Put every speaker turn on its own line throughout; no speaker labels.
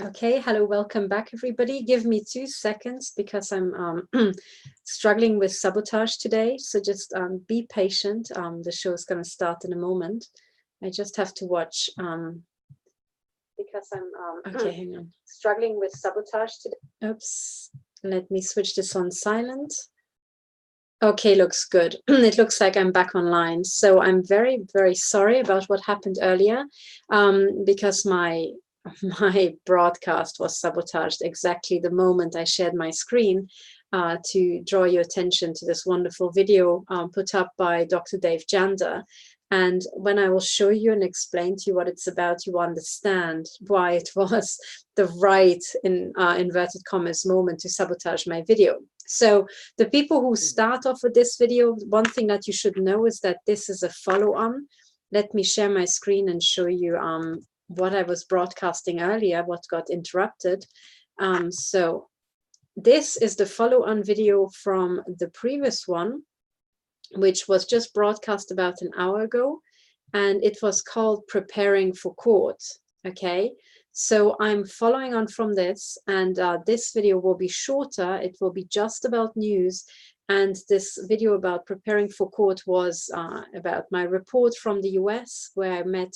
Okay, hello, welcome back, everybody. Give me 2 seconds because I'm struggling with sabotage today. So just be patient. The show is going to start in a moment. I just have to watch because I'm okay. Hang on, struggling with sabotage today. Oops, let me switch this on silent. Okay, looks good. It looks like I'm back online. So I'm very, very sorry about what happened earlier because my broadcast was sabotaged exactly the moment I shared my screen to draw your attention to this wonderful video put up by Dr. Dave Janda. And when I will show you and explain to you what it's about, you understand why it was the right, in inverted commas, moment to sabotage my video. So the people who start off with this video, one thing that you should know is that this is a follow-on. Let me share my screen and show you what I was broadcasting earlier, what got interrupted. So this is the follow-on video from the previous one, which was just broadcast about an hour ago, and it was called Preparing for Court. Okay, so I'm following on from this, and this video will be shorter. It will be just about news. And this video about preparing for court was about my report from the US, where I met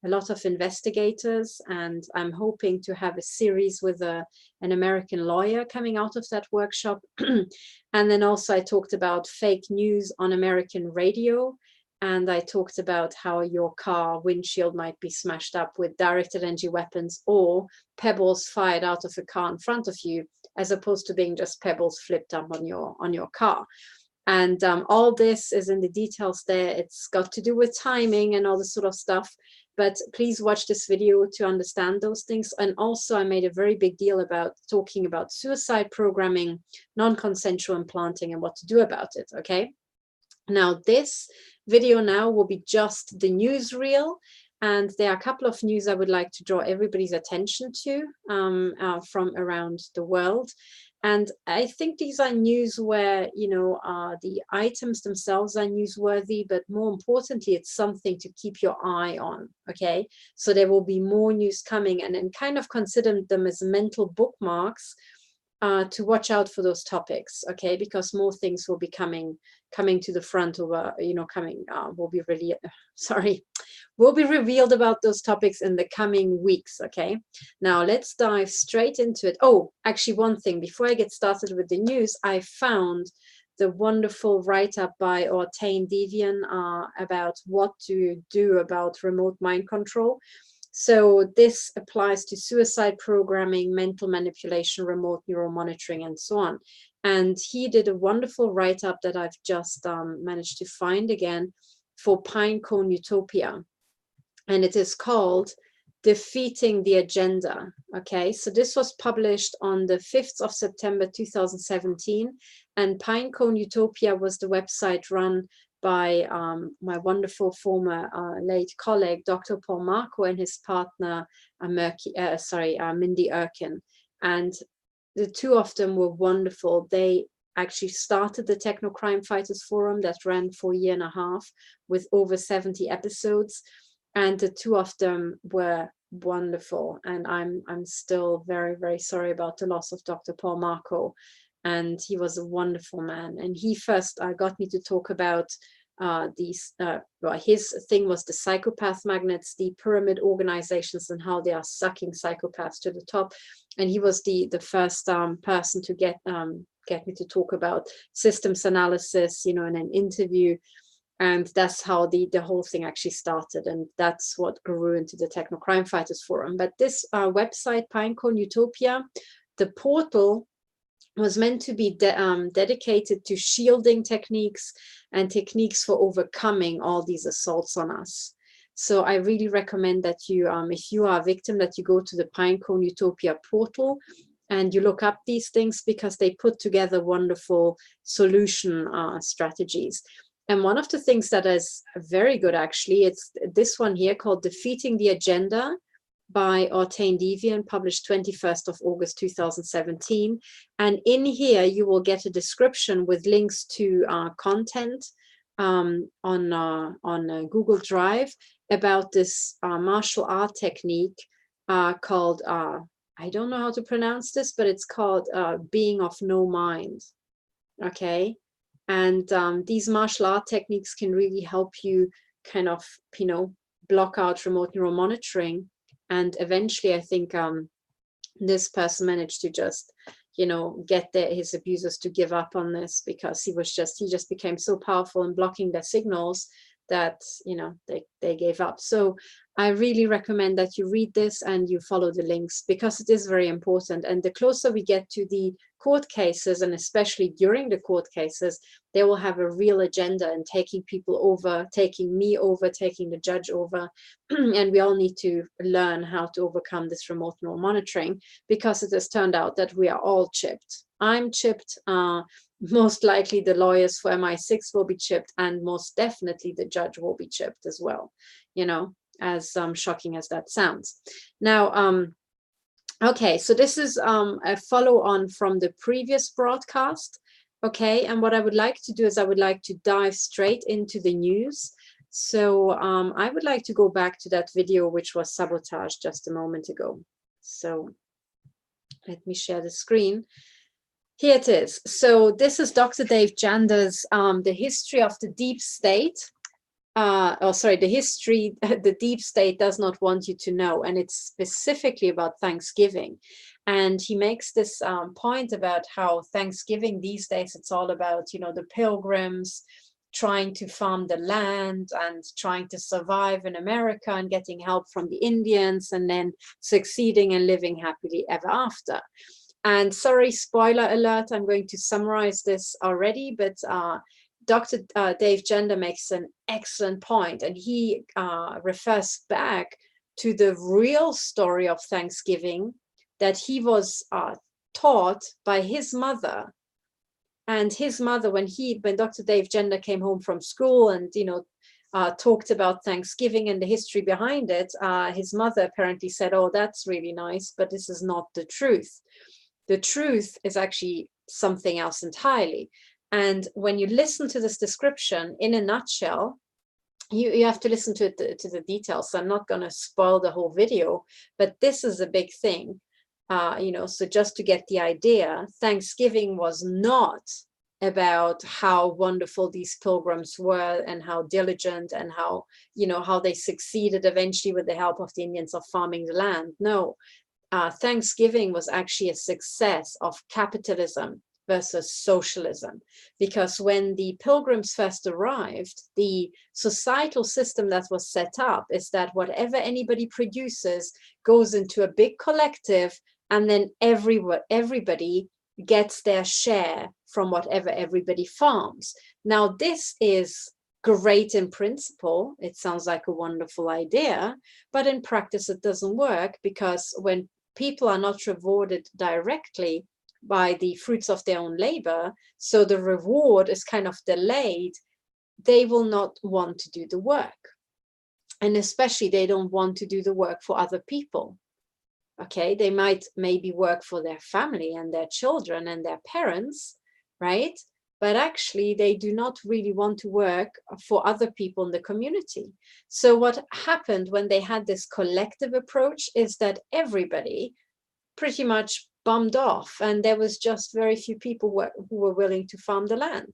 a lot of investigators, and I'm hoping to have a series with an American lawyer coming out of that workshop. And then also I talked about fake news on American radio, and I talked about how your car windshield might be smashed up with directed energy weapons or pebbles fired out of a car in front of you, as opposed to being just pebbles flipped up on your car. And all this is in the details there. It's got to do with timing and all this sort of stuff. But please watch this video to understand those things. And also I made a very big deal about talking about suicide programming, non-consensual implanting, and what to do about it, okay? Now this video now will be just the newsreel. And there are a couple of news I would like to draw everybody's attention to from around the world. And I think these are news where, you know, the items themselves are newsworthy, but more importantly, it's something to keep your eye on, okay? So there will be more news coming, and kind of consider them as mental bookmarks to watch out for those topics, okay? Because more things will be coming to the front, or, you know, will be really, will be revealed about those topics in the coming weeks, okay? Now let's dive straight into it. Oh, actually one thing, before I get started with the news, I found the wonderful write-up by Ortaine Devian about what to do about remote mind control. So this applies to suicide programming, mental manipulation, remote neural monitoring, and so on. And he did a wonderful write-up that I've just managed to find again for Pinecone Utopia. And it is called Defeating the Agenda. Okay, so this was published on the 5th of September 2017. And Pinecone Utopia was the website run by my wonderful former late colleague, Dr. Paul Marco, and his partner, Mindy Erkin. And the two of them were wonderful. They actually started the Techno Crime Fighters Forum that ran for a year and a half with over 70 episodes. And the two of them were wonderful. And I'm still very, very sorry about the loss of Dr. Paul Marco. And he was a wonderful man. And he first got me to talk about his thing was the psychopath magnets, the pyramid organizations, and how they are sucking psychopaths to the top. And he was the first person to get me to talk about systems analysis, you know, in an interview. And that's how the whole thing actually started. And that's what grew into the Techno Crime Fighters Forum. But this website, Pinecone Utopia, the portal was meant to be dedicated to shielding techniques and techniques for overcoming all these assaults on us. So I really recommend that you, if you are a victim, that you go to the Pinecone Utopia portal and you look up these things, because they put together wonderful solution strategies. And one of the things that is very good, actually, it's this one here called Defeating the Agenda by Ortaine Devian, published 21st of August 2017. And in here, you will get a description with links to content on Google Drive about this martial art technique called, I don't know how to pronounce this, but it's called Being of No Mind. Okay. And these martial art techniques can really help you kind of, you know, block out remote neural monitoring. And eventually, I think this person managed to just, you know, get his abusers to give up on this, because he just became so powerful in blocking their signals that, you know, they gave up. So I really recommend that you read this and you follow the links, because it is very important. And the closer we get to the court cases, and especially during the court cases, they will have a real agenda in taking people over, taking me over, taking the judge over. And we all need to learn how to overcome this remote neural monitoring, because it has turned out that we are all chipped. I'm chipped. Most likely the lawyers for MI6 will be chipped, and most definitely the judge will be chipped as well, you know, as shocking as that sounds. Now, okay, so this is a follow-on from the previous broadcast. Okay, and what I would like to do is I would like to dive straight into the news. So I would like to go back to that video which was sabotaged just a moment ago. So let me share the screen. Here it is. So this is Dr. Dave Janda's The History of the Deep State. The history the deep state does not want you to know. And it's specifically about Thanksgiving. And he makes this point about how Thanksgiving these days, it's all about, you know, the pilgrims trying to farm the land and trying to survive in America and getting help from the Indians and then succeeding and living happily ever after. And sorry, spoiler alert, I'm going to summarize this already, but Dr. Dave Janda makes an excellent point, and he refers back to the real story of Thanksgiving that he was taught by his mother. And his mother, when Dr. Dave Janda came home from school and, you know, talked about Thanksgiving and the history behind it, his mother apparently said, oh, that's really nice, but this is not the truth. The truth is actually something else entirely. And when you listen to this description in a nutshell, you have to listen to the details. So I'm not going to spoil the whole video, but this is a big thing. You know, so just to get the idea, Thanksgiving was not about how wonderful these pilgrims were and how diligent and how, you know, how they succeeded eventually with the help of the Indians of farming the land. No. Thanksgiving was actually a success of capitalism versus socialism, because when the pilgrims first arrived, the societal system that was set up is that whatever anybody produces goes into a big collective, and then everybody gets their share from whatever everybody farms. Now, this is great in principle. It sounds like a wonderful idea, but in practice it doesn't work, because when people are not rewarded directly by the fruits of their own labor, so the reward is kind of delayed, they will not want to do the work. And especially they don't want to do the work for other people. Okay, they might maybe work for their family and their children and their parents, right? But actually they do not really want to work for other people in the community. So what happened when they had this collective approach is that everybody pretty much bummed off, and there was just very few people who were willing to farm the land.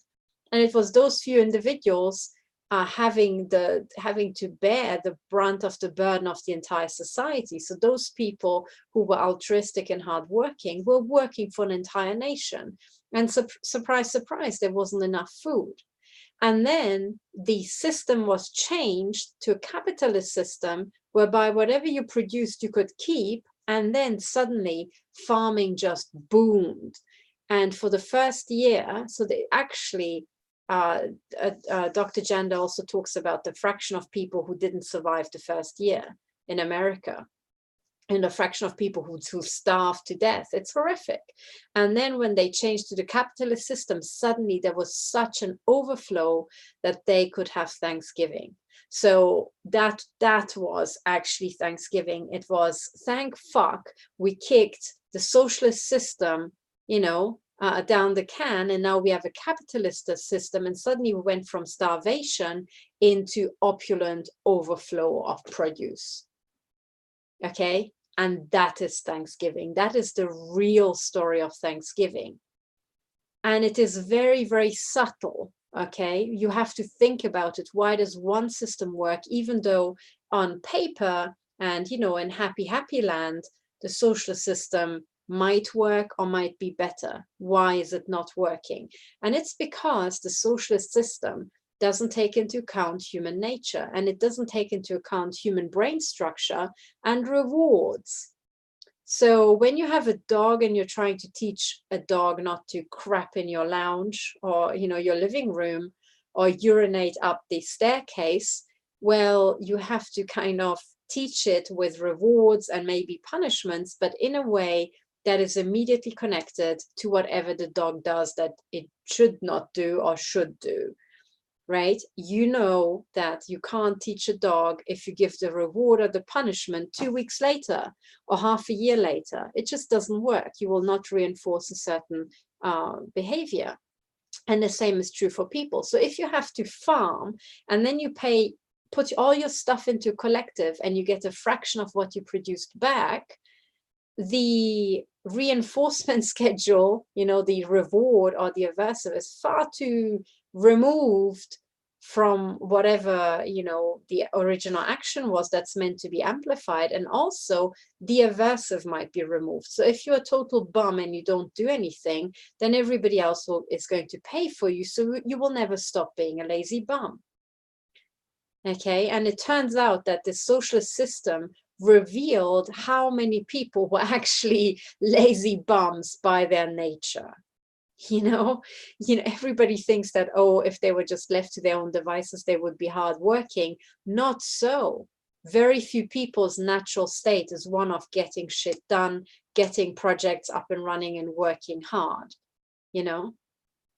And it was those few individuals having to bear the brunt of the burden of the entire society. So those people who were altruistic and hardworking were working for an entire nation. And surprise, surprise, there wasn't enough food. And then the system was changed to a capitalist system whereby whatever you produced, you could keep. And then suddenly farming just boomed. And for the first year, so they actually, Dr. Janda also talks about the fraction of people who didn't survive the first year in America, and a fraction of people who starved to death. It's horrific. And then when they changed to the capitalist system, suddenly there was such an overflow that they could have Thanksgiving. So that was actually Thanksgiving. It was, thank fuck, we kicked the socialist system, you know, down the can, and now we have a capitalist system, and suddenly we went from starvation into opulent overflow of produce. Okay, And that is Thanksgiving. That is the real story of Thanksgiving. And it is very, very subtle. Okay, you have to think about it. Why does one system work, even though on paper and, you know, in happy land, the socialist system might work or might be better? Why is it not working? And it's because the socialist system doesn't take into account human nature, and it doesn't take into account human brain structure and rewards. So when you have a dog and you're trying to teach a dog not to crap in your lounge or, you know, your living room, or urinate up the staircase, well, you have to kind of teach it with rewards and maybe punishments, but in a way that is immediately connected to whatever the dog does that it should not do or should do. Right? You know that you can't teach a dog if you give the reward or the punishment 2 weeks later or half a year later. It just doesn't work. You will not reinforce a certain behavior. And the same is true for people. So if you have to farm and then you put all your stuff into a collective and you get a fraction of what you produced back, the reinforcement schedule, you know, the reward or the aversive is far too removed from whatever, you know, the original action was that's meant to be amplified. And also the aversive might be removed. So if you're a total bum and you don't do anything, then everybody else is going to pay for you. So you will never stop being a lazy bum. Okay, and it turns out that the socialist system revealed how many people were actually lazy bums by their nature. You know, everybody thinks that, oh, if they were just left to their own devices, they would be hardworking. Not so. Very few people's natural state is one of getting shit done, getting projects up and running and working hard, you know.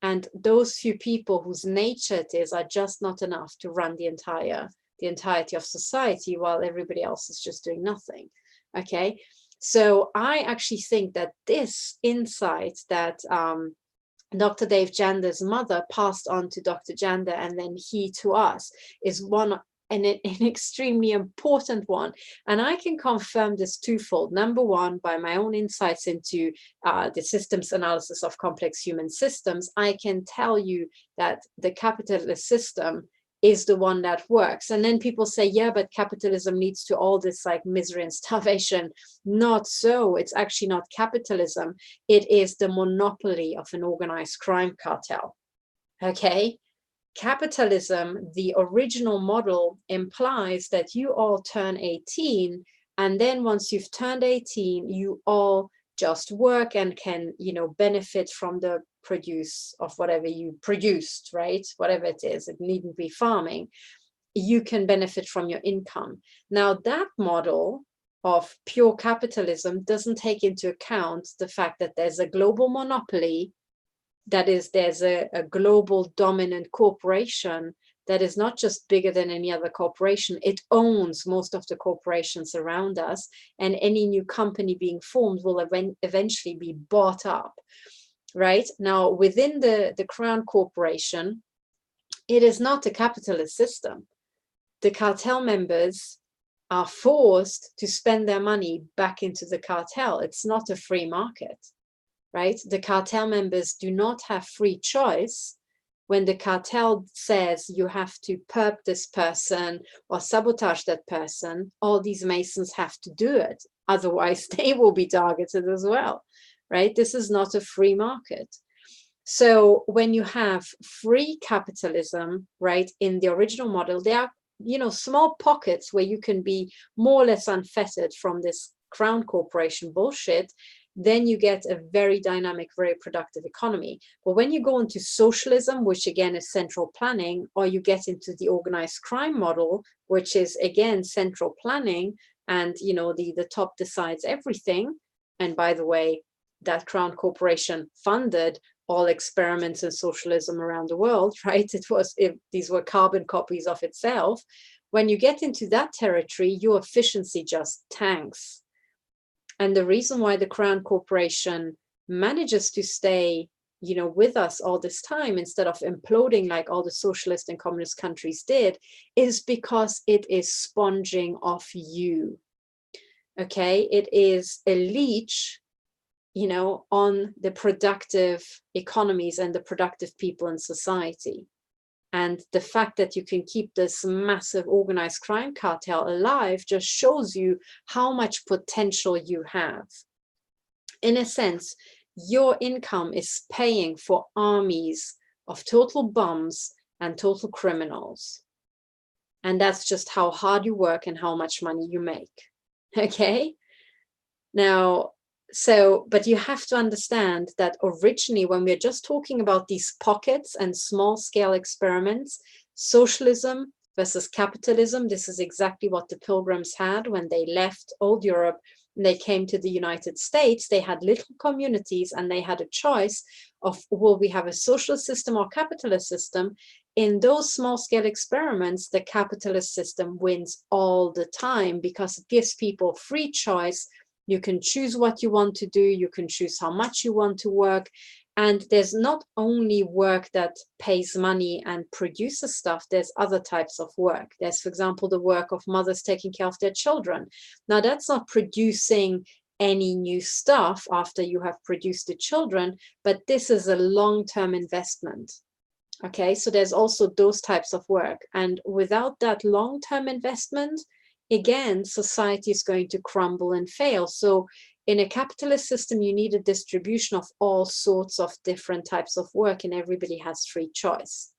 And those few people whose nature it is are just not enough to run the entirety of society while everybody else is just doing nothing. Okay. So I actually think that this insight that Dr. Dave Janda's mother passed on to Dr. Janda and then he to us is an extremely important one. And I can confirm this twofold. Number one, by my own insights into the systems analysis of complex human systems, I can tell you that the capitalist system is the one that works. And then people say, yeah, but capitalism leads to all this like misery and starvation. Not so. It's actually not capitalism. It is the monopoly of an organized crime cartel. Okay. Capitalism, the original model, implies that you all turn 18, and then once you've turned 18, you all just work and can, you know, benefit from the produce of whatever you produced, right? Whatever it is, it needn't be farming. You can benefit from your income. Now, that model of pure capitalism doesn't take into account the fact that there's a global monopoly. That is, there's a global dominant corporation that is not just bigger than any other corporation. It owns most of the corporations around us, and any new company being formed will eventually be bought up, right? Now, within the Crown Corporation, it is not a capitalist system. The cartel members are forced to spend their money back into the cartel. It's not a free market. Right? The cartel members do not have free choice. When the cartel says you have to perp this person or sabotage that person, all these Masons have to do it. Otherwise, they will be targeted as well, right? This is not a free market. So when you have free capitalism, right, in the original model, there are, you know, small pockets where you can be more or less unfettered from this Crown Corporation bullshit. Then you get a very dynamic, very productive economy. But when you go into socialism, which again is central planning, or you get into the organized crime model, which is again central planning, and you know the top decides everything. And by the way, that Crown Corporation funded all experiments in socialism around the world, right? These were carbon copies of itself. When you get into that territory, your efficiency just tanks. And the reason why the Crown Corporation manages to stay, you know, with us all this time instead of imploding like all the socialist and communist countries did, is because it is sponging off you. Okay, it is a leech, you know, on the productive economies and the productive people in society. And the fact that you can keep this massive organized crime cartel alive just shows you how much potential you have. In a sense, your income is paying for armies of total bums and total criminals. And that's just how hard you work and how much money you make. Okay? Now, but you have to understand that originally, when we're just talking about these pockets and small scale experiments, socialism versus capitalism, this is exactly what the Pilgrims had when they left old Europe and they came to the United States. They had little communities and they had a choice of, will we have a social system or capitalist system? In those small scale experiments, the capitalist system wins all the time because it gives people free choice. You can choose what you want to do. You can choose how much you want to work. And there's not only work that pays money and produces stuff, there's other types of work. There's, for example, the work of mothers taking care of their children. Now, that's not producing any new stuff after you have produced the children, but this is a long-term investment. Okay, so there's also those types of work. And without that long-term investment, again, society is going to crumble and fail. So in a capitalist system, you need a distribution of all sorts of different types of work, and everybody has free choice.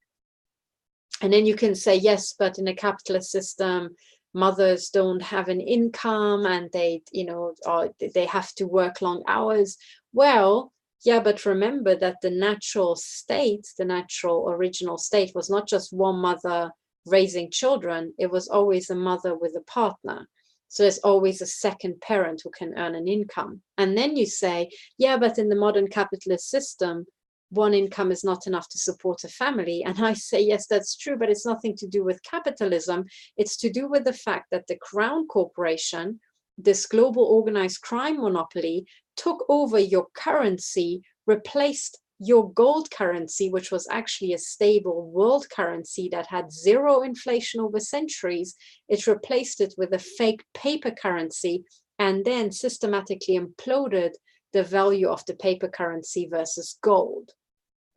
And then you can say, yes, but in a capitalist system, mothers don't have an income and they, you know, or they have to work long hours. Well, yeah, but remember that the natural state, the natural original state was not just one mother raising children, it was always a mother with a partner. So there's always a second parent who can earn an income. And then you say, yeah, but in the modern capitalist system, one income is not enough to support a family. And I say, yes, that's true, but it's nothing to do with capitalism. It's to do with the fact that the Crown Corporation, this global organized crime monopoly, took over your currency, replaced your gold currency, which was actually a stable world currency that had zero inflation over centuries. It replaced it with a fake paper currency and then systematically imploded the value of the paper currency versus gold.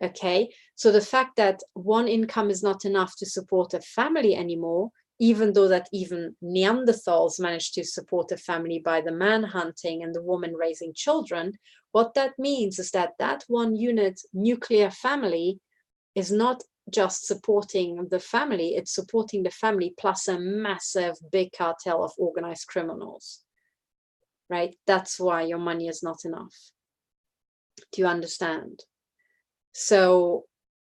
Okay, so the fact that one income is not enough to support a family anymore, even though that even Neanderthals managed to support a family by the man hunting and the woman raising children, what that means is that that one unit nuclear family is not just supporting the family, it's supporting the family plus a massive big cartel of organized criminals, right? That's why your money is not enough. Do you understand? So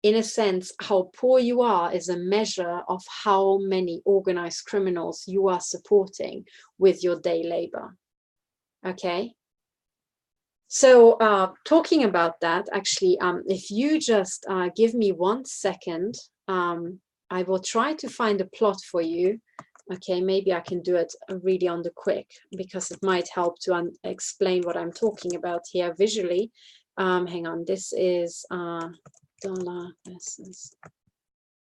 in a sense, how poor you are is a measure of how many organized criminals you are supporting with your day labor. Okay. So talking about that, actually, if you just give me 1 second, I will try to find a plot for you. Okay, maybe I can do it really on the quick because it might help to explain what I'm talking about here visually. Hang on, this is dollar versus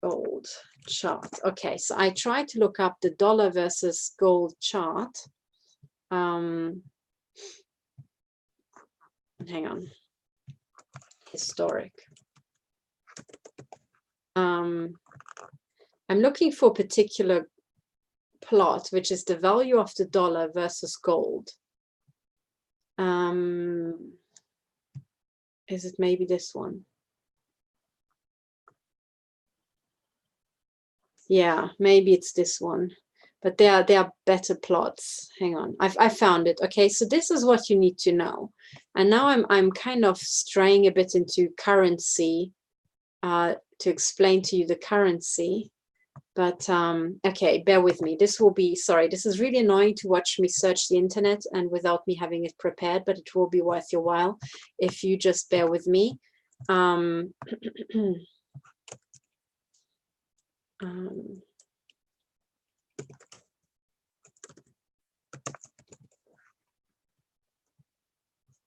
gold chart. Okay, so I tried to look up the dollar versus gold chart. Hang on, historic. I'm looking for a particular plot, which is the value of the dollar versus gold. Is it maybe this one? Yeah, maybe it's this one, but there are better plots. Hang on, I found it. Okay, so this is what you need to know. And now I'm kind of straying a bit into currency to explain to you the currency. But okay, bear with me. This will be, sorry, this is really annoying to watch me search the internet and without me having it prepared, but it will be worth your while if you just bear with me.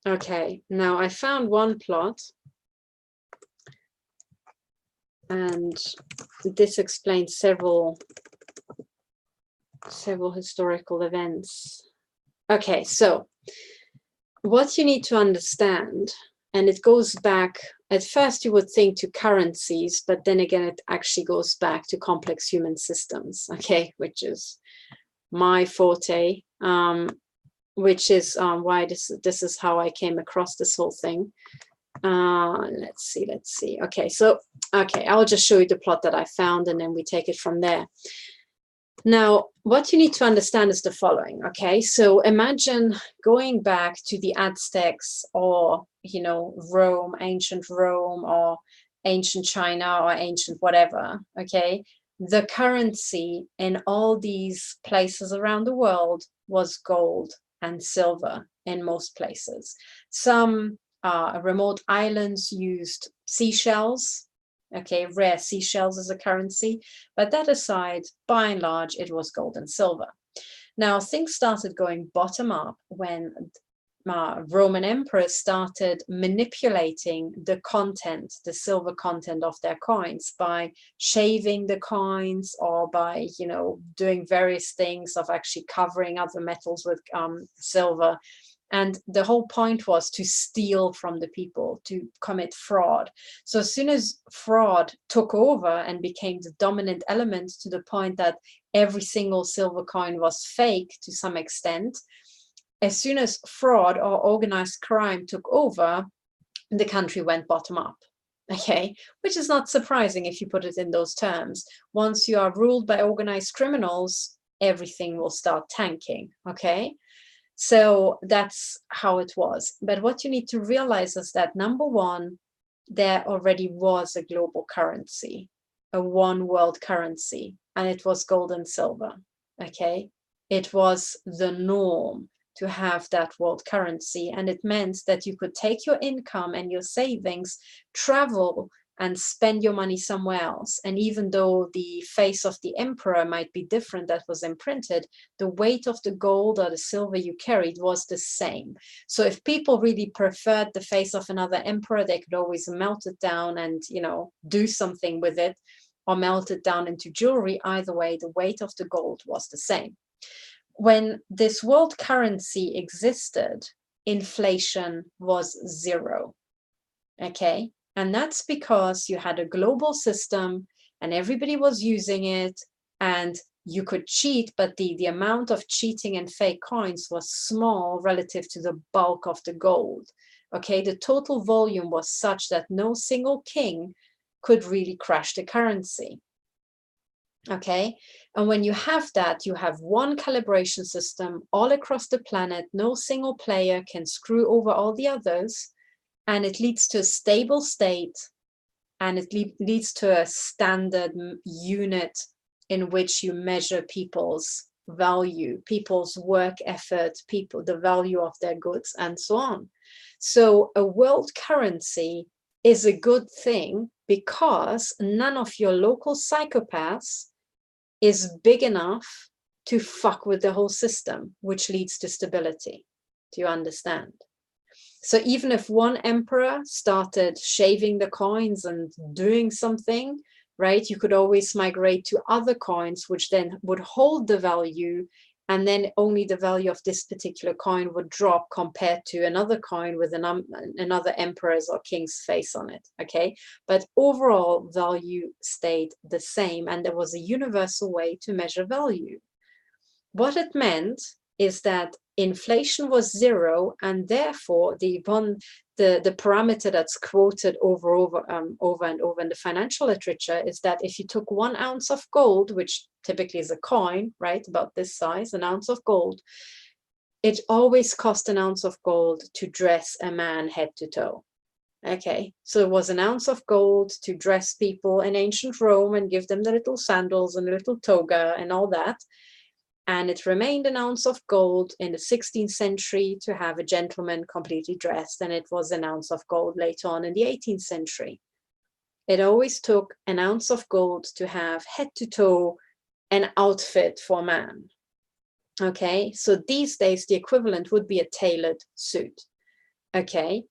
Okay, now I found one plot. And this explains several historical events. Okay, so what you need to understand, and it goes back, at first you would think to currencies, but then again, it actually goes back to complex human systems, okay, which is my forte, which is why this is how I came across this whole thing. Let's see. Okay, so, okay, I'll just show you the plot that I found, and then we take it from there. Now, what you need to understand is the following, okay? So imagine going back to the Aztecs or, you know, Rome, ancient Rome, or ancient China, or ancient whatever, okay? The currency in all these places around the world was gold and silver in most places. Some remote islands used seashells, okay, rare seashells as a currency, but that aside, by and large, it was gold and silver. Now, things started going bottom up when Roman emperors started manipulating the content, the silver content of their coins by shaving the coins, or by, you know, doing various things of actually covering other metals with silver. And the whole point was to steal from the people, to commit fraud. So as soon as fraud took over and became the dominant element, to the point that every single silver coin was fake to some extent, as soon as fraud or organized crime took over, the country went bottom up. Okay, which is not surprising if you put it in those terms. Once you are ruled by organized criminals, everything will start tanking. Okay. So that's how it was. But what you need to realize is that, number one, there already was a global currency, a one world currency, and it was gold and silver. Okay, it was the norm to have that world currency, and it meant that you could take your income and your savings, travel, and spend your money somewhere else. And even though the face of the emperor might be different that was imprinted, the weight of the gold or the silver you carried was the same. So if people really preferred the face of another emperor, they could always melt it down and, you know, do something with it, or melt it down into jewelry. Either way, the weight of the gold was the same. When this world currency existed, inflation was zero. Okay. And that's because you had a global system and everybody was using it, and you could cheat, but the amount of cheating and fake coins was small relative to the bulk of the gold. Okay, the total volume was such that no single king could really crash the currency. Okay, and when you have that, you have one calibration system all across the planet. No single player can screw over all the others. And it leads to a stable state, and it leads to a standard unit in which you measure people's value, people's work effort, the value of their goods, and so on. So a world currency is a good thing because none of your local psychopaths is big enough to fuck with the whole system, which leads to stability. Do you understand? So even if one emperor started shaving the coins and doing something, right, you could always migrate to other coins, which then would hold the value, and then only the value of this particular coin would drop compared to another coin with another emperor's or king's face on it, okay? But overall value stayed the same, and there was a universal way to measure value. What it meant is that inflation was zero, and therefore the parameter that's quoted over and over in the financial literature is that if you took 1 ounce of gold, which typically is a coin, right, about this size, an ounce of gold, it always cost an ounce of gold to dress a man head to toe. Okay, so it was an ounce of gold to dress people in ancient Rome and give them the little sandals and the little toga and all that. And it remained an ounce of gold in the 16th century to have a gentleman completely dressed, and it was an ounce of gold later on in the 18th century. It always took an ounce of gold to have head to toe an outfit for a man. Okay, so these days the equivalent would be a tailored suit. Okay,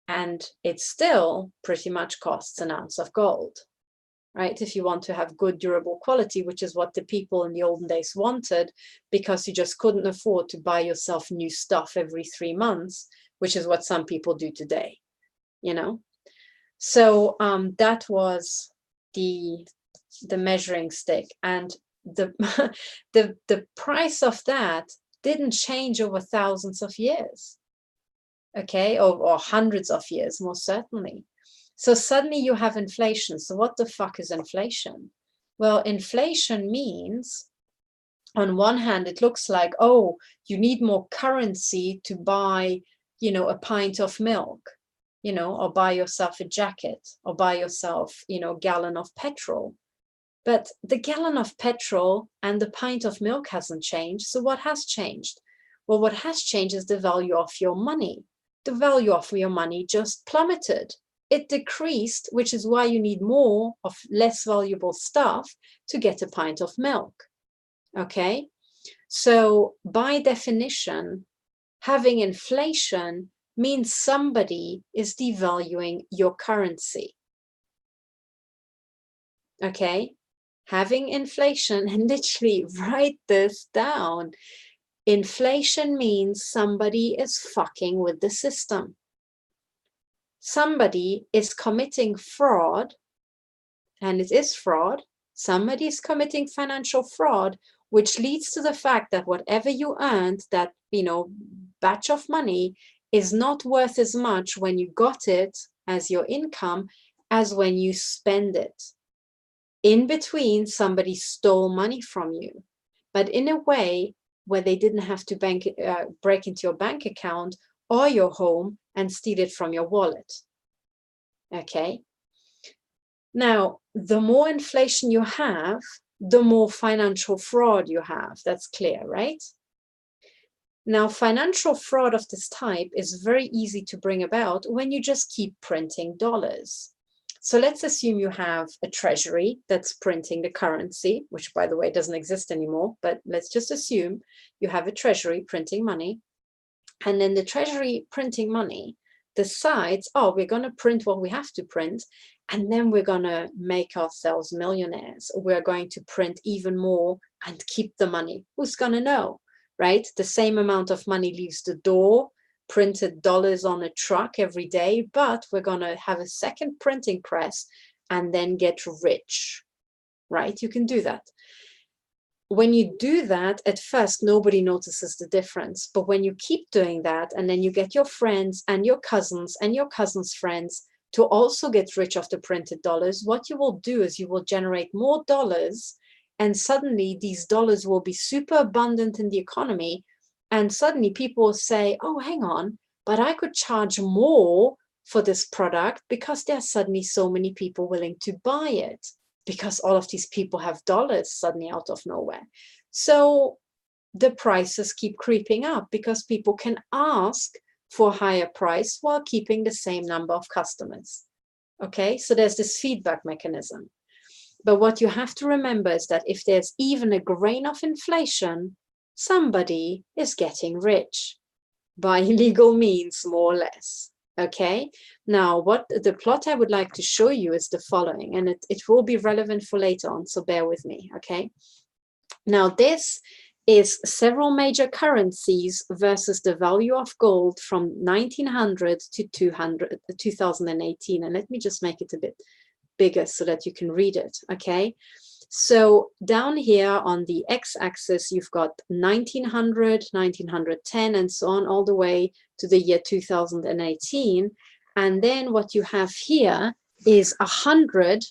and it still pretty much costs an ounce of gold. right? If you want to have good, durable quality, which is what the people in the olden days wanted, because you just couldn't afford to buy yourself new stuff every 3 months, which is what some people do today, you know? So that was the measuring stick, and the the price of that didn't change over thousands of years, okay, or hundreds of years, most certainly. So suddenly you have inflation. So what the fuck is inflation? Well, inflation means, on one hand, it looks like, oh, you need more currency to buy, you know, a pint of milk, you know, or buy yourself a jacket, or buy yourself, you know, a gallon of petrol. But the gallon of petrol and the pint of milk hasn't changed. So what has changed? Well, what has changed is the value of your money. The value of your money just plummeted. It decreased, which is why you need more of less valuable stuff to get a pint of milk. Okay? So by definition, having inflation means somebody is devaluing your currency. Okay? Having inflation, and literally write this down. Inflation means somebody is fucking with the system. Somebody is committing fraud, and it is fraud. Somebody is committing financial fraud, which leads to the fact that whatever you earned, that, you know, batch of money, is not worth as much when you got it as your income as when you spend it. In between, somebody stole money from you, but in a way where they didn't have to break into your bank account or your home and steal it from your wallet. Okay. Now, the more inflation you have, the more financial fraud you have. That's clear, right? Now, financial fraud of this type is very easy to bring about when you just keep printing dollars. So let's assume you have a treasury that's printing the currency, which, by the way, doesn't exist anymore, but let's just assume you have a treasury printing money. And then the treasury printing money decides, oh, we're going to print what we have to print, and then we're going to make ourselves millionaires. We're going to print even more and keep the money. Who's going to know, right? The same amount of money leaves the door, printed dollars on a truck every day, but we're going to have a second printing press and then get rich, right? You can do that. When you do that, at first, nobody notices the difference. But when you keep doing that, and then you get your friends and your cousins and your cousins' friends to also get rich off the printed dollars, what you will do is you will generate more dollars, and suddenly these dollars will be super abundant in the economy. And suddenly people will say, oh, hang on, but I could charge more for this product because there are suddenly so many people willing to buy it, because all of these people have dollars suddenly out of nowhere. So the prices keep creeping up because people can ask for a higher price while keeping the same number of customers. Okay, so there's this feedback mechanism. But what you have to remember is that if there's even a grain of inflation, somebody is getting rich by illegal means, more or less. Okay, now what the plot I would like to show you is the following, and it will be relevant for later on, so bear with me. Okay, now this is several major currencies versus the value of gold from 1900 to 2018. And let me just make it a bit bigger so that you can read it. Okay, so down here on the x-axis, you've got 1900, 1910, and so on, all the way to the year 2018. And then what you have here is 100,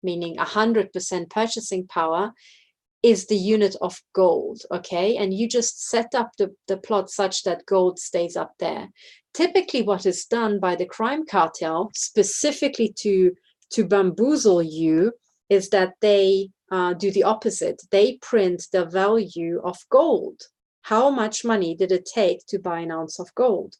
meaning 100% purchasing power, is the unit of gold. Okay, and you just set up the plot such that gold stays up there. Typically, what is done by the crime cartel, specifically to bamboozle you, is that they do the opposite. They print the value of gold. How much money did it take to buy an ounce of gold?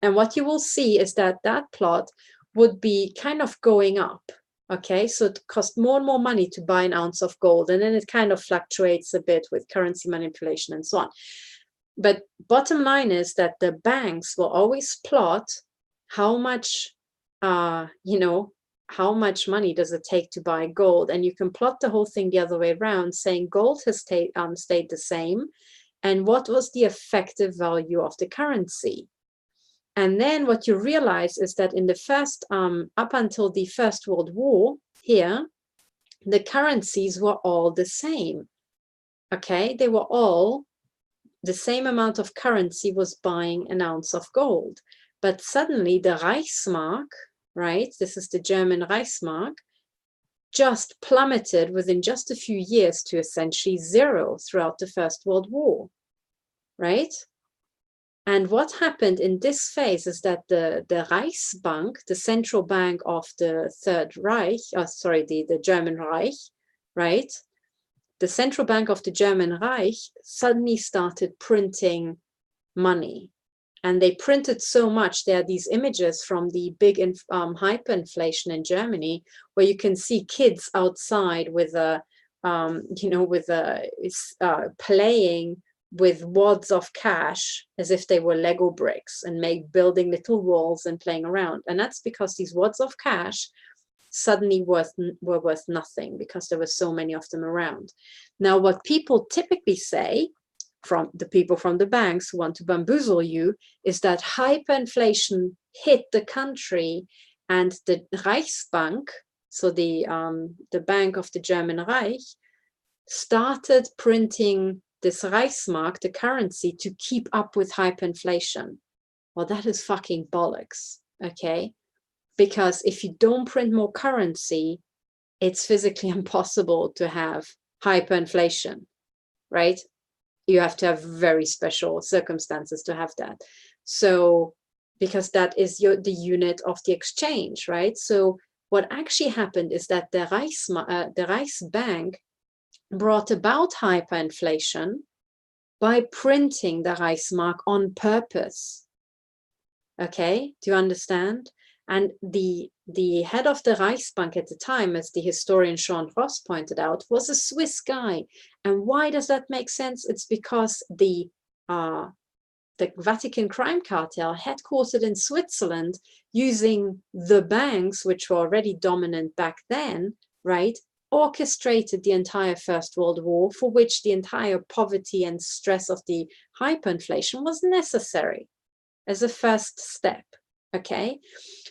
And what you will see is that that plot would be kind of going up. Okay, so it costs more and more money to buy an ounce of gold, and then it kind of fluctuates a bit with currency manipulation and so on. But bottom line is that the banks will always plot how much, how much money does it take to buy gold? And you can plot the whole thing the other way around, saying gold has stayed the same. And what was the effective value of the currency? And then what you realize is that in the first, up until the First World War here, the currencies were all the same. Okay, they were all the same amount of currency was buying an ounce of gold. But suddenly the Reichsmark, right, this is the German Reichsmark, just plummeted within just a few years to essentially zero throughout the First World War, right? And what happened in this phase is that the Reichsbank, the central bank of the Third Reich, the German Reich, right? The central bank of the German Reich suddenly started printing money. And they printed so much. There are these images from the big hyperinflation in Germany, where you can see kids outside with playing with wads of cash as if they were Lego bricks and building little walls and playing around. And that's because these wads of cash suddenly were worth nothing because there were so many of them around. Now, what people typically say, from the people from the banks who want to bamboozle you, is that hyperinflation hit the country and the Reichsbank, so the bank of the German Reich, started printing this Reichsmark, the currency, to keep up with hyperinflation. Well, that is fucking bollocks, okay? Because if you don't print more currency, it's physically impossible to have hyperinflation, right? You have to have very special circumstances to have that. So, because that is the unit of the exchange, right? So what actually happened is that the Reichsbank brought about hyperinflation by printing the Reichsmark on purpose. Okay, do you understand? And the head of the Reichsbank at the time, as the historian Sean Ross pointed out, was a Swiss guy. And why does that make sense? It's because the Vatican crime cartel, headquartered in Switzerland, using the banks, which were already dominant back then, right, orchestrated the entire First World War, for which the entire poverty and stress of the hyperinflation was necessary as a first step. Okay,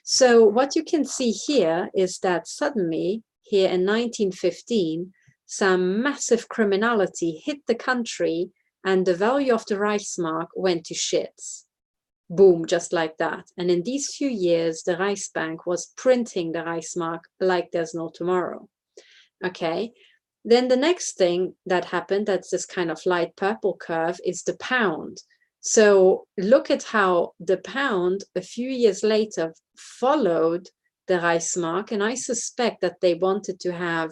so what you can see here is that suddenly, here in 1915, some massive criminality hit the country and the value of the Reichsmark went to shits. Boom, just like that. And in these few years, the Reichsbank was printing the Reichsmark like there's no tomorrow. Okay, then the next thing that happened, that's this kind of light purple curve, is the pound. So look at how the pound a few years later followed the Reichsmark, and I suspect that they wanted to have,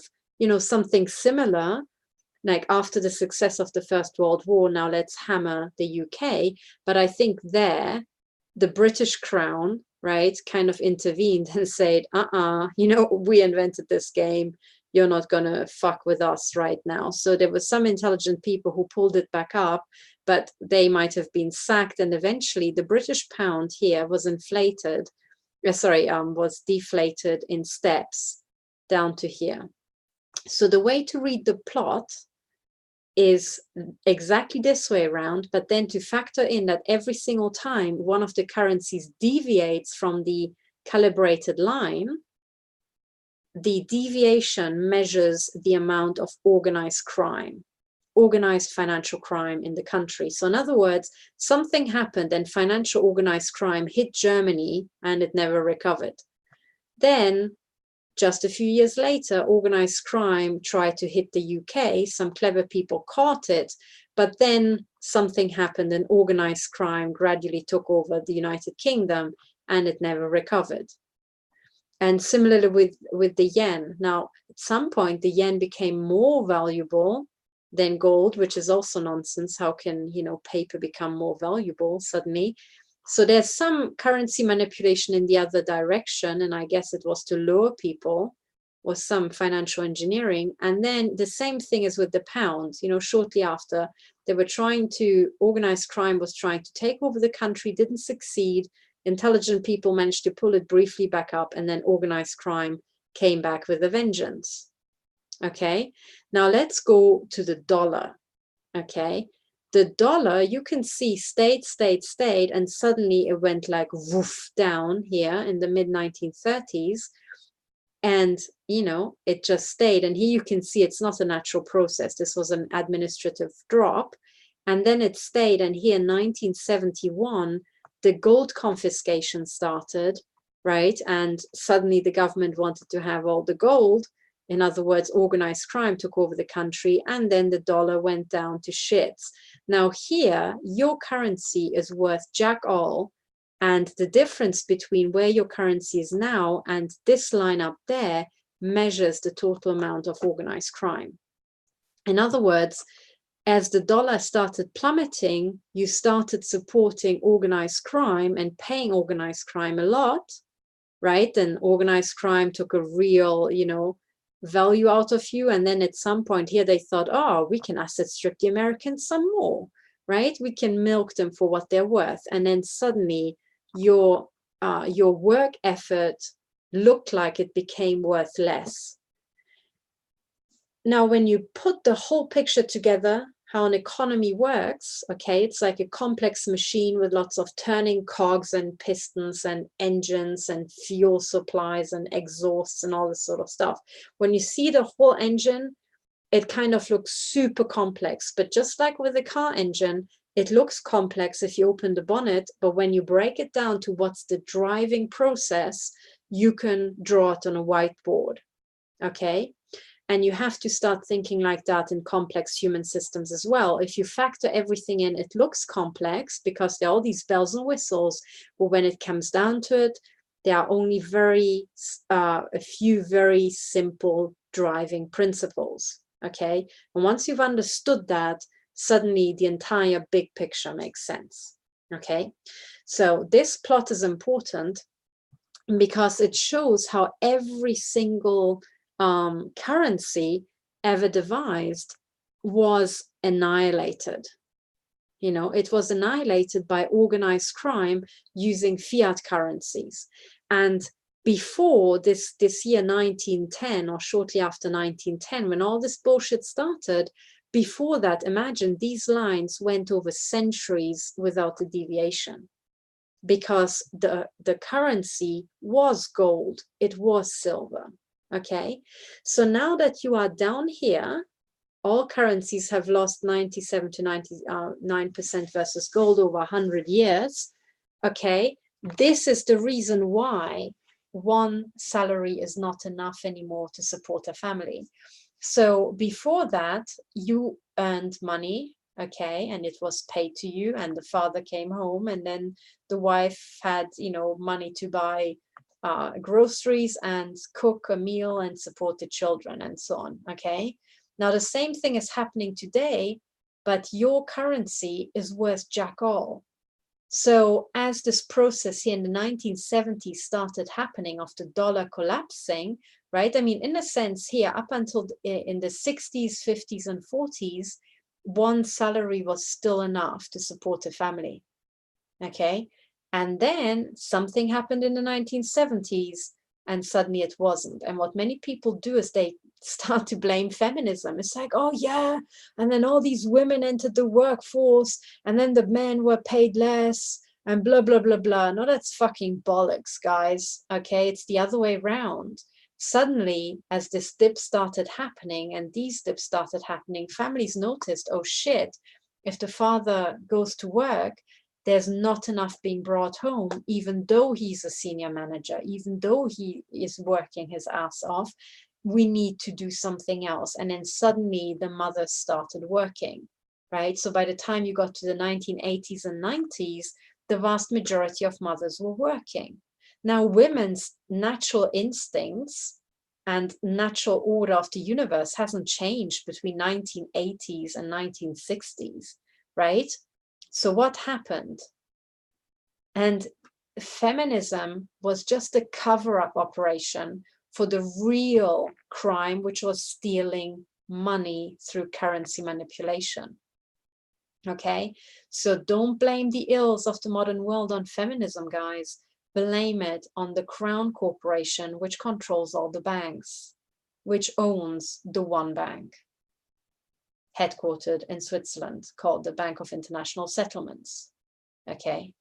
something similar, like after the success of the First World War, now let's hammer the UK. But I think there, the British Crown, right, kind of intervened and said, we invented this game. You're not going to fuck with us right now. So there were some intelligent people who pulled it back up, but they might have been sacked. And eventually the British pound here was was deflated in steps down to here. So the way to read the plot is exactly this way around, but then to factor in that every single time one of the currencies deviates from the calibrated line, the deviation measures the amount of organized crime, organized financial crime in the country. So in other words, something happened and financial organized crime hit Germany and it never recovered. Then just a few years later, organized crime tried to hit the UK. Some clever people caught it, but then something happened and organized crime gradually took over the United Kingdom and it never recovered. And similarly with the yen. Now, at some point, the yen became more valuable than gold, which is also nonsense. How can, paper become more valuable suddenly? So there's some currency manipulation in the other direction, and I guess it was to lure people, or some financial engineering. And then the same thing is with the pound. Shortly after, they were organized crime was trying to take over the country, didn't succeed. Intelligent people managed to pull it briefly back up, and then organized crime came back with a vengeance. Okay, now let's go to the dollar. Okay, the dollar, you can see stayed, and suddenly it went like woof down here in the mid 1930s. And, you know, it just stayed. And here you can see it's not a natural process. This was an administrative drop. And then it stayed. And here in 1971, the gold confiscation started, right? And suddenly the government wanted to have all the gold. In other words, organized crime took over the country, and then the dollar went down to shits. Now here, your currency is worth jack all, and the difference between where your currency is now and this line up there measures the total amount of organized crime. In other words, as the dollar started plummeting, you started supporting organized crime and paying organized crime a lot, right? And organized crime took a real, you know, value out of you. And then at some point here, they thought, oh, we can asset strip the Americans some more, right? We can milk them for what they're worth. And then suddenly your work effort looked like it became worth less. Now, when you put the whole picture together, how an economy works, okay, it's like a complex machine with lots of turning cogs and pistons and engines and fuel supplies and exhausts and all this sort of stuff. When you see the whole engine, it kind of looks super complex. But just like with a car engine, it looks complex if you open the bonnet, but when you break it down to what's the driving process, you can draw it on a whiteboard, okay? And you have to start thinking like that in complex human systems as well. If you factor everything in, it looks complex because there are all these bells and whistles, but when it comes down to it, there are only a few very simple driving principles, okay? And once you've understood that, suddenly the entire big picture makes sense, okay? So this plot is important because it shows how every single currency ever devised was annihilated. You know, it was annihilated by organized crime using fiat currencies. And before this year 1910, or shortly after 1910, when all this bullshit started, before that, imagine these lines went over centuries without a deviation, because the currency was gold, it was silver. Okay, so now that you are down here, all currencies have lost 97 to 99% versus gold over 100 years. Okay, this is the reason why one salary is not enough anymore to support a family. So before that, you earned money, okay, and it was paid to you, and the father came home, and then the wife had, you know, money to buy groceries and cook a meal and support the children and so on, okay? Now the same thing is happening today, but your currency is worth jack all. So as this process here in the 1970s started happening of the dollar collapsing, right? I mean, in a sense here, up until in the 60s, 50s, and 40s, one salary was still enough to support a family, okay? And then something happened in the 1970s, and suddenly it wasn't. And what many people do is they start to blame feminism. It's like, oh yeah, and then all these women entered the workforce, and then the men were paid less, and blah, blah, blah, blah. No, that's fucking bollocks, guys. Okay, it's the other way around. Suddenly, as this dip started happening, and these dips started happening, families noticed, oh shit, if the father goes to work, there's not enough being brought home, even though he's a senior manager, even though he is working his ass off. We need to do something else. And then suddenly the mothers started working, right? So by the time you got to the 1980s and 90s, the vast majority of mothers were working. Now, women's natural instincts and natural order of the universe hasn't changed between 1980s and 1960s, right? So what happened? And feminism was just a cover-up operation for the real crime, which was stealing money through currency manipulation. Okay, so don't blame the ills of the modern world on feminism, guys. blame it on the Crown Corporation, which controls all the banks, which owns the one bank, headquartered in Switzerland, called the Bank of International Settlements, okay,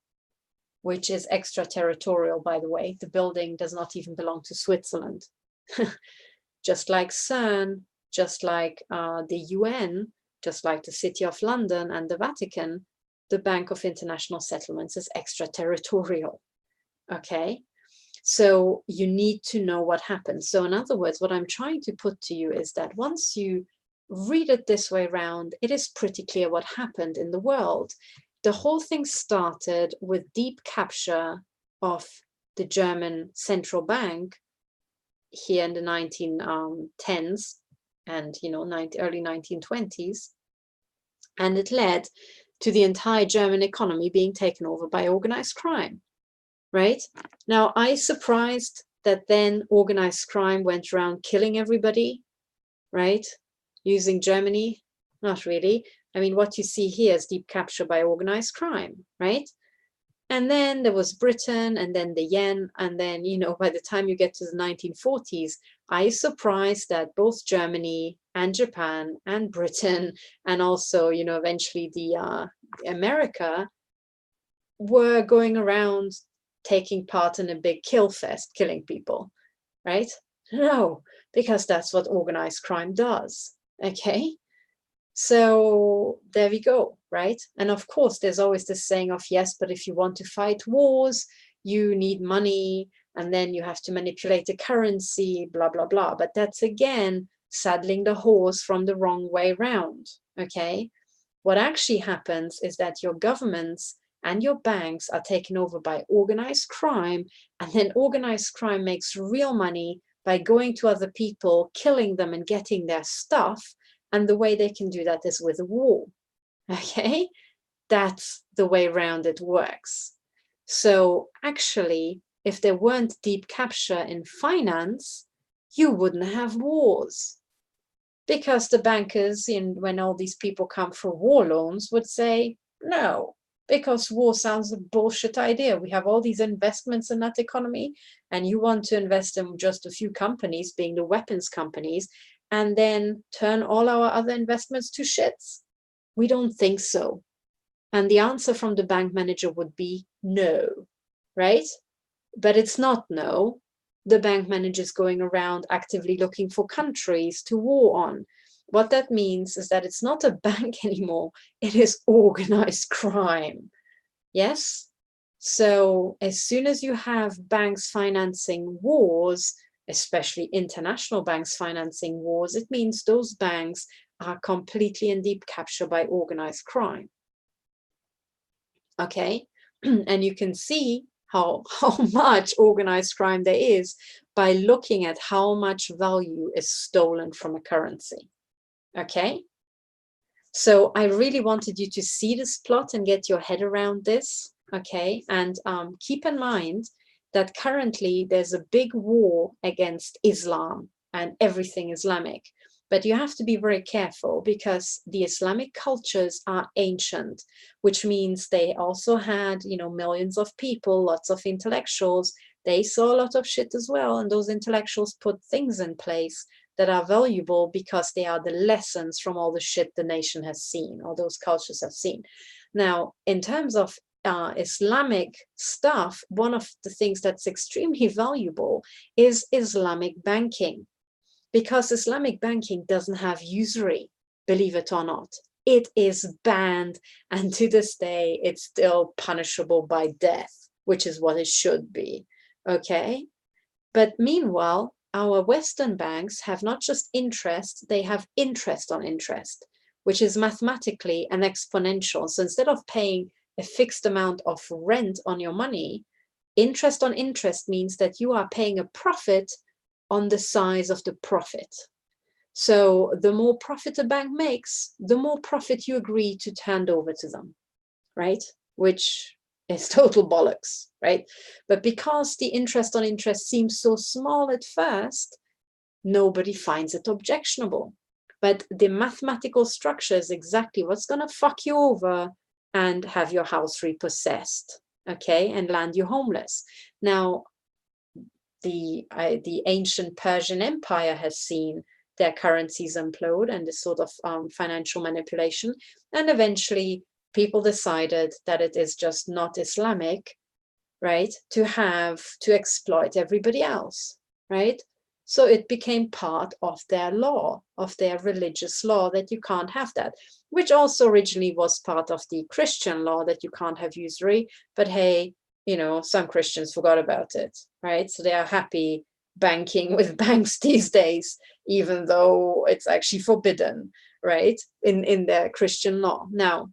which is extraterritorial, by the way. The building does not even belong to Switzerland. Just like CERN, just like the UN, just like the City of London and the Vatican, the Bank of International Settlements is extraterritorial, okay? So you need to know what happens. So in other words, what I'm trying to put to you is that once you read it this way around, it is pretty clear what happened in the world. The whole thing started with deep capture of the German central bank here in the 1910s and, you know, early 1920s. And it led to the entire German economy being taken over by organized crime, right? Now, are you surprised that then organized crime went around killing everybody, right? Using Germany? Not really. I mean, what you see here is deep capture by organized crime, right? And then there was Britain, and then the yen, and then, you know, by the time you get to the 1940s, are you surprised that both Germany and Japan and Britain, and also, you know, eventually the America, were going around taking part in a big kill fest, killing people, right? No, because that's what organized crime does, okay? So there we go, right? And of course, there's always this saying of, yes, but if you want to fight wars, you need money, and then you have to manipulate the currency, blah, blah, blah. But that's, again, saddling the horse from the wrong way round, okay? What actually happens is that your governments and your banks are taken over by organized crime, and then organized crime makes real money by going to other people, killing them and getting their stuff. And the way they can do that is with a war, okay? That's the way around it works. So actually, if there weren't deep capture in finance, you wouldn't have wars. Because the bankers, when all these people come for war loans, would say, no, because war sounds a bullshit idea. We have all these investments in that economy, and you want to invest in just a few companies, being the weapons companies, and then turn all our other investments to shits? We don't think so. And the answer from the bank manager would be no, right? But it's not no. The bank manager is going around actively looking for countries to war on. What that means is that it's not a bank anymore. It is organized crime. Yes? So as soon as you have banks financing wars, especially international banks financing wars, it means those banks are completely in deep capture by organized crime. Okay? And you can see how much organized crime there is by looking at how much value is stolen from a currency. Okay? So I really wanted you to see this plot and get your head around this. Okay? And keep in mind that currently there's a big war against Islam and everything Islamic. But you have to be very careful because the Islamic cultures are ancient, which means they also had, you know, millions of people, lots of intellectuals. They saw a lot of shit as well. And those intellectuals put things in place that are valuable because they are the lessons from all the shit the nation has seen, or those cultures have seen. Now, in terms of Islamic stuff, one of the things that's extremely valuable is Islamic banking, because Islamic banking doesn't have usury, believe it or not. It is banned, and to this day, it's still punishable by death, which is what it should be, okay? But meanwhile, our Western banks have not just interest, they have interest on interest, which is mathematically an exponential. So instead of paying a fixed amount of rent on your money, interest on interest means that you are paying a profit on the size of the profit. So the more profit a bank makes, the more profit you agree to hand over to them, right? Which is total bollocks, right? But because the interest on interest seems so small at first, nobody finds it objectionable. But the mathematical structure is exactly what's going to fuck you over and have your house repossessed, okay, and land you homeless. Now, the ancient Persian Empire has seen their currencies implode and this sort of financial manipulation. And eventually people decided that it is just not Islamic, right, to exploit everybody else, right? So it became part of their law, of their religious law, that you can't have that, which also originally was part of the Christian law, that you can't have usury. But hey, you know, some Christians forgot about it, right? So they are happy banking with banks these days, even though it's actually forbidden, right, in their Christian law. Now,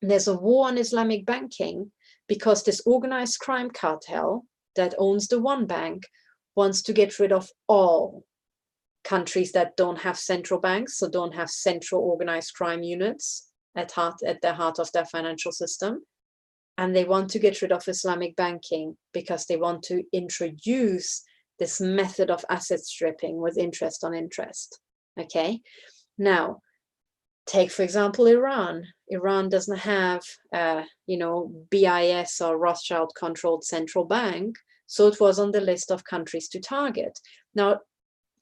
there's a war on Islamic banking because this organized crime cartel that owns the one bank wants to get rid of all countries that don't have central banks, so don't have central organized crime units at the heart of their financial system. And they want to get rid of Islamic banking because they want to introduce this method of asset stripping with interest on interest. Okay, now take, for example, Iran. Iran doesn't have, you know, BIS or Rothschild-controlled central bank, so it was on the list of countries to target. Now,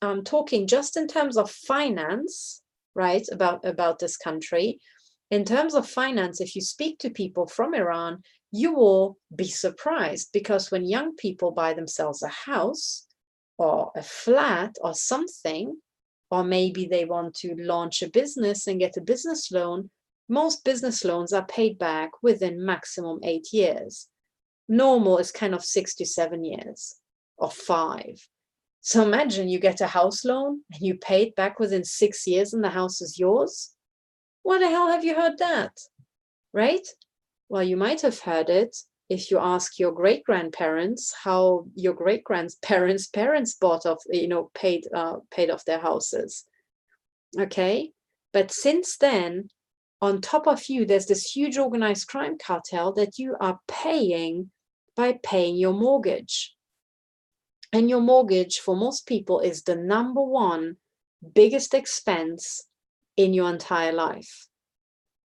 I'm talking just in terms of finance, right, about this country. In terms of finance, if you speak to people from Iran, you will be surprised, because when young people buy themselves a house or a flat or something, or maybe they want to launch a business and get a business loan, most business loans are paid back within maximum 8 years. Normal is kind of 6 to 7 years or 5. So imagine you get a house loan and you pay it back within 6 years and the house is yours. Where the hell have you heard that? Right? Well, you might have heard it if you ask your great-grandparents how your great-grandparents' parents bought off, you know, paid off their houses. Okay? But since then, on top of you, there's this huge organized crime cartel that you are paying by paying your mortgage. And your mortgage, for most people, is the #1 biggest expense in your entire life.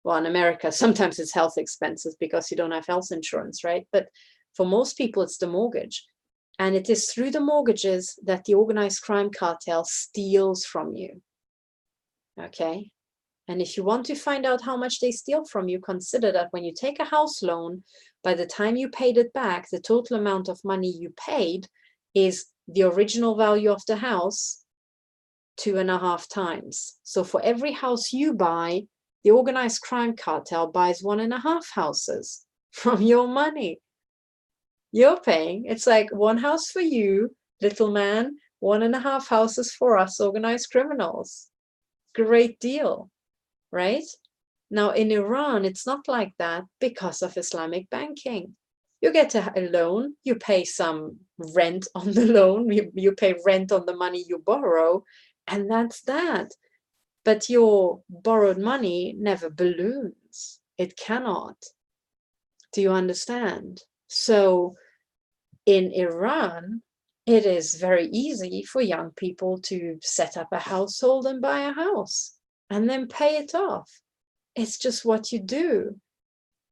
Well, in America, sometimes it's health expenses because you don't have health insurance, right? But for most people, it's the mortgage. And it is through the mortgages that the organized crime cartel steals from you. Okay? And if you want to find out how much they steal from you, consider that when you take a house loan, by the time you paid it back, the total amount of money you paid is the original value of the house 2.5 times. So for every house you buy, the organized crime cartel buys 1.5 houses from your money. You're paying. It's like 1 house for you, little man, 1.5 houses for us organized criminals. Great deal, right? Now in Iran, it's not like that because of Islamic banking. You get a loan, you pay some rent on the loan, you pay rent on the money you borrow, and that's that. But your borrowed money never balloons. It cannot. Do you understand? So in Iran, it is very easy for young people to set up a household and buy a house and then pay it off. It's just what you do.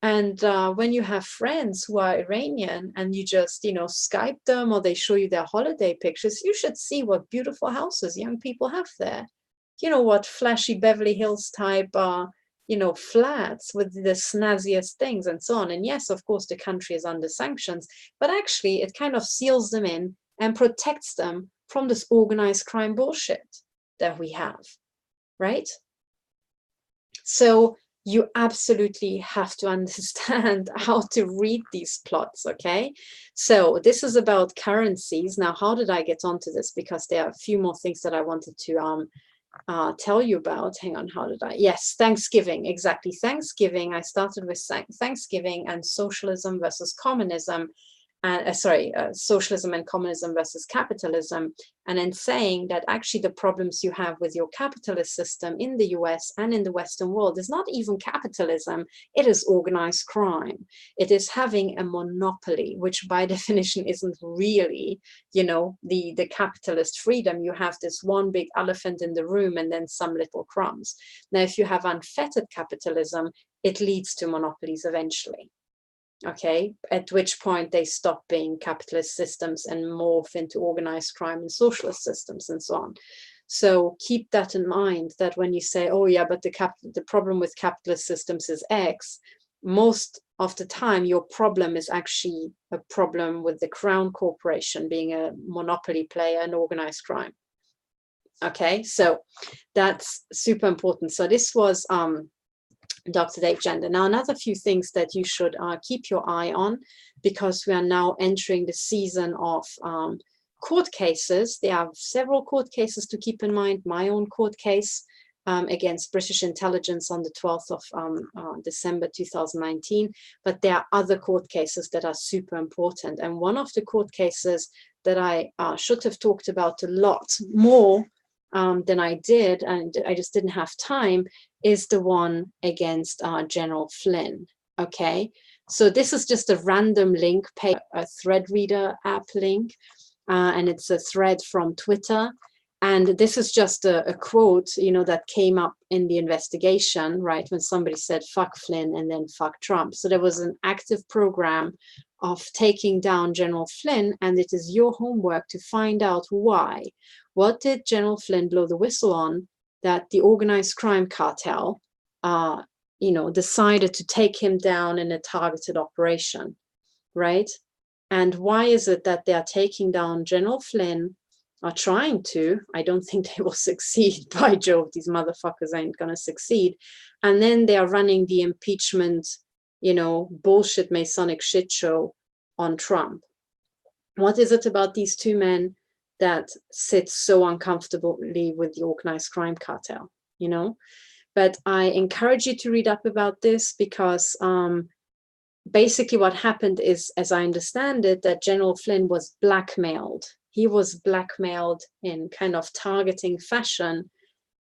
And when you have friends who are Iranian and you just, you know, Skype them or they show you their holiday pictures, you should see what beautiful houses young people have there. You know, what flashy Beverly Hills type, you know, flats with the snazziest things and so on. And yes, of course, the country is under sanctions, but actually it kind of seals them in and protects them from this organized crime bullshit that we have, right? So you absolutely have to understand how to read these plots, okay? So this is about currencies. Now, how did I get onto this? Because there are a few more things that I wanted to tell you about. Hang on, how did I? Yes, Thanksgiving, exactly. Thanksgiving, I started with Thanksgiving and socialism versus communism. Socialism and communism versus capitalism, and in saying that actually the problems you have with your capitalist system in the US and in the Western world is not even capitalism, it is organized crime. It is having a monopoly, which by definition isn't really, you know, the capitalist freedom. You have this one big elephant in the room and then some little crumbs. Now, if you have unfettered capitalism, it leads to monopolies eventually. Okay, at which point they stop being capitalist systems and morph into organized crime and socialist systems and so on. So keep that in mind, that when you say, oh yeah, but the problem with capitalist systems is X, most of the time your problem is actually a problem with the Crown Corporation being a monopoly player in organized crime. Okay, so that's super important. So this was Dr. Dave Janda. Now, another few things that you should keep your eye on, because we are now entering the season of court cases. There are several court cases to keep in mind. My own court case against British intelligence on the 12th of December 2019, but there are other court cases that are super important. And one of the court cases that I should have talked about a lot more than I did, and I just didn't have time, is the one against General Flynn. Okay, so this is just a random link, a thread reader app link, and it's a thread from Twitter. And this is just a quote, you know, that came up in the investigation, right, when somebody said fuck Flynn and then fuck Trump. So there was an active program of taking down General Flynn, and it is your homework to find out why. What did General Flynn blow the whistle on that the organized crime cartel, you know, decided to take him down in a targeted operation, right? And why is it that they are taking down General Flynn, are trying to? I don't think they will succeed. By Jove, these motherfuckers ain't gonna succeed. And then they are running the impeachment, you know, bullshit Masonic shit show on Trump. What is it about these two men that sits so uncomfortably with the organized crime cartel, you know? But I encourage you to read up about this, because basically what happened is, as I understand it, that General Flynn was blackmailed. He was blackmailed in kind of targeting fashion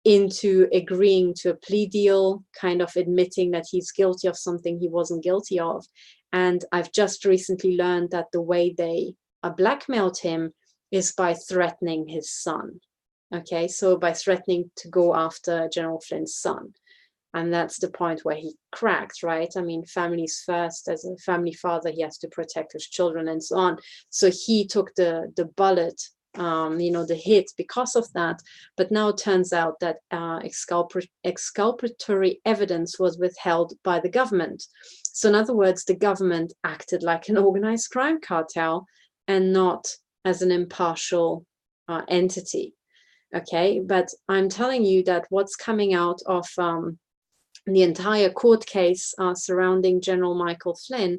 into agreeing to a plea deal, kind of admitting that he's guilty of something he wasn't guilty of. And I've just recently learned that the way they blackmailed him is by threatening his son. Okay, so by threatening to go after General Flynn's son. And that's the point where he cracked, right? I mean, families first. As a family father, he has to protect his children and so on. So he took the bullet, you know, the hit because of that. But now it turns out that exculpatory evidence was withheld by the government. So in other words, the government acted like an organized crime cartel and not as an impartial entity. Okay, but I'm telling you that what's coming out of the entire court case surrounding General Michael Flynn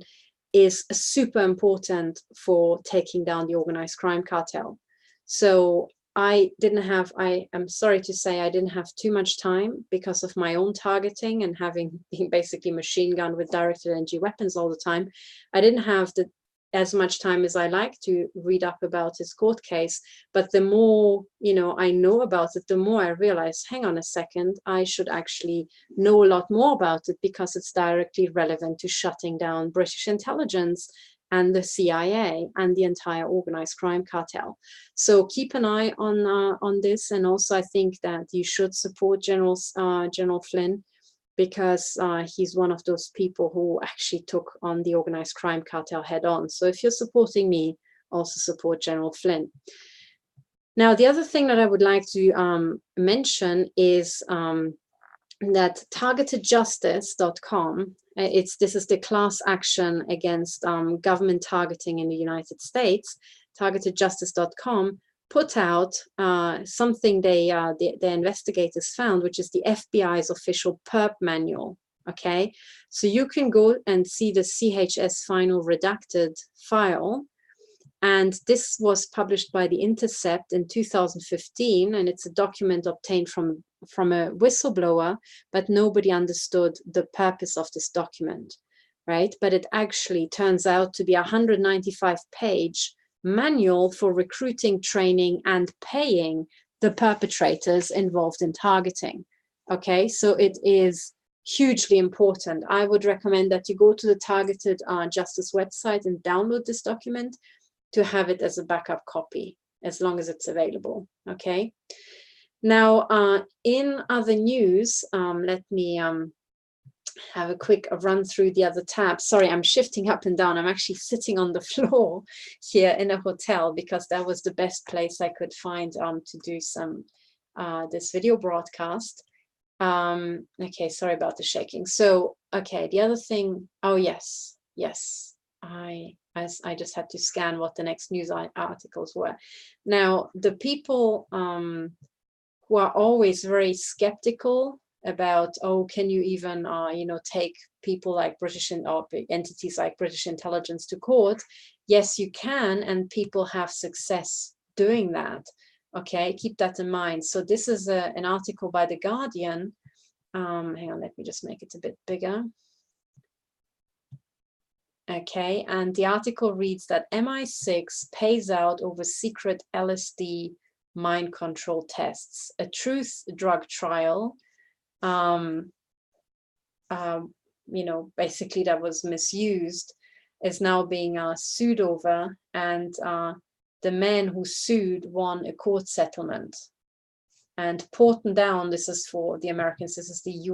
is super important for taking down the organized crime cartel. So I am sorry to say, I didn't have too much time because of my own targeting and having been basically machine gunned with directed energy weapons all the time. I didn't have as much time as I like to read up about his court case, but the more, you know, I know about it, the more I realize, hang on a second, I should actually know a lot more about it, because it's directly relevant to shutting down British intelligence and the CIA and the entire organized crime cartel. So keep an eye on this, and also I think that you should support General Flynn, because he's one of those people who actually took on the organized crime cartel head on. So if you're supporting me, also support General Flynn. Now, the other thing that I would like to mention is that targetedjustice.com, this is the class action against government targeting in the United States. Targetedjustice.com put out something the investigators found, which is the FBI's official Perp manual. Okay, so you can go and see the CHS final redacted file, and this was published by The Intercept in 2015, and it's a document obtained from a whistleblower, but nobody understood the purpose of this document, right? But it actually turns out to be a 195-page manual for recruiting, training, and paying the perpetrators involved in targeting. Okay, so it is hugely important. I would recommend that you go to the Targeted Justice website and download this document to have it as a backup copy, as long as it's available. Okay. Now, in other news, let me have a quick run through the other tabs. Sorry, I'm shifting up and down. I'm actually sitting on the floor here in a hotel because that was the best place I could find to do some this video broadcast. Okay, sorry about the shaking. So, okay, the other thing, oh yes, I just had to scan what the next news articles were. Now, the people who are always very skeptical about, oh, can you even, you know, take people like British or entities like British intelligence to court? Yes, you can, and people have success doing that. Okay, keep that in mind. So this is an article by The Guardian. Hang on, let me just make it a bit bigger. Okay, and the article reads that MI6 pays out over secret LSD mind control tests, a truth drug trial, you know, basically that was misused, is now being sued over, and the man who sued won a court settlement. And Porton Down, this is for the Americans, this is the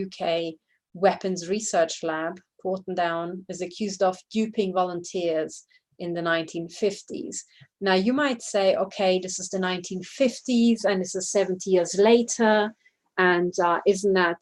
UK Weapons Research Lab. Porton Down is accused of duping volunteers in the 1950s. Now you might say, okay, this is the 1950s and this is 70 years later, and isn't that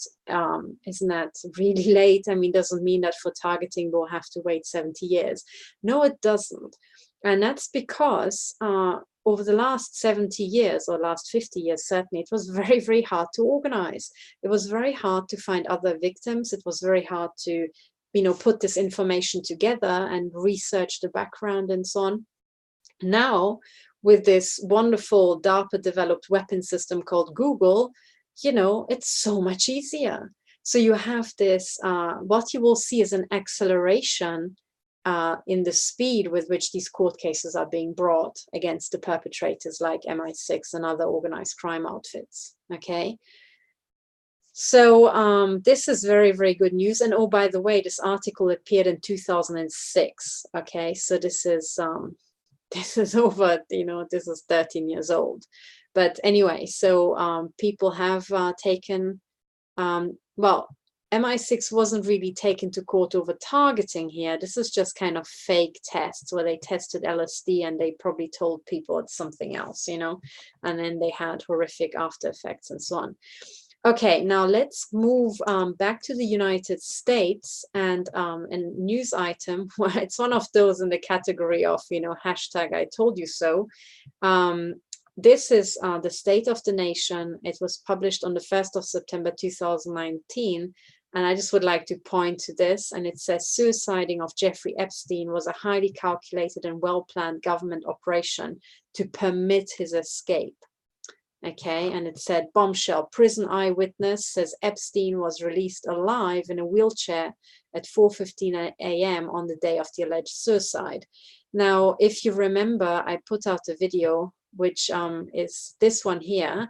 really late? I mean, doesn't mean that for targeting we'll have to wait 70 years. No, it doesn't. And that's because over the last 70 years or last 50 years, certainly, it was very, very hard to organize. It was very hard to find other victims. It was very hard to, you know, put this information together and research the background and so on. Now, with this wonderful DARPA developed weapon system called Google, you know, it's so much easier. So you have this, what you will see is an acceleration in the speed with which these court cases are being brought against the perpetrators like MI6 and other organized crime outfits. Okay. So this is very, very good news. And oh, by the way, this article appeared in 2006. Okay. So this is over, you know, this is 13 years old. But anyway, so people have taken, well, MI6 wasn't really taken to court over targeting here. This is just kind of fake tests where they tested LSD and they probably told people it's something else, you know, and then they had horrific after effects and so on. Okay, now let's move back to the United States, and a news item where it's one of those in the category of, you know, hashtag I told you so. This is the State of the Nation. It was published on the 1st of September 2019. And I just would like to point to this, and it says suiciding of Jeffrey Epstein was a highly calculated and well-planned government operation to permit his escape. Okay, and it said bombshell, prison eyewitness says Epstein was released alive in a wheelchair at 4:15 a.m. on the day of the alleged suicide. Now, if you remember, I put out a video, which is this one here,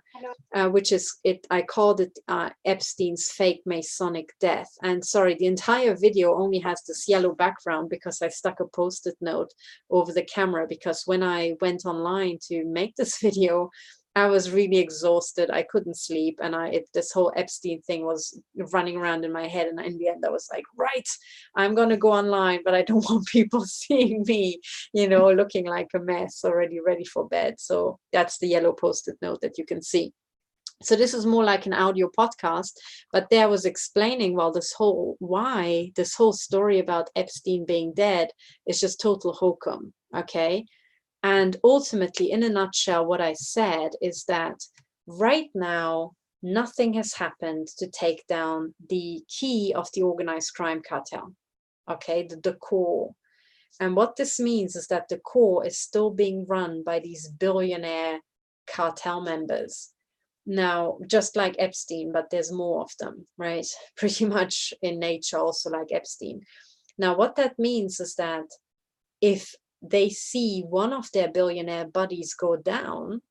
which is I called it Epstein's fake Masonic death. And sorry, the entire video only has this yellow background because I stuck a post-it note over the camera, because when I went online to make this video, I was really exhausted. I couldn't sleep, and this whole Epstein thing was running around in my head. And in the end, I was like, right, I'm going to go online, but I don't want people seeing me, you know, looking like a mess, already ready for bed. So that's the yellow post-it note that you can see. So this is more like an audio podcast, but there I was explaining, well, this whole story about Epstein being dead is just total hokum. Okay. And ultimately, in a nutshell, what I said is that right now, nothing has happened to take down the key of the organized crime cartel, okay, the core. And what this means is that the core is still being run by these billionaire cartel members. Now, just like Epstein, but there's more of them, right? Pretty much in nature, also like Epstein. Now, what that means is that if they see one of their billionaire buddies go down,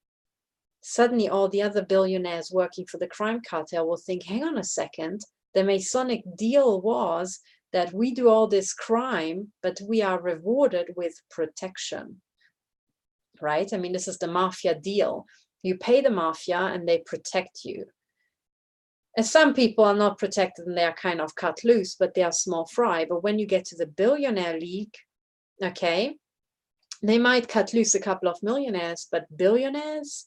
suddenly all the other billionaires working for the crime cartel will think, hang on a second, the Masonic deal was that we do all this crime, but we are rewarded with protection, right? I mean, this is the mafia deal. You pay the mafia and they protect you. some people are not protected and they are kind of cut loose, but they are small fry. But when you get to the billionaire league, okay, they might cut loose a couple of millionaires, but billionaires,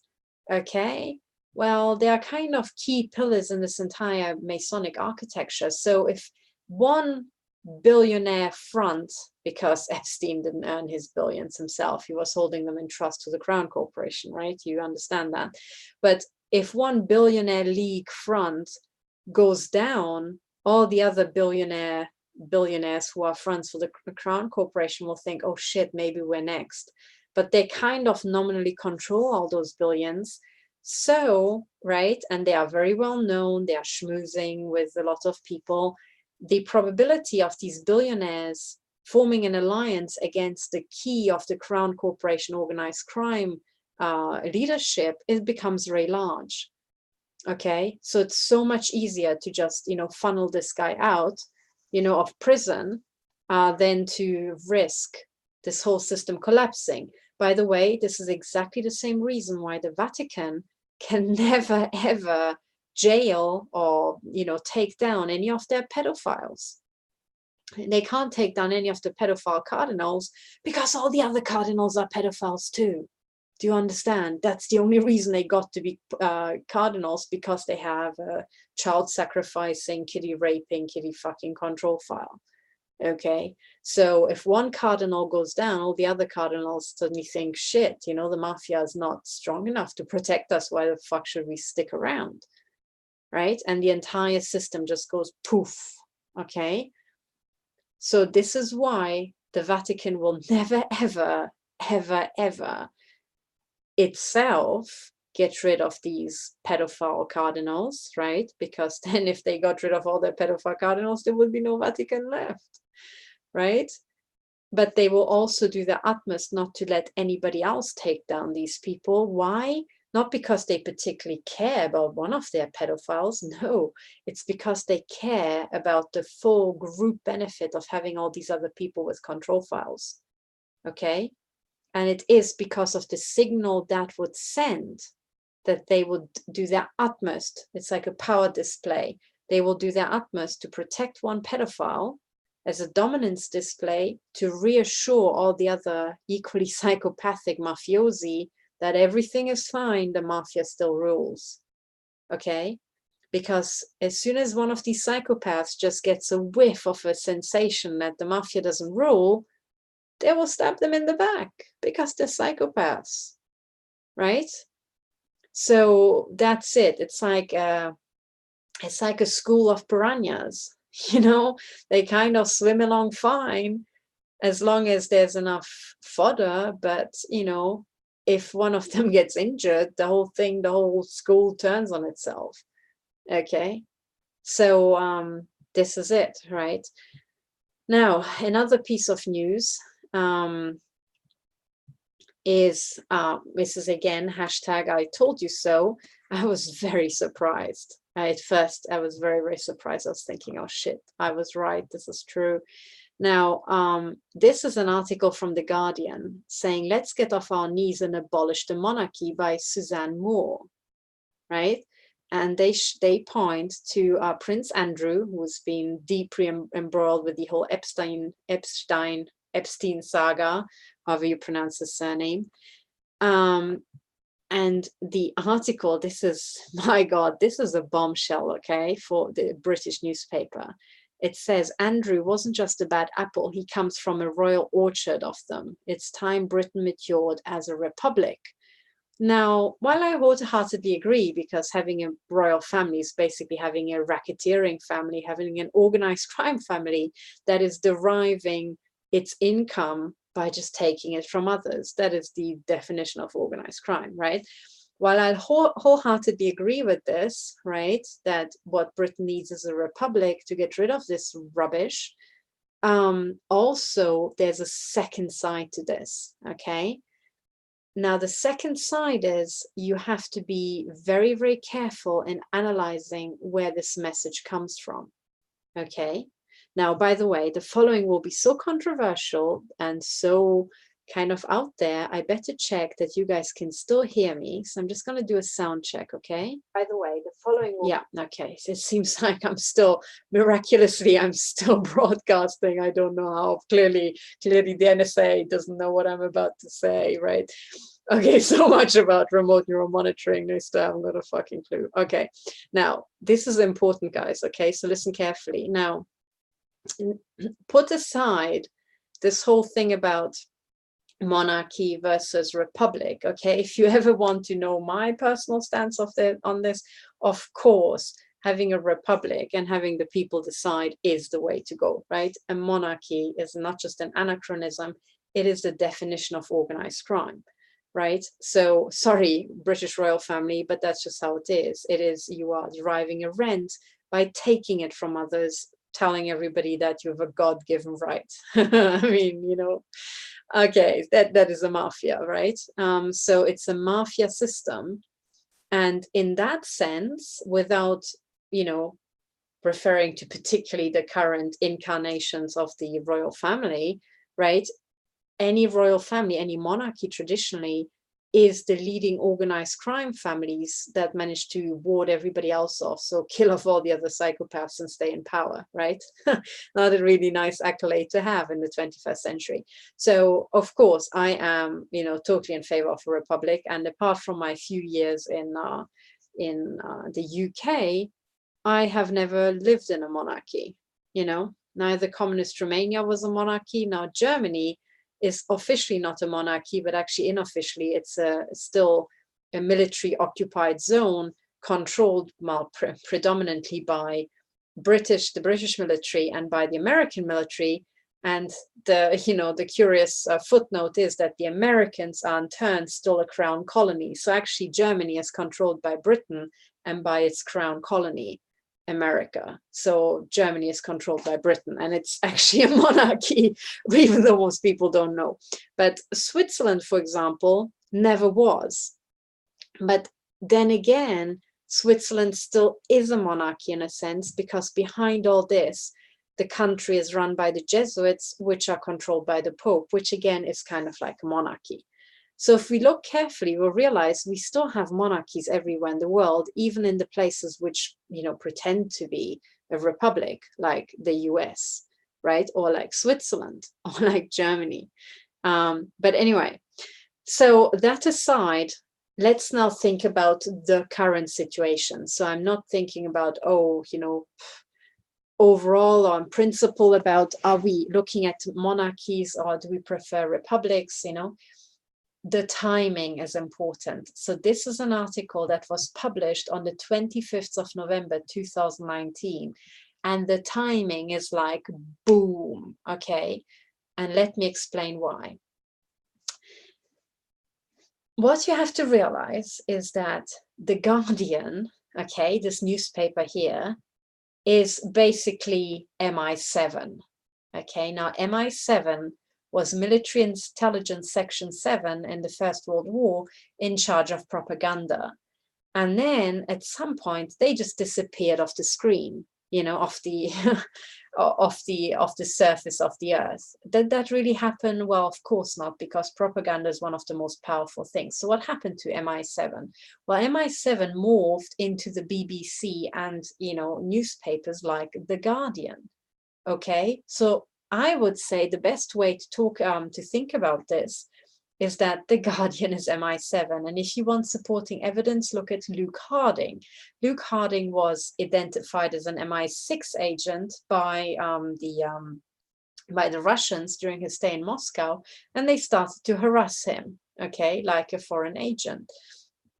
okay, well, they are kind of key pillars in this entire Masonic architecture. So if one billionaire front, because Epstein didn't earn his billions himself, he was holding them in trust to the Crown Corporation, right? You understand that. But if one billionaire league front goes down, all the other billionaires who are fronts for the Crown Corporation will think, oh shit, maybe we're next. But they kind of nominally control all those billions. So, right, and they are very well known, they are schmoozing with a lot of people. The probability of these billionaires forming an alliance against the key of the Crown Corporation organized crime leadership, it becomes very large. Okay, so it's so much easier to just, you know, funnel this guy out, you know, of prison than to risk this whole system collapsing. By the way, this is exactly the same reason why the Vatican can never, ever jail or, you know, take down any of their pedophiles. They can't take down any of the pedophile cardinals because all the other cardinals are pedophiles too. Do you understand? That's the only reason they got to be cardinals, because they have a child sacrificing, kitty raping, kitty fucking control file. Okay, so if one cardinal goes down, all the other cardinals suddenly think, shit, you know, the mafia is not strong enough to protect us. Why the fuck should we stick around? Right? And the entire system just goes poof. Okay, so this is why the Vatican will never, ever, ever, ever itself get rid of these pedophile cardinals, right? Because then if they got rid of all their pedophile cardinals, there would be no Vatican left, right? But they will also do their utmost not to let anybody else take down these people. Why? Not because they particularly care about one of their pedophiles. No, it's because they care about the full group benefit of having all these other people with control files. Okay? And it is because of the signal that would send that they would do their utmost. It's like a power display. They will do their utmost to protect one pedophile as a dominance display to reassure all the other equally psychopathic mafiosi that everything is fine, the mafia still rules. Okay? Because as soon as one of these psychopaths just gets a whiff of a sensation that the mafia doesn't rule, they will stab them in the back because they're psychopaths, right? So that's it. It's like a school of piranhas, you know. They kind of swim along fine as long as there's enough fodder, but you know, if one of them gets injured, the whole school turns on itself. Okay, so this is it, right? Now, another piece of news is this is again hashtag I told you so. I was very surprised. At first, I was very, very surprised. I was thinking, oh shit, I was right. This is true. Now, this is an article from The Guardian saying, let's get off our knees and abolish the monarchy by Suzanne Moore, right? And they point to Prince Andrew, who's been deeply embroiled with the whole Epstein saga, however you pronounce the surname. And the article, this is, my God, this is a bombshell, okay, for the British newspaper. It says, Andrew wasn't just a bad apple, he comes from a royal orchard of them. It's time Britain matured as a republic. Now, while I wholeheartedly agree, because having a royal family is basically having a racketeering family, having an organized crime family that is deriving its income by just taking it from others. That is the definition of organized crime, right? While I wholeheartedly agree with this, right, that what Britain needs is a republic to get rid of this rubbish, also there's a second side to this, okay? Now, the second side is you have to be very, very careful in analyzing where this message comes from, okay? Now, by the way, the following will be so controversial and so kind of out there, I better check that you guys can still hear me. So I'm just going to do a sound check, okay? By the way, the following... Yeah, okay. So it seems like I'm still, miraculously, I'm still broadcasting. I don't know how. Clearly the NSA doesn't know what I'm about to say, right? Okay, so much about remote neural monitoring. I still haven't got a fucking clue. Okay, now, this is important, guys, okay? So listen carefully. Now, put aside this whole thing about monarchy versus republic, okay? If you ever want to know my personal stance on this, of course, having a republic and having the people decide is the way to go, right? A monarchy is not just an anachronism, it is the definition of organized crime, right? So, sorry, British royal family, but that's just how it is. It is, you are deriving a rent by taking it from others, telling everybody that you have a God-given right. I mean, you know, okay, that is a mafia, right? So it's a mafia system. And in that sense, without, you know, referring to particularly the current incarnations of the royal family, right? Any royal family, any monarchy traditionally is the leading organized crime families that manage to ward everybody else off. So kill off all the other psychopaths and stay in power, right? Not a really nice accolade to have in the 21st century. So of course I am, you know, totally in favor of a republic. And apart from my few years in the UK, I have never lived in a monarchy, you know, neither communist Romania was a monarchy. Now Germany is officially not a monarchy, but actually unofficially it's still a military occupied zone controlled predominantly by the British military and by the American military. And the, you know, the curious footnote is that the Americans are in turn still a crown colony. So actually Germany is controlled by Britain and by its crown colony, America. So Germany is controlled by Britain, and it's actually a monarchy, even though most people don't know. But Switzerland, for example, never was. But then again, Switzerland still is a monarchy in a sense, because behind all this, the country is run by the Jesuits, which are controlled by the Pope, which again is kind of like a monarchy. So if we look carefully, we'll realize we still have monarchies everywhere in the world, even in the places which, you know, pretend to be a republic, like the US, right? Or like Switzerland, or like Germany. But anyway, so that aside, let's now think about the current situation. So I'm not thinking about, oh, you know, overall or in principle about, are we looking at monarchies or do we prefer republics, you know? The timing is important. So this is an article that was published on the 25th of November, 2019. And the timing is like, boom, okay? And let me explain why. What you have to realize is that The Guardian, okay, this newspaper here, is basically MI7, okay? Now, MI7 was Military Intelligence Section 7 in the First World War, in charge of propaganda. And then at some point, they just disappeared off the screen, you know, off the off the surface of the earth. Did that really happen? Well, of course not, because propaganda is one of the most powerful things. So what happened to MI7? Well, MI7 morphed into the BBC and, you know, newspapers like The Guardian. Okay, so I would say the best way to talk to think about this is that The Guardian is MI7. And if you want supporting evidence, look at Luke Harding. Luke Harding was identified as an MI6 agent by the Russians during his stay in Moscow, and they started to harass him, okay, like a foreign agent.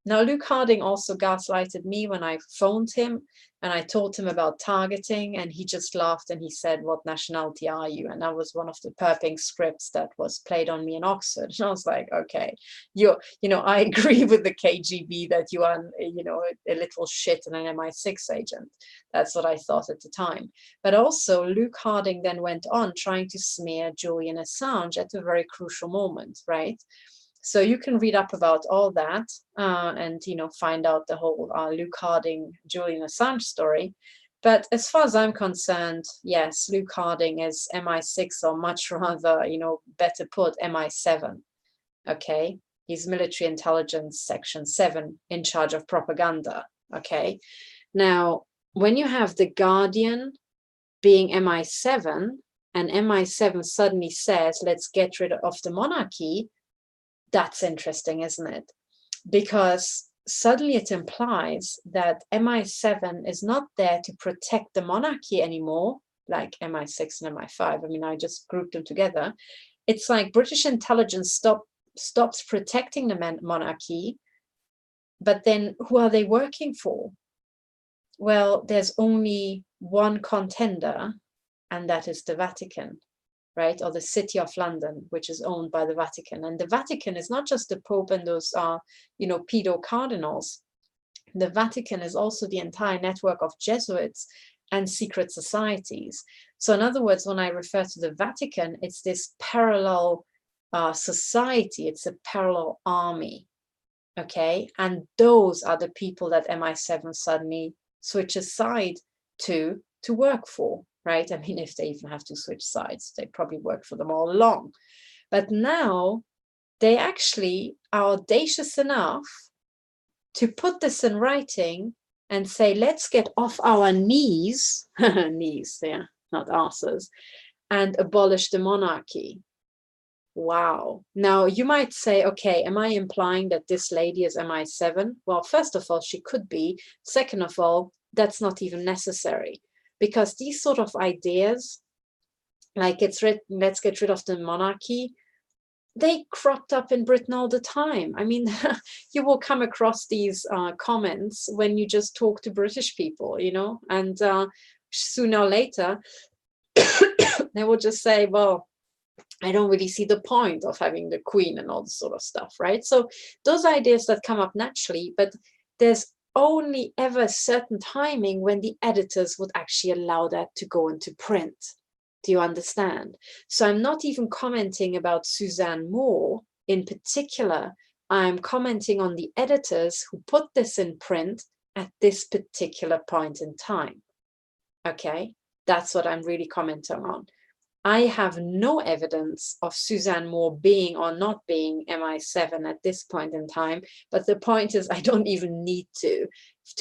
Now, Luke Harding also gaslighted me when I phoned him and I told him about targeting, and he just laughed and he said, "What nationality are you?" And that was one of the perping scripts that was played on me in Oxford. And I was like, okay, you know, I agree with the KGB that you are, you know, a little shit and an MI6 agent. That's what I thought at the time. But also Luke Harding then went on trying to smear Julian Assange at a very crucial moment, right? So you can read up about all that and, you know, find out the whole Luke Harding, Julian Assange story. But as far as I'm concerned, yes, Luke Harding is MI6, or much rather, you know, better put, MI7. Okay, he's military intelligence section 7 in charge of propaganda. Okay, now when you have the Guardian being MI7 and MI7 suddenly says, let's get rid of the monarchy, that's interesting, isn't it? Because suddenly it implies that MI7 is not there to protect the monarchy anymore, like MI6 and MI5. I mean, I just grouped them together. It's like British intelligence stops protecting the monarchy, but then who are they working for? Well, there's only one contender, and that is the Vatican, right? Or the City of London, which is owned by the Vatican. And the Vatican is not just the Pope and those, you know, pedo cardinals. The Vatican is also the entire network of Jesuits and secret societies. So in other words, when I refer to the Vatican, it's this parallel society, it's a parallel army, okay? And those are the people that MI7 suddenly switches side to work for, right? I mean, if they even have to switch sides, they probably work for them all along. But now they actually are audacious enough to put this in writing and say, let's get off our knees, knees, yeah, not asses, and abolish the monarchy. Wow. Now you might say, okay, am I implying that this lady is MI7? Well, first of all, she could be. Second of all, that's not even necessary, because these sort of ideas, like let's get rid of the monarchy, they cropped up in Britain all the time. I mean, you will come across these comments when you just talk to British people, you know, and sooner or later, they will just say, well, I don't really see the point of having the Queen and all this sort of stuff, right? So those ideas that come up naturally, but there's only ever a certain timing when the editors would actually allow that to go into print. Do you understand? So I'm not even commenting about Suzanne Moore in particular. I'm commenting on the editors who put this in print at this particular point in time. Okay, that's what I'm really commenting on. I have no evidence of Suzanne Moore being or not being MI7 at this point in time, but the point is I don't even need to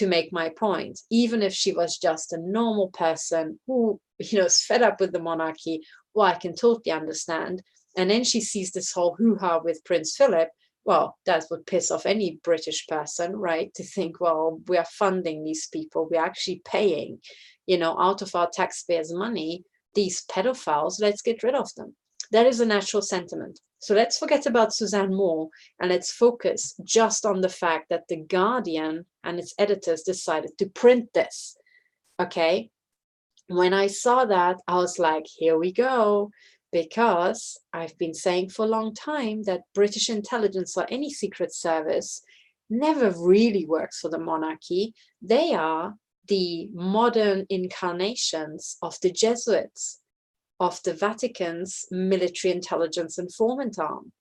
make my point. Even if she was just a normal person who, you know, is fed up with the monarchy, well, I can totally understand. And then she sees this whole hoo-ha with Prince Philip. Well, that would piss off any British person, right? To think, well, we are funding these people, we're actually paying, you know, out of our taxpayers' money, these pedophiles, let's get rid of them. That is a natural sentiment. So let's forget about Suzanne Moore and let's focus just on the fact that the Guardian and its editors decided to print this. Okay. When I saw that, I was like, here we go. Because I've been saying for a long time that British intelligence or any secret service never really works for the monarchy. They are the modern incarnations of the Jesuits, of the Vatican's military intelligence enforcement arm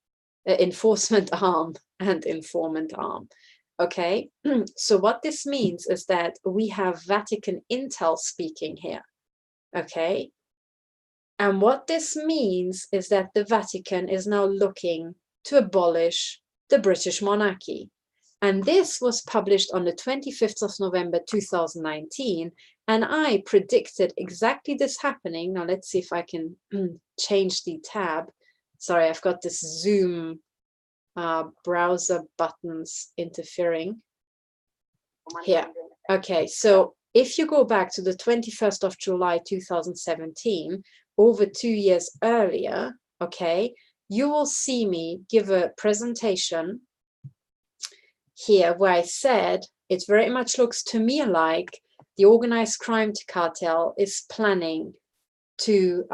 and informant arm. Okay, so what this means is that we have Vatican intel speaking here. Okay, and what this means is that the Vatican is now looking to abolish the British monarchy. And this was published on the 25th of November 2019. And I predicted exactly this happening. Now let's see if I can change the tab. Sorry, I've got this Zoom browser buttons interfering. Here. Okay, so if you go back to the 21st of July 2017, over 2 years earlier, okay, you will see me give a presentation here where I said it very much looks to me like the organized crime cartel is planning to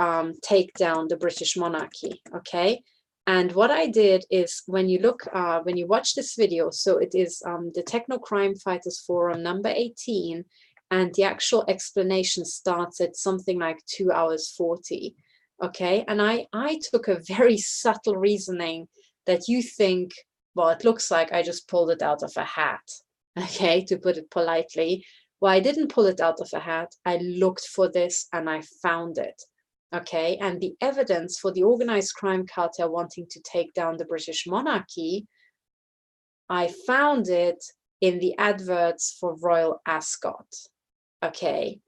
take down the British monarchy, okay? And what I did is when you look, when you watch this video, so it is the Techno Crime Fighters Forum number 18, and the actual explanation starts at something like 2 hours 40, okay? And I took a very subtle reasoning that you think, well, it looks like I just pulled it out of a hat, okay, to put it politely. Well, I didn't pull it out of a hat. I looked for this and I found it. Okay, and the evidence for the organized crime cartel wanting to take down the British monarchy, I found it in the adverts for Royal Ascot. Okay,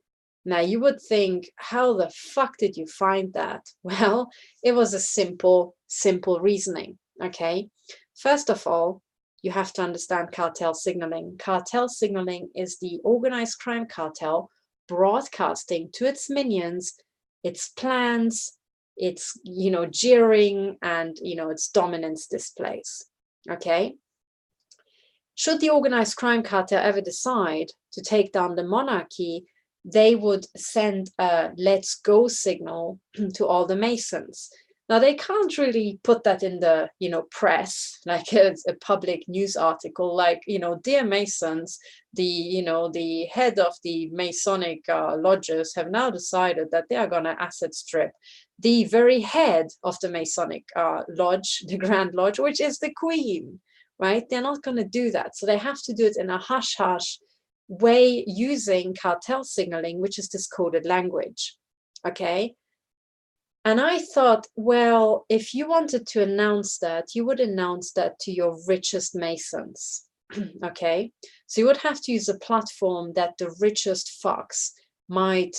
now you would think, how the fuck did you find that? Well, it was a simple reasoning. Okay, first of all, you have to understand cartel signaling. Cartel signaling is the organized crime cartel broadcasting to its minions its plans, its, jeering, and, its dominance displays. Okay. Should the organized crime cartel ever decide to take down the monarchy, they would send a let's go signal to all the Masons. Now, they can't really put that in the, press, like a public news article, like, dear Masons, the head of the Masonic lodges have now decided that they are going to asset strip the very head of the Masonic lodge, the Grand Lodge, which is the Queen, right? They're not going to do that. So they have to do it in a hush-hush way using cartel signaling, which is this coded language, okay? And I thought, well, if you wanted to announce that, you would announce that to your richest Masons, okay? So you would have to use a platform that the richest fucks might,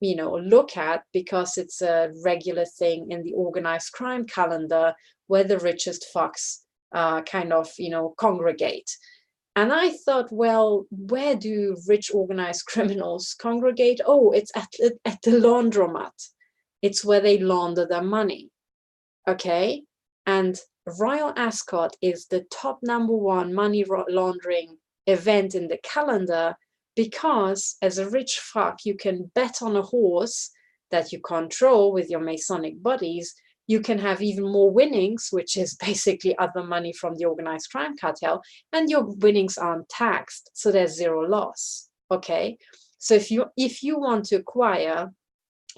look at, because it's a regular thing in the organized crime calendar where the richest fucks congregate. And I thought, well, where do rich organized criminals congregate? Oh, it's at the laundromat. It's where they launder their money, okay? And Royal Ascot is the top #1 money laundering event in the calendar, because as a rich fuck, you can bet on a horse that you control with your Masonic buddies. You can have even more winnings, which is basically other money from the organized crime cartel, and your winnings aren't taxed, so there's zero loss, okay? So if you want to acquire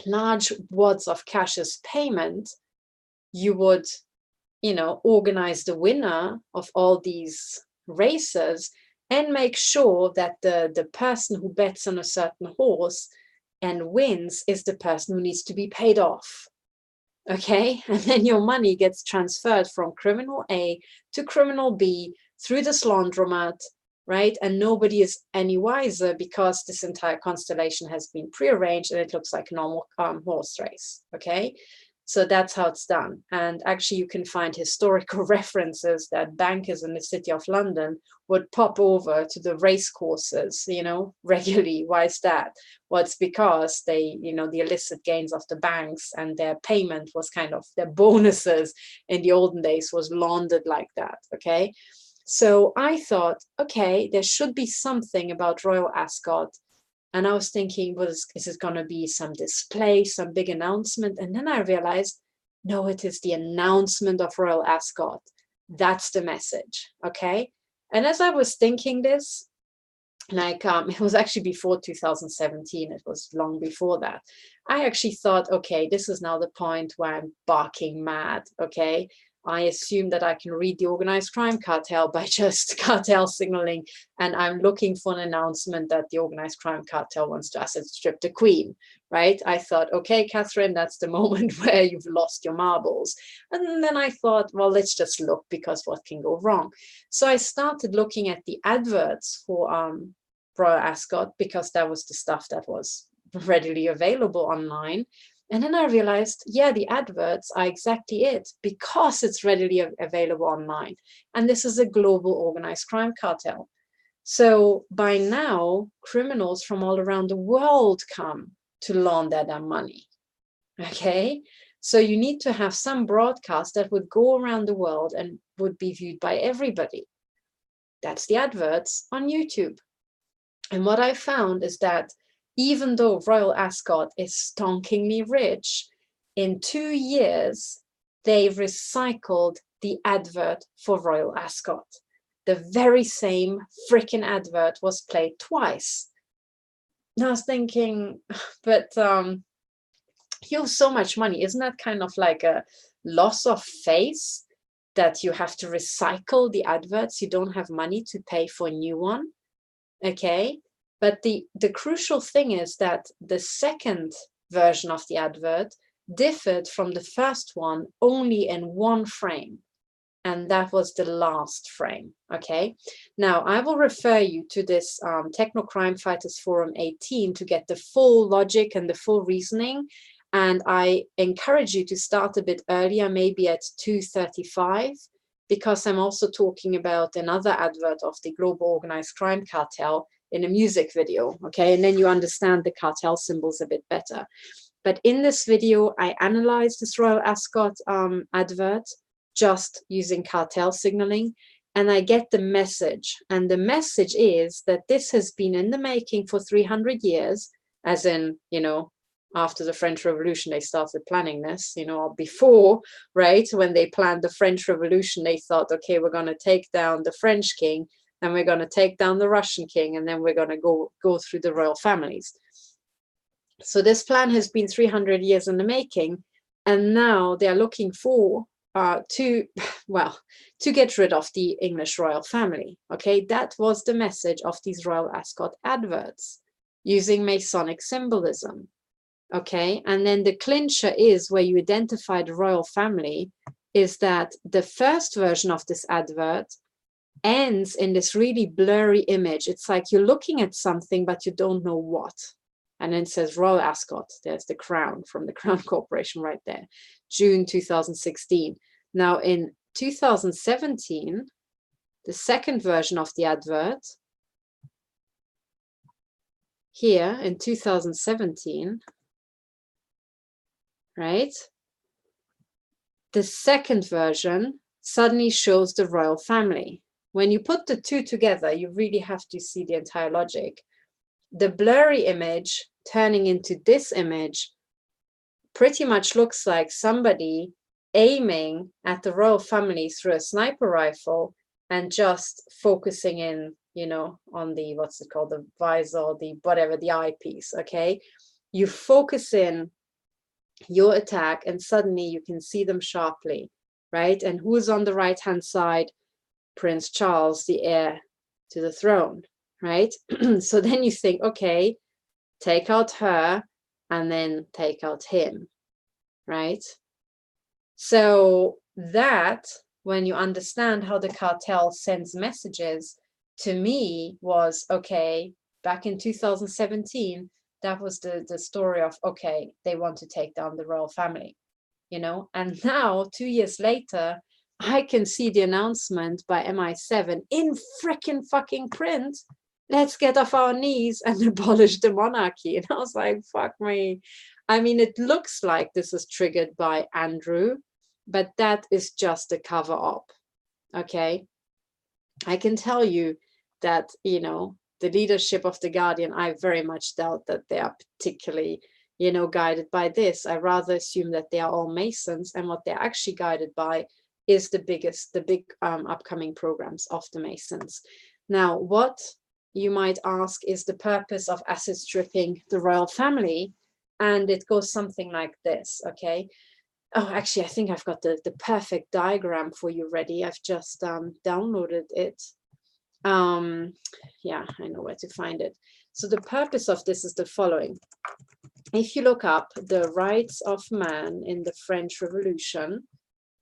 large wads of cash as payment, you would, organize the winner of all these races and make sure that the person who bets on a certain horse and wins is the person who needs to be paid off. Okay, and then your money gets transferred from criminal A to criminal B through this laundromat, right? And nobody is any wiser, because this entire constellation has been prearranged and it looks like a normal horse race, okay? So that's how it's done. And actually you can find historical references that bankers in the City of London would pop over to the race courses, regularly. Why is that? Well, it's because they, the illicit gains of the banks and their payment was their bonuses in the olden days was laundered like that, okay? So I thought, okay, there should be something about Royal Ascot. And I was thinking, well, is it going to be some display, some big announcement? And then I realized, no, it is the announcement of Royal Ascot. That's the message, okay? And as I was thinking this, it was actually before 2017, it was long before that, I actually thought, okay, this is now the point where I'm barking mad, okay? I assume that I can read the organized crime cartel by just cartel signaling, and I'm looking for an announcement that the organized crime cartel wants to asset strip the Queen, right? I thought, okay, Catherine, that's the moment where you've lost your marbles. And then I thought, well, let's just look, because what can go wrong? So I started looking at the adverts for Royal Ascot, because that was the stuff that was readily available online. And then I realized, yeah, the adverts are exactly it, because it's readily available online. And this is a global organized crime cartel. So by now, criminals from all around the world come to launder their money. Okay? So you need to have some broadcast that would go around the world and would be viewed by everybody. That's the adverts on YouTube. And what I found is that even though Royal Ascot is stonkingly rich, in 2 years, they recycled the advert for Royal Ascot. The very same freaking advert was played twice. And I was thinking, but you have so much money. Isn't that kind of like a loss of face, that you have to recycle the adverts? You don't have money to pay for a new one, okay? But the crucial thing is that the second version of the advert differed from the first one only in one frame. And that was the last frame, okay? Now, I will refer you to this Techno Crime Fighters Forum 18 to get the full logic and the full reasoning. And I encourage you to start a bit earlier, maybe at 2:35, because I'm also talking about another advert of the Global Organized Crime Cartel in a music video, okay? And then you understand the cartel symbols a bit better. But in this video, I analyzed this Royal Ascot advert just using cartel signaling, and I get the message. And the message is that this has been in the making for 300 years, as in, you know, after the French Revolution, they started planning this, you know, or before, right? When they planned the French Revolution, they thought, okay, we're going to take down the French king, and we're going to take down the Russian king, and then we're going to go through the royal families. So this plan has been 300 years in the making, and now they're looking for to get rid of the English royal family. Okay, that was the message of these Royal Ascot adverts using Masonic symbolism. Okay, and then the clincher is where you identify the royal family is that the first version of this advert ends in this really blurry image. It's like you're looking at something, but you don't know what. And then it says Royal Ascot. There's the crown from the Crown Corporation right there. June 2016. Now in 2017, the second version of the advert, here in 2017, right? The second version suddenly shows the royal family. When you put the two together, you really have to see the entire logic. The blurry image turning into this image pretty much looks like somebody aiming at the royal family through a sniper rifle and just focusing in, you know, on the, what's it called, the visor, the whatever, the eyepiece, okay? You focus in your attack and suddenly you can see them sharply, right? And who's on the right-hand side? Prince Charles, the heir to the throne, right? So then you think, okay, take out her and then take out him, right? So that, when you understand how the cartel sends messages, to me was, okay, back in 2017, that was the story of, okay, they want to take down the royal family, you know? And now, 2 years later, I can see the announcement by MI7 in frickin' fucking print. Let's get off our knees and abolish the monarchy. And I was like, fuck me. I mean, it looks like this is triggered by Andrew, but that is just a cover up. Okay. I can tell you that, you know, the leadership of the Guardian, I very much doubt that they are particularly, you know, guided by this. I rather assume that they are all Masons, and what they're actually guided by is the big upcoming programs of the Masons. Now, what you might ask is the purpose of acid stripping the royal family, and it goes something like this, okay? Oh, actually, I think I've got the perfect diagram for you ready. I've just downloaded it. Yeah, I know where to find it. So the purpose of this is the following. If you look up the rights of man in the French Revolution,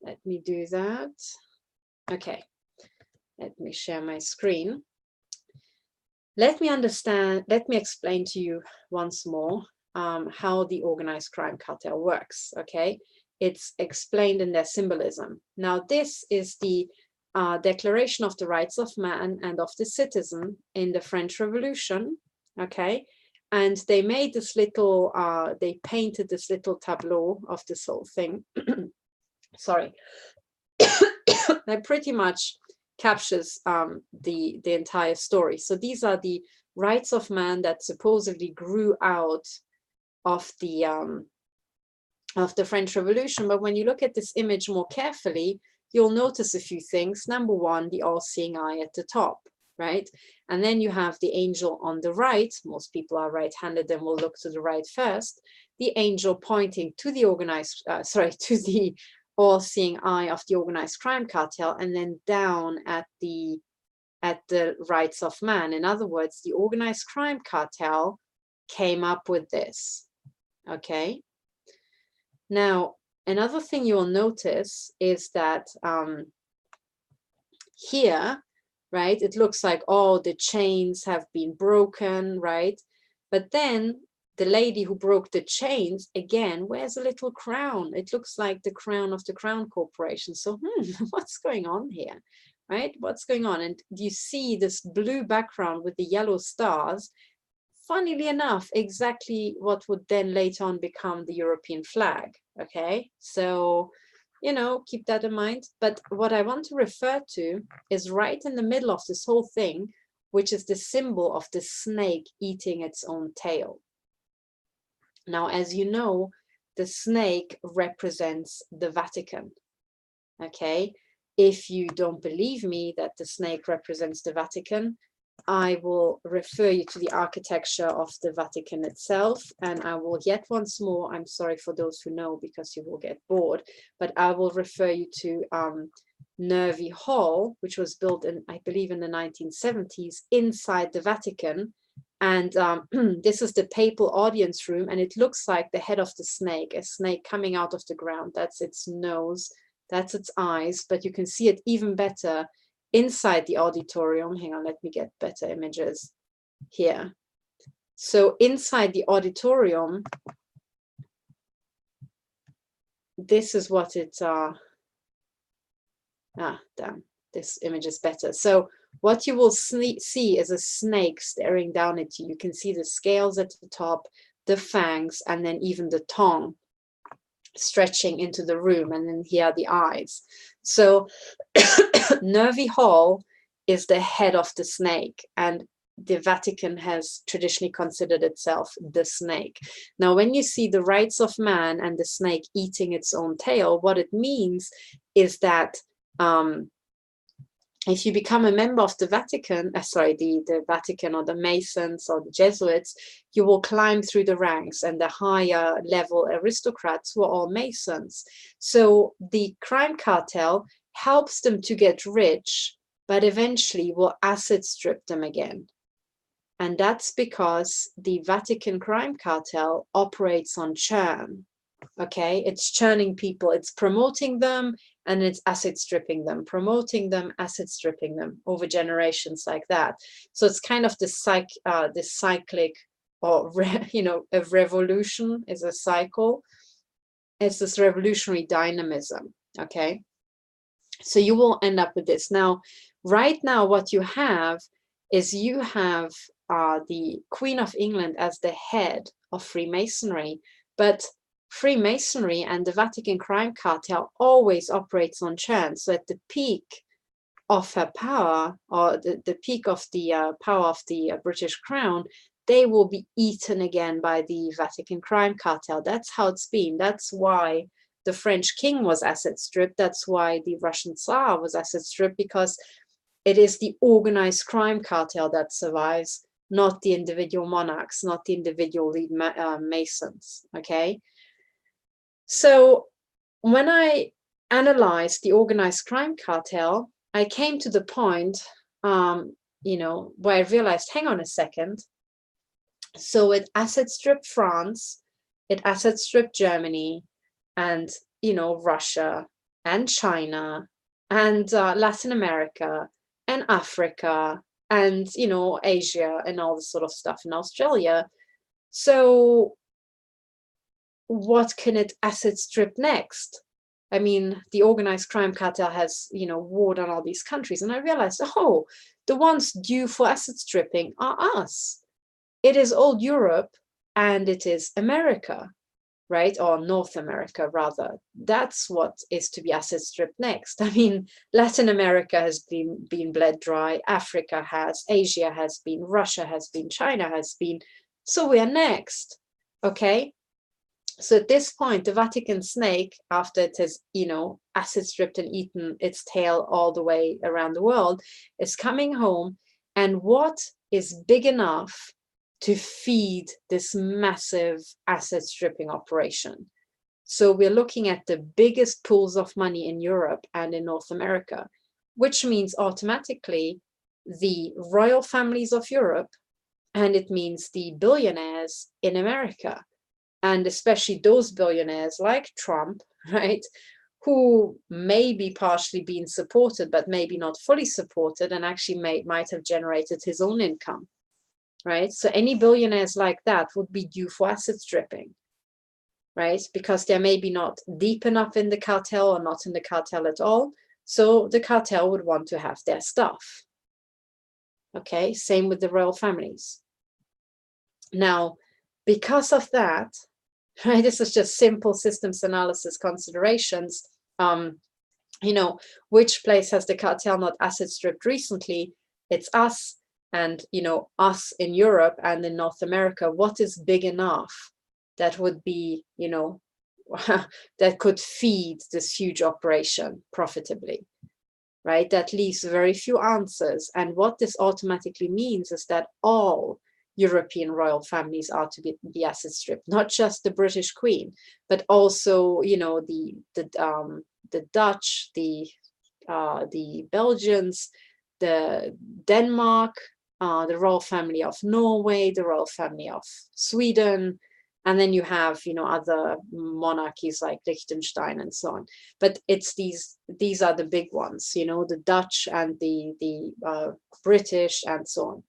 let me do that. Okay, let me share my screen. Let me explain to you once more how the organized crime cartel works, okay? It's explained in their symbolism. Now, this is the Declaration of the Rights of Man and of the Citizen in the French Revolution, okay? And they made this little, they painted this little tableau of this whole thing. Sorry. That pretty much captures the entire story. So these are the rights of man that supposedly grew out of the French Revolution. But when you look at this image more carefully, you'll notice a few things. Number one, the all-seeing eye at the top, right? And then you have the angel on the right. Most people are right-handed and will look to the right first. The angel pointing to the to the all-seeing eye of the organized crime cartel, and then down at the at the rights of man. In other words, the organized crime cartel came up with this. Okay. Now, another thing you'll notice is that here, right, it looks like, oh, the chains have been broken, right? But then the lady who broke the chains, again, wears a little crown. It looks like the crown of the Crown Corporation. So, what's going on here, right? What's going on? And you see this blue background with the yellow stars. Funnily enough, exactly what would then later on become the European flag, okay? So, you know, keep that in mind. But what I want to refer to is right in the middle of this whole thing, which is the symbol of the snake eating its own tail. Now, as you know, the snake represents the Vatican, okay? If you don't believe me that the snake represents the Vatican, I will refer you to the architecture of the Vatican itself, and I will yet once more, I'm sorry for those who know because you will get bored, but I will refer you to Nervi Hall, which was built in, I believe, in the 1970s inside the Vatican. And this is the papal audience room, and it looks like the head of the snake, a snake coming out of the ground. That's its nose, that's its eyes, but you can see it even better inside the auditorium. Hang on, let me get better images here. So inside the auditorium, this is what it, damn, this image is better. So what you will see is a snake staring down at you. You can see the scales at the top, the fangs, and then even the tongue stretching into the room, and then here are the eyes. So Nervi Hall is the head of the snake, and the Vatican has traditionally considered itself the snake. Now, when you see the rights of man and the snake eating its own tail, what it means is that if you become a member of the Vatican, the Vatican or the Masons or the Jesuits, you will climb through the ranks, and the higher level aristocrats who are all Masons. So the crime cartel helps them to get rich, but eventually will acid strip them again. And that's because the Vatican crime cartel operates on churn. Okay, it's churning people, it's promoting them, and it's acid stripping them, promoting them, acid stripping them over generations like that. So it's kind of this cyclic, or a revolution is a cycle. It's this revolutionary dynamism. Okay, so you will end up with this. Now, right now, what you have is you have the Queen of England as the head of Freemasonry, but Freemasonry and the Vatican crime cartel always operates on churn. So at the peak of her power, or the peak of the power of the British Crown, they will be eaten again by the Vatican crime cartel. That's how it's been. That's why the French king was acid stripped. That's why the Russian Tsar was acid stripped, because it is the organized crime cartel that survives, not the individual monarchs, not the individual lead Masons, okay? So when I analyzed the organized crime cartel, I came to the point, where I realized, hang on a second. So it acid stripped France, it acid stripped Germany, and, Russia and China and Latin America and Africa and, Asia and all this sort of stuff in Australia. So what can it acid strip next? I mean, the organized crime cartel has, warred on all these countries. And I realized, oh, the ones due for acid stripping are us. It is old Europe and it is America, right? Or North America, rather. That's what is to be acid stripped next. I mean, Latin America has been bled dry. Africa has, Asia has been, Russia has been, China has been. So we are next, okay? So at this point, the Vatican snake, after it has, acid stripped and eaten its tail all the way around the world, is coming home. And what is big enough to feed this massive acid stripping operation? So we're looking at the biggest pools of money in Europe and in North America, which means automatically the royal families of Europe, and it means the billionaires in America, and especially those billionaires like Trump, right, who may be partially being supported, but maybe not fully supported, and actually might have generated his own income, right? So any billionaires like that would be due for asset stripping, right? Because they're maybe not deep enough in the cartel or not in the cartel at all. So the cartel would want to have their stuff. Okay, same with the royal families. Now, because of that, right, this is just simple systems analysis considerations. You know, which place has the cartel not asset stripped recently? It's us, and, you know, us in Europe and in North America. What is big enough that would be, you know, that could feed this huge operation profitably, right? That leaves very few answers. And what this automatically means is that all European royal families are to be asset stripped, not just the British Queen, but also, you know, the Dutch, the Belgians, the Denmark, the royal family of Norway, the royal family of Sweden, and then you have, you know, other monarchies like Liechtenstein and so on. But it's these are the big ones, you know, the Dutch and the British and so on.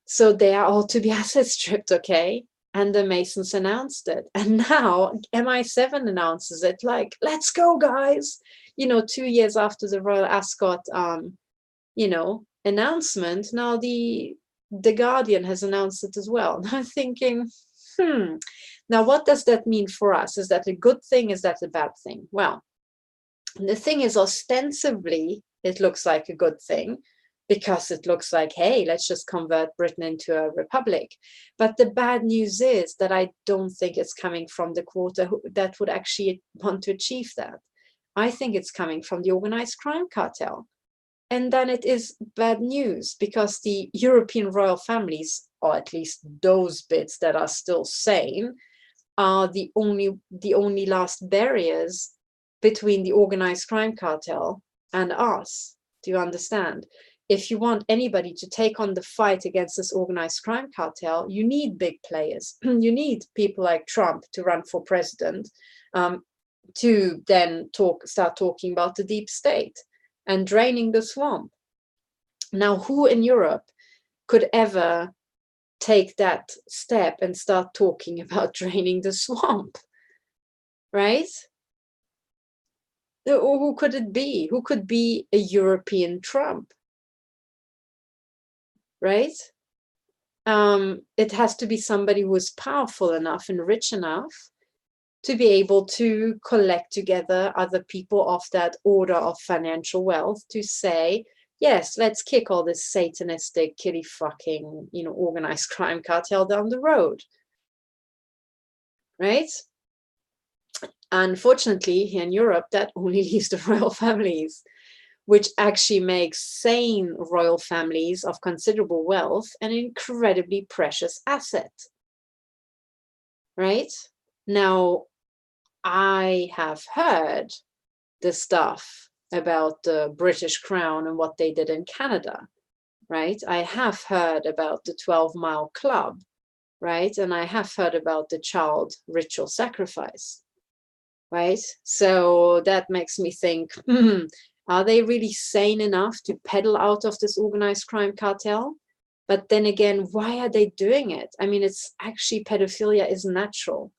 So they are all to be asset stripped, okay? And the Masons announced it. And now MI7 announces it, like, let's go, guys. You know, 2 years after the Royal Ascot, you know, announcement, now the Guardian has announced it as well. And I'm thinking, now what does that mean for us? Is that a good thing? Is that a bad thing? Well, the thing is, ostensibly, it looks like a good thing, because it looks like, hey, let's just convert Britain into a republic. But the bad news is that I don't think it's coming from the quarter that would actually want to achieve that. I think it's coming from the organized crime cartel. And then it is bad news, because the European royal families, or at least those bits that are still sane, are the only last barriers between the organized crime cartel and us. Do you understand? If you want anybody to take on the fight against this organized crime cartel, you need big players. You need people like Trump to run for president, to then start talking about the deep state and draining the swamp. Now, who in Europe could ever take that step and start talking about draining the swamp, right? Or who could it be? Who could be a European Trump? Right? It has to be somebody who is powerful enough and rich enough to be able to collect together other people of that order of financial wealth to say, yes, let's kick all this satanistic, kitty fucking, you know, organized crime cartel down the road. Right? Unfortunately, here in Europe, that only leaves the royal families, which actually makes sane royal families of considerable wealth an incredibly precious asset. Right? Now, I have heard the stuff about the British Crown and what they did in Canada, right? I have heard about the 12-mile club, right? And I have heard about the child ritual sacrifice, right? So that makes me think, are they really sane enough to peddle out of this organized crime cartel? But then again, why are they doing it? I mean, it's actually, pedophilia is natural.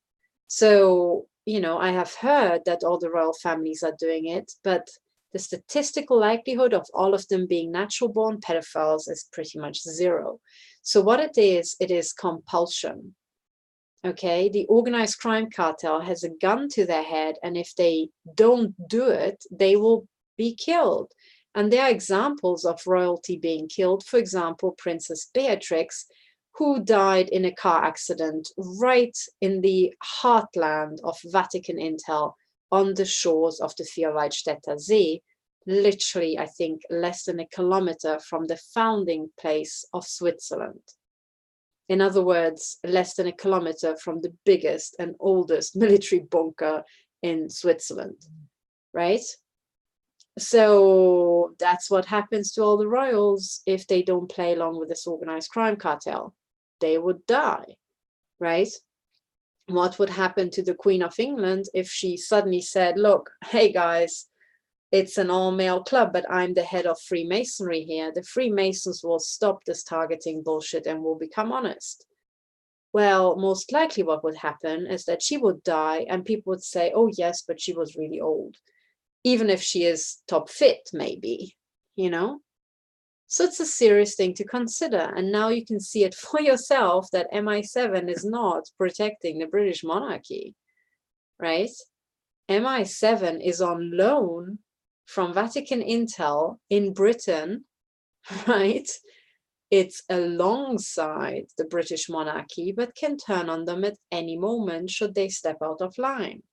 So, you know, I have heard that all the royal families are doing it, but the statistical likelihood of all of them being natural born pedophiles is pretty much zero. So what it is compulsion. Okay, the organized crime cartel has a gun to their head, and if they don't do it, they will be killed. And there are examples of royalty being killed. For example, Princess Beatrix, who died in a car accident right in the heartland of Vatican intel on the shores of the Vierwaldstätter See, literally, I think, less than a kilometer from the founding place of Switzerland. In other words, less than a kilometer from the biggest and oldest military bunker in Switzerland, right? So that's what happens to all the royals if they don't play along with this organized crime cartel. They would die, right? What would happen to the Queen of England if she suddenly said, look, hey guys, it's an all-male club, but I'm the head of Freemasonry here. The Freemasons will stop this targeting bullshit and will become honest. Well, most likely what would happen is that she would die and people would say, oh yes, but she was really old. Even if she is top fit, maybe, you know? So it's a serious thing to consider. And now you can see it for yourself that MI7 is not protecting the British monarchy, right? MI7 is on loan from Vatican Intel in Britain, right? It's alongside the British monarchy, but can turn on them at any moment should they step out of line.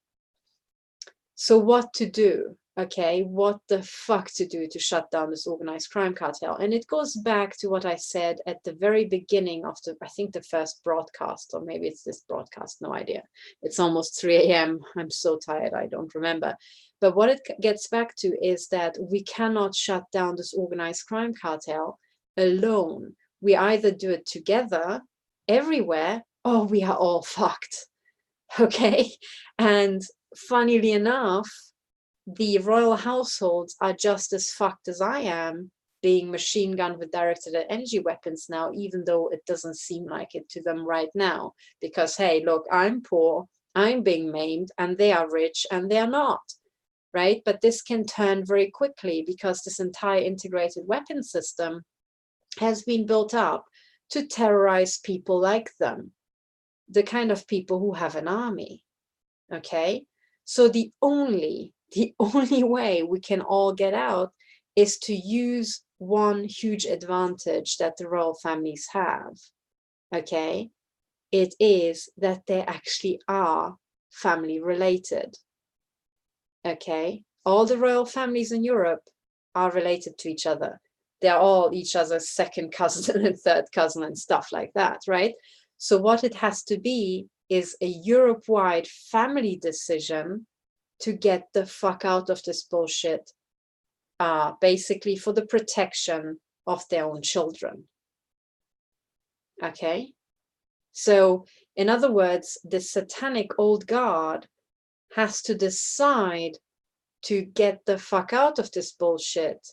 So what to do? Okay, what the fuck to do to shut down this organized crime cartel? And it goes back to what I said at the very beginning of the, I think the first broadcast, or maybe it's this broadcast, no idea. It's almost 3 a.m. I'm so tired, I don't remember. But what it gets back to is that we cannot shut down this organized crime cartel alone. We either do it together everywhere, or we are all fucked. Okay, and funnily enough, the royal households are just as fucked as I am, being machine gunned with directed energy weapons now, even though it doesn't seem like it to them right now. Because, hey, look, I'm poor, I'm being maimed, and they are rich, and they're not, right? But this can turn very quickly because this entire integrated weapon system has been built up to terrorize people like them, the kind of people who have an army, okay? So the only way we can all get out is to use one huge advantage that the royal families have, okay? It is that they actually are family related, okay? All the royal families in Europe are related to each other. They're all each other's second cousin and third cousin and stuff like that, right? So what it has to be is a Europe-wide family decision to get the fuck out of this bullshit, basically for the protection of their own children. Okay? So, in other words, the satanic old guard has to decide to get the fuck out of this bullshit,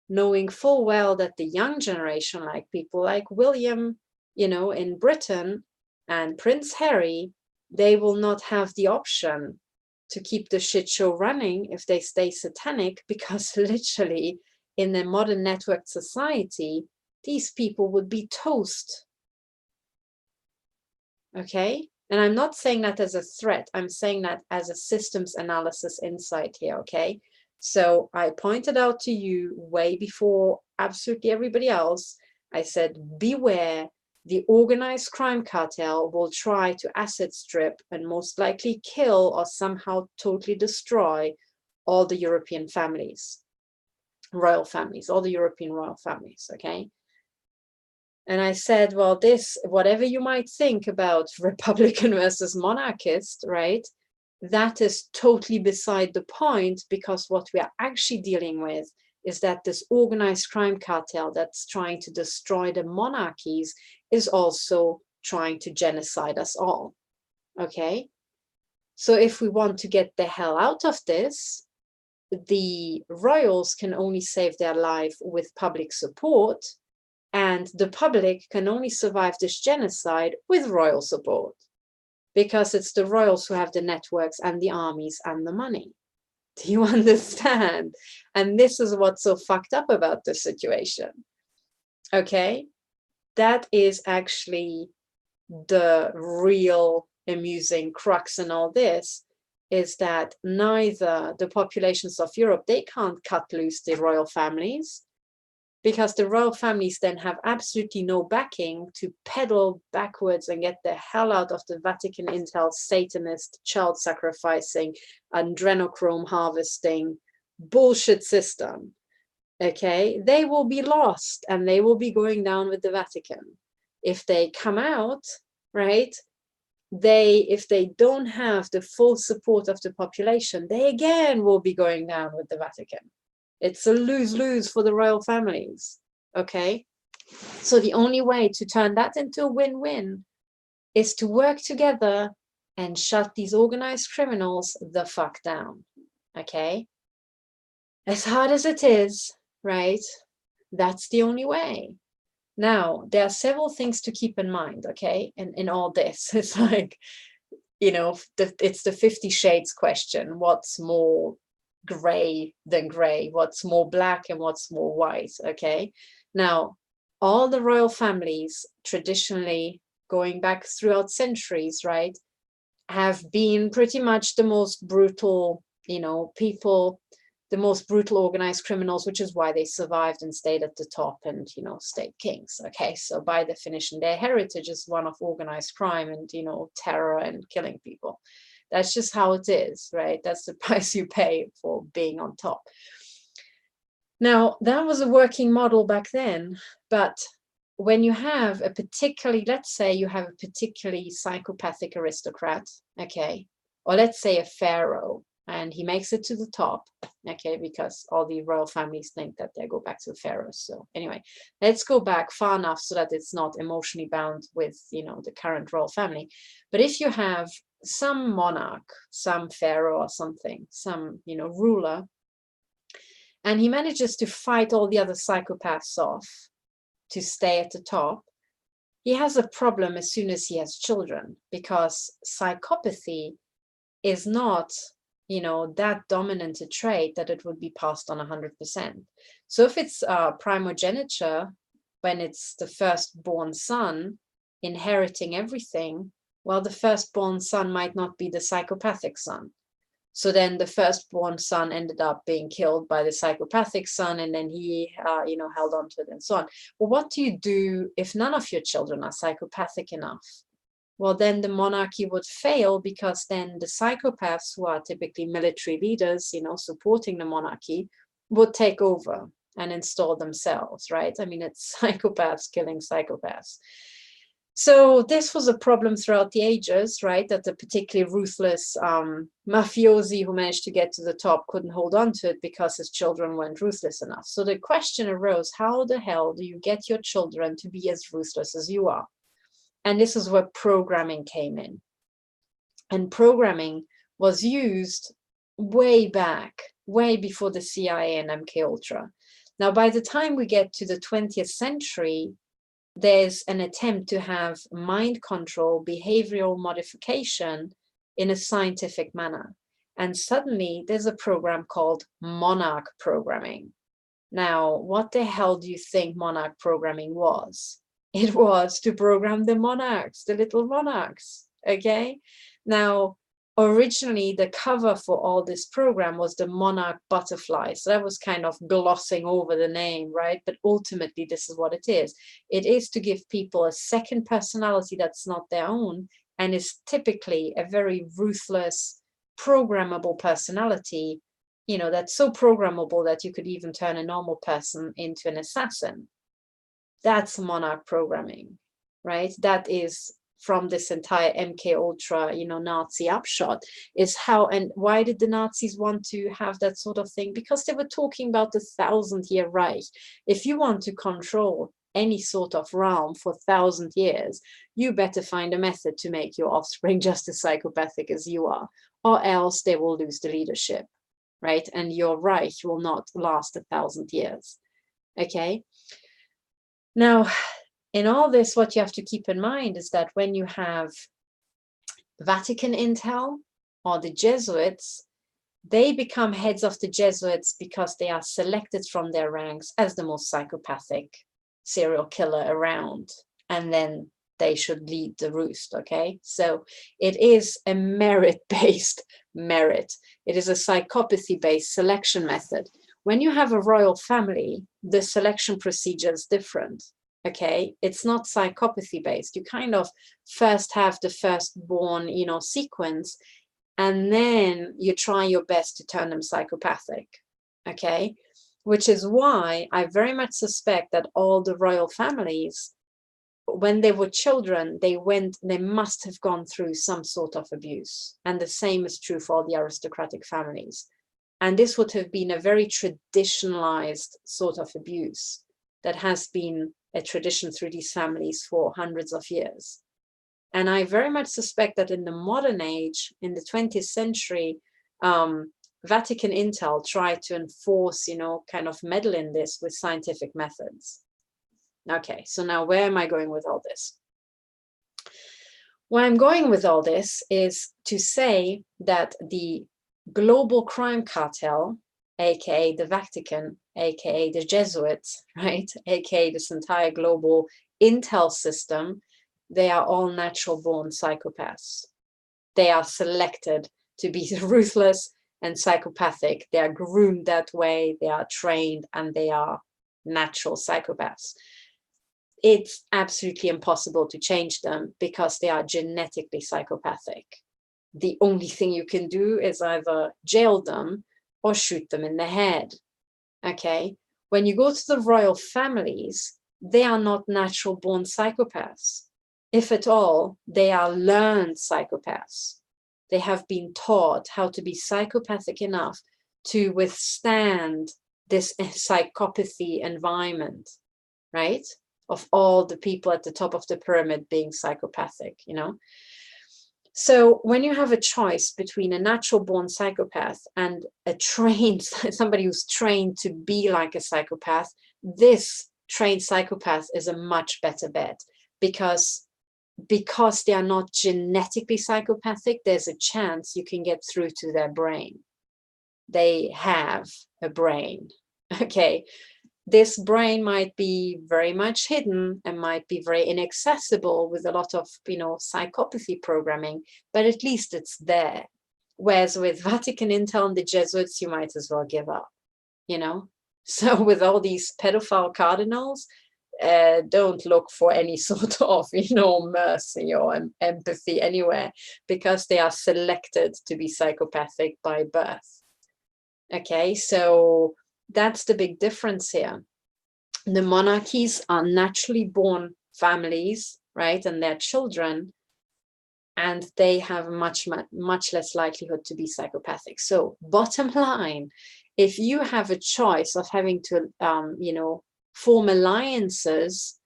knowing full well that the young generation, like people like William, you know, in Britain, and Prince Harry, they will not have the option to keep the shit show running if they stay satanic, because literally in a modern networked society, these people would be toast. Okay? And I'm not saying that as a threat. I'm saying that as a systems analysis insight here, okay? So I pointed out to you way before absolutely everybody else, I said, beware, the organized crime cartel will try to asset strip and most likely kill or somehow totally destroy all the European families, royal families, all the European royal families, okay? And I said, well, this, whatever you might think about Republican versus monarchist, right? That is totally beside the point, because what we are actually dealing with is that this organized crime cartel that's trying to destroy the monarchies is also trying to genocide us all, okay? So if we want to get the hell out of this, the royals can only save their life with public support, and the public can only survive this genocide with royal support, because it's the royals who have the networks and the armies and the money. Do you understand? And this is what's so fucked up about this situation. Okay? That is actually the real amusing crux in all this, is that neither the populations of Europe, they can't cut loose the royal families, because the royal families then have absolutely no backing to pedal backwards and get the hell out of the Vatican Intel Satanist, child sacrificing, adrenochrome harvesting bullshit system. Okay, they will be lost and they will be going down with the Vatican. If they come out, right, if they don't have the full support of the population, they again will be going down with the Vatican. It's a lose-lose for the royal families, okay? So the only way to turn that into a win-win is to work together and shut these organized criminals the fuck down, okay? As hard as it is, right? That's the only way. Now, there are several things to keep in mind, okay? And in all this, it's like, you know, it's the 50 Shades question. What's more gray than gray? What's more black and what's more white, okay? Now, all the royal families traditionally, going back throughout centuries, right, have been pretty much the most brutal, you know, people, the most brutal organized criminals, which is why they survived and stayed at the top and, you know, stayed kings. Okay, so by definition, their heritage is one of organized crime and, you know, terror and killing people. That's just how it is, right? That's the price you pay for being on top. Now, that was a working model back then, but when you have a particularly, let's say you have a particularly psychopathic aristocrat, okay, or let's say a pharaoh, and he makes it to the top, okay, because all the royal families think that they go back to the pharaohs. So anyway, let's go back far enough so that it's not emotionally bound with, you know, the current royal family. But if you have some monarch, some pharaoh or something, some, you know, ruler, and he manages to fight all the other psychopaths off to stay at the top, he has a problem as soon as he has children, because psychopathy is not, you know, that dominant a trait that it would be passed on 100%. So if it's primogeniture, when it's the firstborn son inheriting everything, well, the firstborn son might not be the psychopathic son. So then the firstborn son ended up being killed by the psychopathic son, and then he, you know, held on to it and so on. Well, what do you do if none of your children are psychopathic enough? Well, then the monarchy would fail, because then the psychopaths, who are typically military leaders, you know, supporting the monarchy, would take over and install themselves, right? I mean, it's psychopaths killing psychopaths. So this was a problem throughout the ages, right? That the particularly ruthless mafiosi who managed to get to the top couldn't hold on to it because his children weren't ruthless enough. So the question arose, how the hell do you get your children to be as ruthless as you are? And this is where programming came in. And programming was used way back, way before the CIA and MKUltra. Now, by the time we get to the 20th century, there's an attempt to have mind control, behavioral modification in a scientific manner. And suddenly there's a program called monarch programming. Now, what the hell do you think monarch programming was? It was to program the monarchs, the little monarchs, okay? Now, originally, the cover for all this program was the monarch butterfly. So that was kind of glossing over the name, right? But ultimately, this is what it is. It is to give people a second personality that's not their own, and is typically a very ruthless, programmable personality, you know, that's so programmable that you could even turn a normal person into an assassin. That's monarch programming, right? That is from this entire MKUltra, you know, Nazi upshot, is how and why did the Nazis want to have that sort of thing? Because they were talking about the 1,000-year Reich. If you want to control any sort of realm for 1,000 years, you better find a method to make your offspring just as psychopathic as you are, or else they will lose the leadership, right? And your Reich will not last 1,000 years, okay? Now, in all this, what you have to keep in mind is that when you have Vatican intel or the Jesuits, they become heads of the Jesuits because they are selected from their ranks as the most psychopathic serial killer around. And then they should lead the roost, okay? So it is a merit-based merit. It is a psychopathy-based selection method. When you have a royal family, the selection procedure is different. Okay, it's not psychopathy based. You kind of first have the firstborn, you know, sequence, and then you try your best to turn them psychopathic. Okay, which is why I very much suspect that all the royal families, when they were children, they must have gone through some sort of abuse. And the same is true for all the aristocratic families. And this would have been a very traditionalized sort of abuse that has been a tradition through these families for hundreds of years. And I very much suspect that in the modern age, in the 20th century, Vatican intel tried to enforce, kind of meddle in this with scientific methods. Okay, so now where am I going with all this? Where I'm going with all this is to say that the global crime cartel, aka the Vatican, aka the Jesuits, right, aka this entire global intel system, they are all natural born psychopaths. They are selected to be ruthless and psychopathic. They are groomed that way, they are trained, and they are natural psychopaths. It's absolutely impossible to change them because they are genetically psychopathic. The only thing you can do is either jail them or shoot them in the head. Okay? When you go to the royal families, they are not natural born psychopaths. If at all, they are learned psychopaths. They have been taught how to be psychopathic enough to withstand this psychopathy environment, right? Of all the people at the top of the pyramid being psychopathic, So when you have a choice between a natural born psychopath and a trained, somebody who's trained to be like a psychopath, this trained psychopath is a much better bet because they are not genetically psychopathic, there's a chance you can get through to their brain. They have a brain, okay? This brain might be very much hidden and might be very inaccessible with a lot of, psychopathy programming, but at least it's there. Whereas with Vatican intel and the Jesuits, you might as well give up, So with all these pedophile cardinals, don't look for any sort of, mercy or empathy anywhere because they are selected to be psychopathic by birth. Okay, so that's the big difference here. The monarchies are naturally born families, right? And their children, and they have much less likelihood to be psychopathic. So bottom line, if you have a choice of having to, form alliances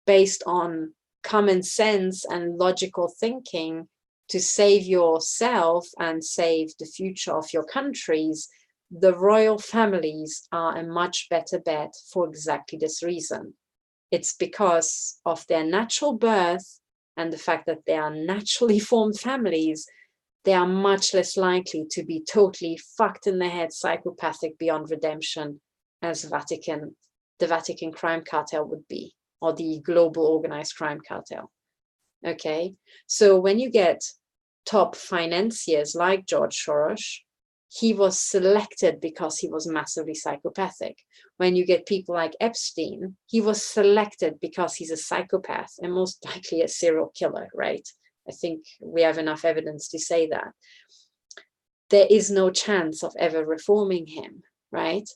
based on common sense and logical thinking to save yourself and save the future of your countries, the royal families are a much better bet for exactly this reason. It's because of their natural birth and the fact that they are naturally formed families, they are much less likely to be totally fucked in the head, psychopathic beyond redemption, as the Vatican crime cartel would be, or the global organized crime cartel. Okay, so when you get top financiers like George Soros, he was selected because he was massively psychopathic. When you get people like Epstein, he was selected because he's a psychopath and most likely a serial killer, right? I think we have enough evidence to say that. There is no chance of ever reforming him, right?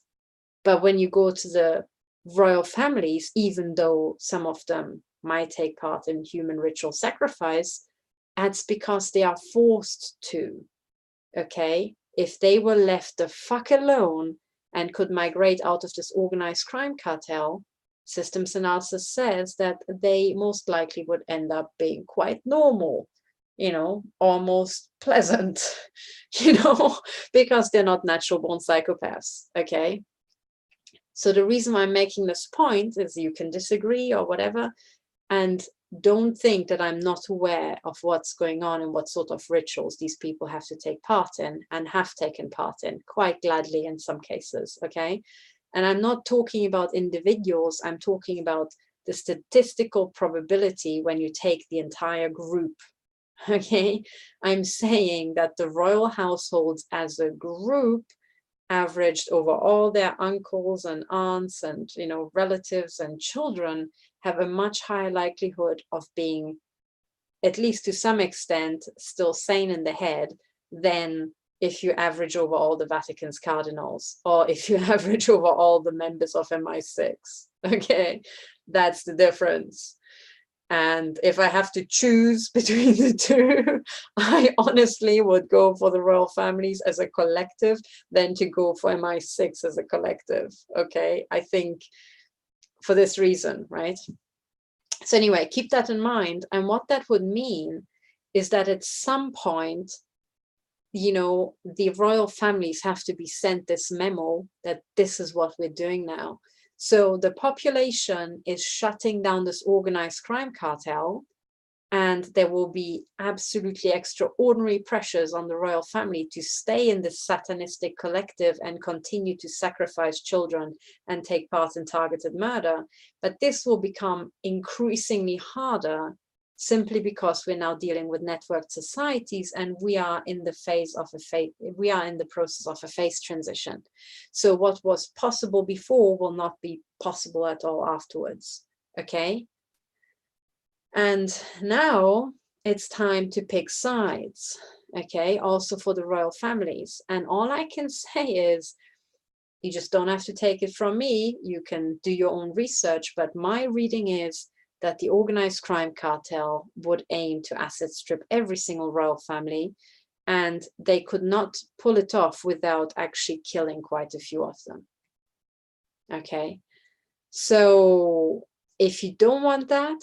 But when you go to the royal families, even though some of them might take part in human ritual sacrifice, that's because they are forced to, okay? If they were left the fuck alone and could migrate out of this organized crime cartel, systems analysis says that they most likely would end up being quite normal, almost pleasant, because they're not natural born psychopaths, okay? So the reason why I'm making this point is you can disagree or whatever, and don't think that I'm not aware of what's going on and what sort of rituals these people have to take part in and have taken part in quite gladly in some cases, okay? And I'm not talking about individuals, I'm talking about the statistical probability when you take the entire group, okay? I'm saying that the royal households as a group averaged over all their uncles and aunts and, relatives and children have a much higher likelihood of being, at least to some extent, still sane in the head than if you average over all the Vatican's cardinals or if you average over all the members of MI6. Okay, that's the difference. And if I have to choose between the two, I honestly would go for the royal families as a collective than to go for MI6 as a collective. Okay, I think for this reason, right? So anyway, keep that in mind. And what that would mean is that at some point, you know, the royal families have to be sent this memo that this is what we're doing now. So the population is shutting down this organized crime cartel, and there will be absolutely extraordinary pressures on the royal family to stay in this satanistic collective and continue to sacrifice children and take part in targeted murder. But this will become increasingly harder simply because we're now dealing with networked societies, and we are in the process of a phase transition. So what was possible before will not be possible at all afterwards. Okay. And now it's time to pick sides, okay, also for the royal families. And all I can say is, you just don't have to take it from me. You can do your own research. But my reading is that the organized crime cartel would aim to asset strip every single royal family, and they could not pull it off without actually killing quite a few of them. Okay, so if you don't want that,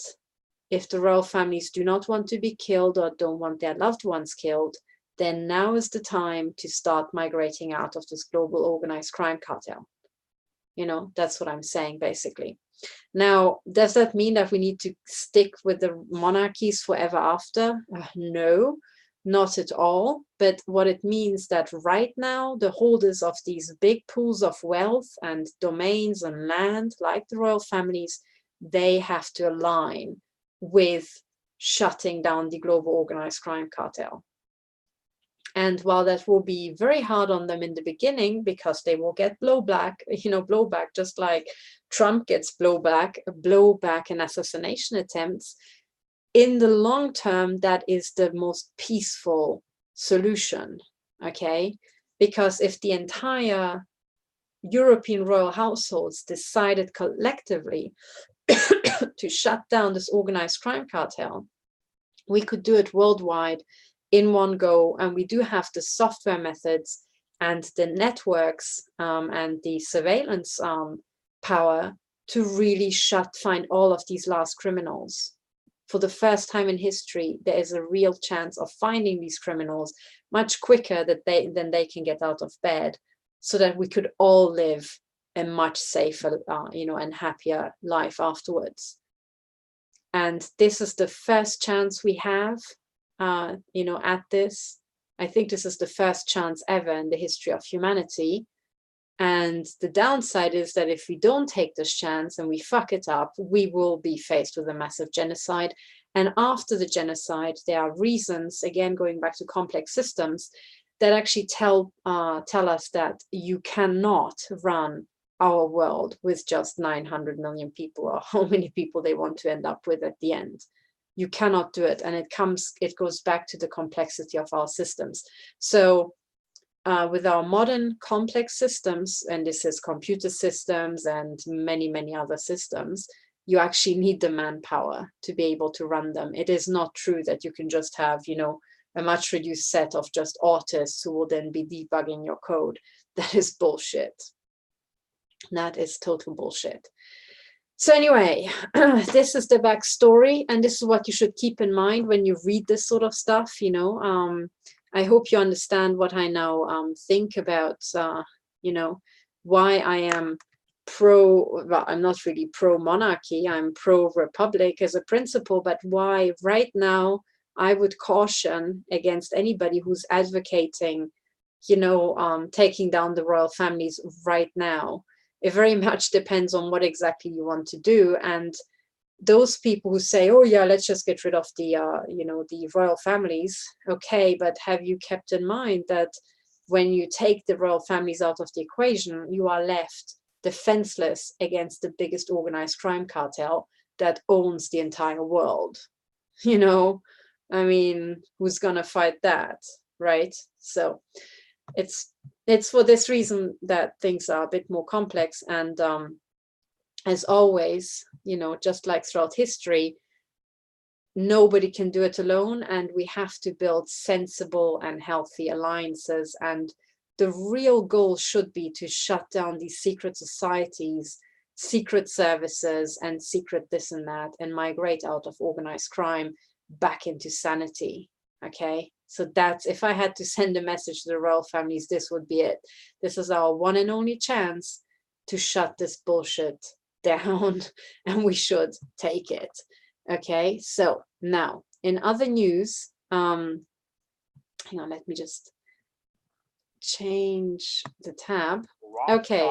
if the royal families do not want to be killed or don't want their loved ones killed, then now is the time to start migrating out of this global organized crime cartel. You know, that's what I'm saying, basically. Now, does that mean that we need to stick with the monarchies forever after? No, not at all. But what it means that right now, the holders of these big pools of wealth and domains and land, like the royal families, they have to align with shutting down the global organized crime cartel. And while that will be very hard on them in the beginning, because they will get blowback, just like Trump gets blowback and assassination attempts, in the long term, that is the most peaceful solution, okay? Because if the entire European royal households decided collectively to shut down this organized crime cartel, we could do it worldwide in one go. And we do have the software methods and the networks and the surveillance power to really find all of these last criminals. For the first time in history, there is a real chance of finding these criminals much quicker than they can get out of bed, so that we could all live a much safer, and happier life afterwards. And this is the first chance we have, at this. I think this is the first chance ever in the history of humanity. And the downside is that if we don't take this chance and we fuck it up, we will be faced with a massive genocide. And after the genocide, there are reasons, again, going back to complex systems, that actually tell us that you cannot run our world with just 900 million people, or how many people they want to end up with at the end. You cannot do it. And it goes back to the complexity of our systems. So with our modern complex systems, and this is computer systems and many, many other systems, you actually need the manpower to be able to run them. It is not true that you can just have, a much reduced set of just autists who will then be debugging your code. That is bullshit. That is total bullshit. So anyway, this is the backstory, and this is what you should keep in mind when you read this sort of stuff. I hope you understand what I now think about, why I am I'm not really pro-monarchy, I'm pro-republic as a principle, but why right now I would caution against anybody who's advocating, taking down the royal families right now. It very much depends on what exactly you want to do. And those people who say, oh yeah, let's just get rid of the, the royal families. Okay, but have you kept in mind that when you take the royal families out of the equation, you are left defenseless against the biggest organized crime cartel that owns the entire world? Who's gonna fight that, right? So it's for this reason that things are a bit more complex. And as always, just like throughout history, nobody can do it alone, and we have to build sensible and healthy alliances. And the real goal should be to shut down these secret societies, secret services, and secret this and that, and migrate out of organized crime back into sanity. Okay, so that's, if I had to send a message to the royal families, this would be it. This is our one and only chance to shut this bullshit down, and we should take it. Okay, so now in other news, hang on, let me just change the tab. Okay,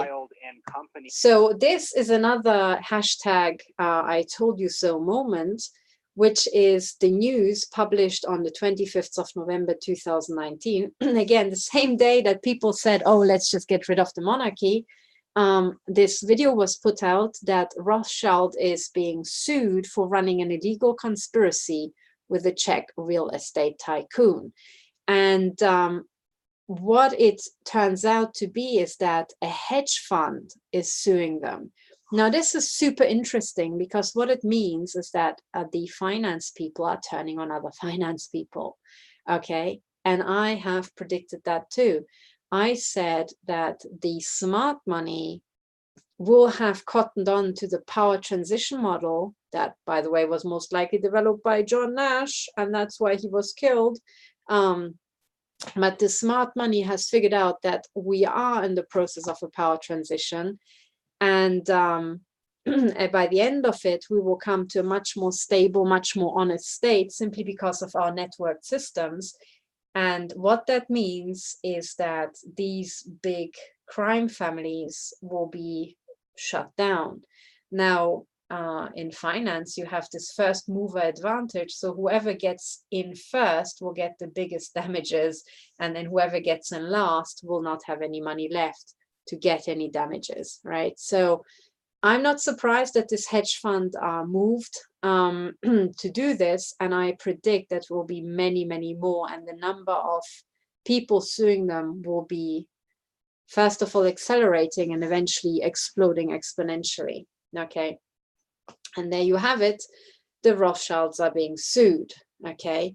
so this is another hashtag I told you so moment, which is the news published on the 25th of November 2019. Again, the same day that people said, oh, let's just get rid of the monarchy. This video was put out that Rothschild is being sued for running an illegal conspiracy with a Czech real estate tycoon. And what it turns out to be is that a hedge fund is suing them. Now, this is super interesting, because what it means is that the finance people are turning on other finance people. Okay, and I have predicted that too. I said that the smart money will have cottoned on to the power transition model that, by the way, was most likely developed by John Nash, and that's why he was killed. But the smart money has figured out that we are in the process of a power transition, and by the end of it, we will come to a much more stable, much more honest state, simply because of our networked systems. And what that means is that these big crime families will be shut down. Now, in finance, you have this first mover advantage. So whoever gets in first will get the biggest damages, and then whoever gets in last will not have any money left to get any damages, right? So I'm not surprised that this hedge fund moved to do this, and I predict that will be many, many more, and the number of people suing them will be, first of all, accelerating and eventually exploding exponentially. Okay, and there you have it. The Rothschilds are being sued. Okay.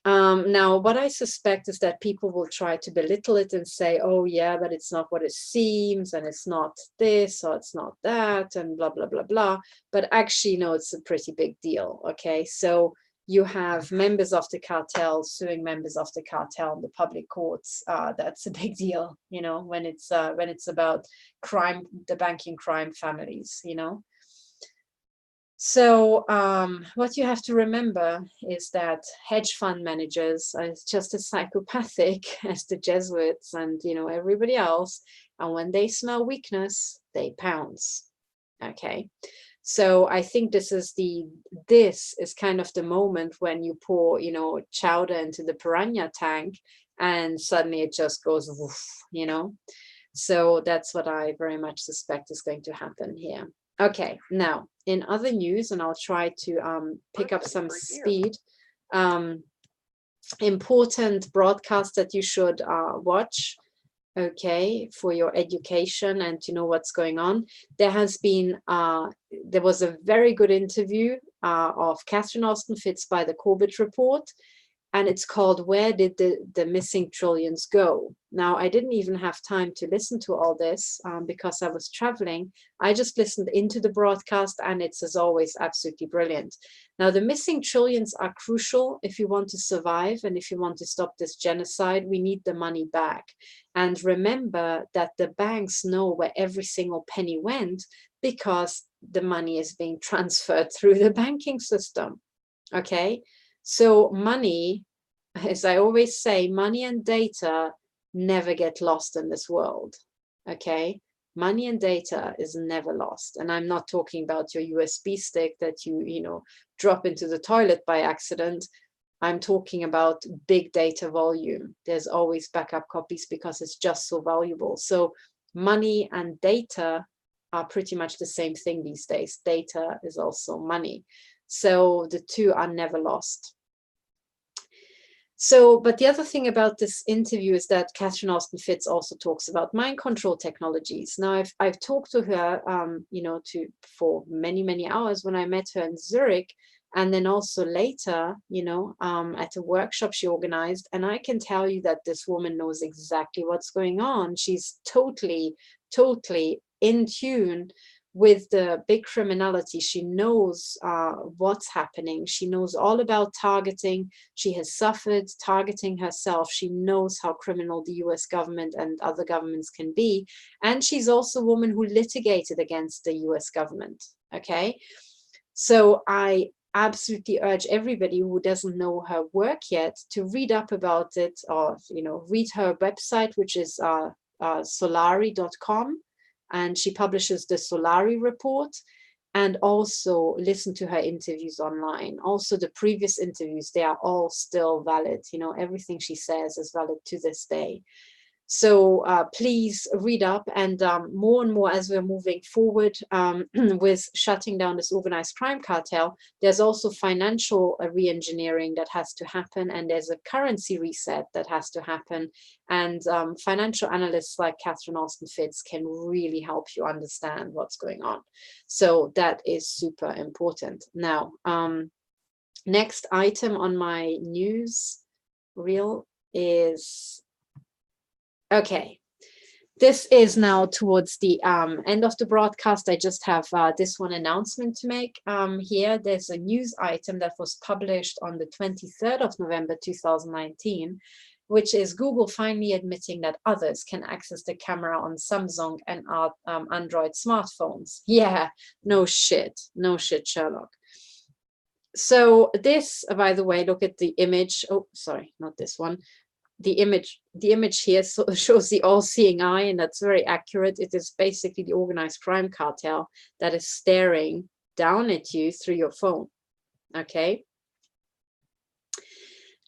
Now, what I suspect is that people will try to belittle it and say, oh, yeah, but it's not what it seems, and it's not this, or it's not that, and blah, blah, blah, blah. But actually, no, it's a pretty big deal. Okay, so you have members of the cartel suing members of the cartel in the public courts. That's a big deal, you know, when it's about crime, the banking crime families, you know. So what you have to remember is that hedge fund managers are just as psychopathic as the Jesuits and, you know, everybody else. And when they smell weakness, they pounce. Okay. So I think this is kind of the moment when you pour, you know, chowder into the piranha tank, and suddenly it just goes woof, you know. So that's what I very much suspect is going to happen here. Okay, now in other news, and I'll try to pick up some speed, important broadcast that you should watch, okay, for your education and to know what's going on. There has been, there was a very good interview of Katherine Horton by the Corbett Report, and it's called Where Did the Missing Trillions Go? Now, I didn't even have time to listen to all this because I was traveling. I just listened into the broadcast, and it's, as always, absolutely brilliant. Now, the missing trillions are crucial if you want to survive, and if you want to stop this genocide. We need the money back. And remember that the banks know where every single penny went, because the money is being transferred through the banking system. Okay? So money, as I always say, money and data never get lost in this world. Okay? Money and data is never lost. And I'm not talking about your USB stick that you know, drop into the toilet by accident. I'm talking about big data volume. There's always backup copies because it's just so valuable. So money and data are pretty much the same thing these days. Data is also money. So the two are never lost. So, but the other thing about this interview is that Katherine Horton also talks about mind control technologies. Now, I've talked to her, you know, for many, many hours when I met her in Zurich, And then also later, at a workshop she organized, and I can tell you that this woman knows exactly what's going on. She's totally in tune with the big criminality. She knows what's happening. She knows all about targeting. She has suffered targeting herself. She knows how criminal the US government and other governments can be. And she's also a woman who litigated against the US government. Okay. So I absolutely urge everybody who doesn't know her work yet to read up about it, or, read her website, which is solari.com. And she publishes the Solari report, and also listen to her interviews online. Also the previous interviews, they are all still valid. Everything she says is valid to this day. So please read up, and more and more as we're moving forward with shutting down this organized crime cartel, there's also financial re-engineering that has to happen, and there's a currency reset that has to happen. And financial analysts like Katherine Horton can really help you understand what's going on. So that is super important. Now, next item on my news reel is... Okay, this is now towards the end of the broadcast. I just have this one announcement to make here. There's a news item that was published on the 23rd of November 2019, which is Google finally admitting that others can access the camera on Samsung and Android smartphones. Yeah, no shit, Sherlock. So this, by the way, look at the image. Oh, sorry, not this one. The image here shows the all-seeing eye, and that's very accurate. It is basically the organized crime cartel that is staring down at you through your phone. Okay.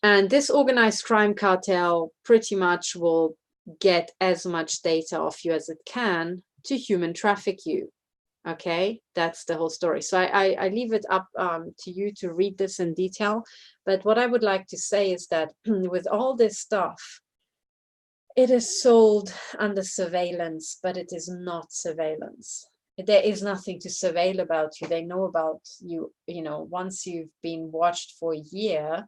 And this organized crime cartel pretty much will get as much data off you as it can to human traffic you. Okay, that's the whole story. So I leave it up to you to read this in detail. But what I would like to say is that with all this stuff, it is sold under surveillance, but it is not surveillance. There is nothing to surveil about you. They know about you, once you've been watched for a year.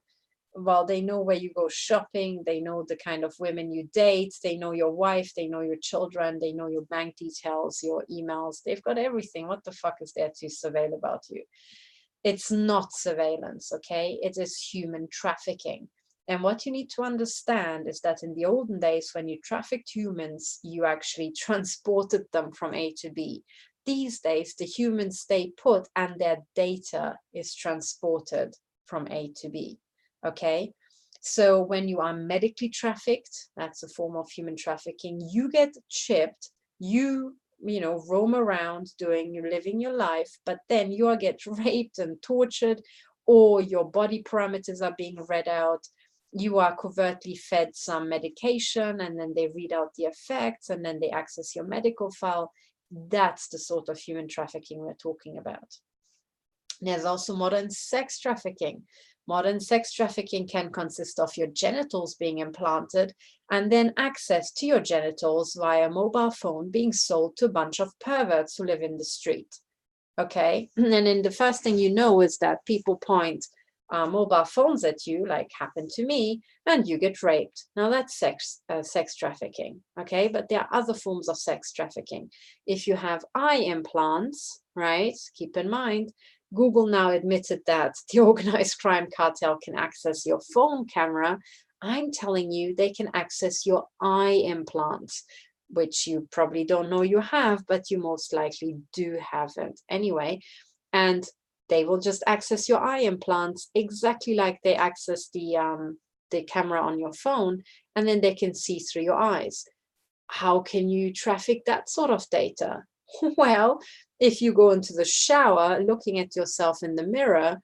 Well, they know where you go shopping, they know the kind of women you date, they know your wife, they know your children, they know your bank details, your emails, they've got everything. What the fuck is there to surveil about you? It's not surveillance, okay? It is human trafficking. And what you need to understand is that in the olden days, when you trafficked humans, you actually transported them from A to B. These days, the humans stay put and their data is transported from A to B. Okay, so when you are medically trafficked, that's a form of human trafficking. You get chipped, you roam around living your life, but then you get raped and tortured, or your body parameters are being read out. You are covertly fed some medication, and then they read out the effects, and then they access your medical file. That's the sort of human trafficking we're talking about. There's also modern sex trafficking. Modern sex trafficking can consist of your genitals being implanted and then access to your genitals via mobile phone being sold to a bunch of perverts who live in the street. Okay, and then the first thing you know is that people point mobile phones at you, like happened to me, and you get raped. Now that's sex trafficking. Okay, but there are other forms of sex trafficking. If you have eye implants, right, keep in mind, Google now admitted that the organized crime cartel can access your phone camera. I'm telling you, they can access your eye implants, which you probably don't know you have, but you most likely do have it anyway. And they will just access your eye implants exactly like they access the camera on your phone, and then they can see through your eyes. How can you traffic that sort of data? Well, if you go into the shower looking at yourself in the mirror,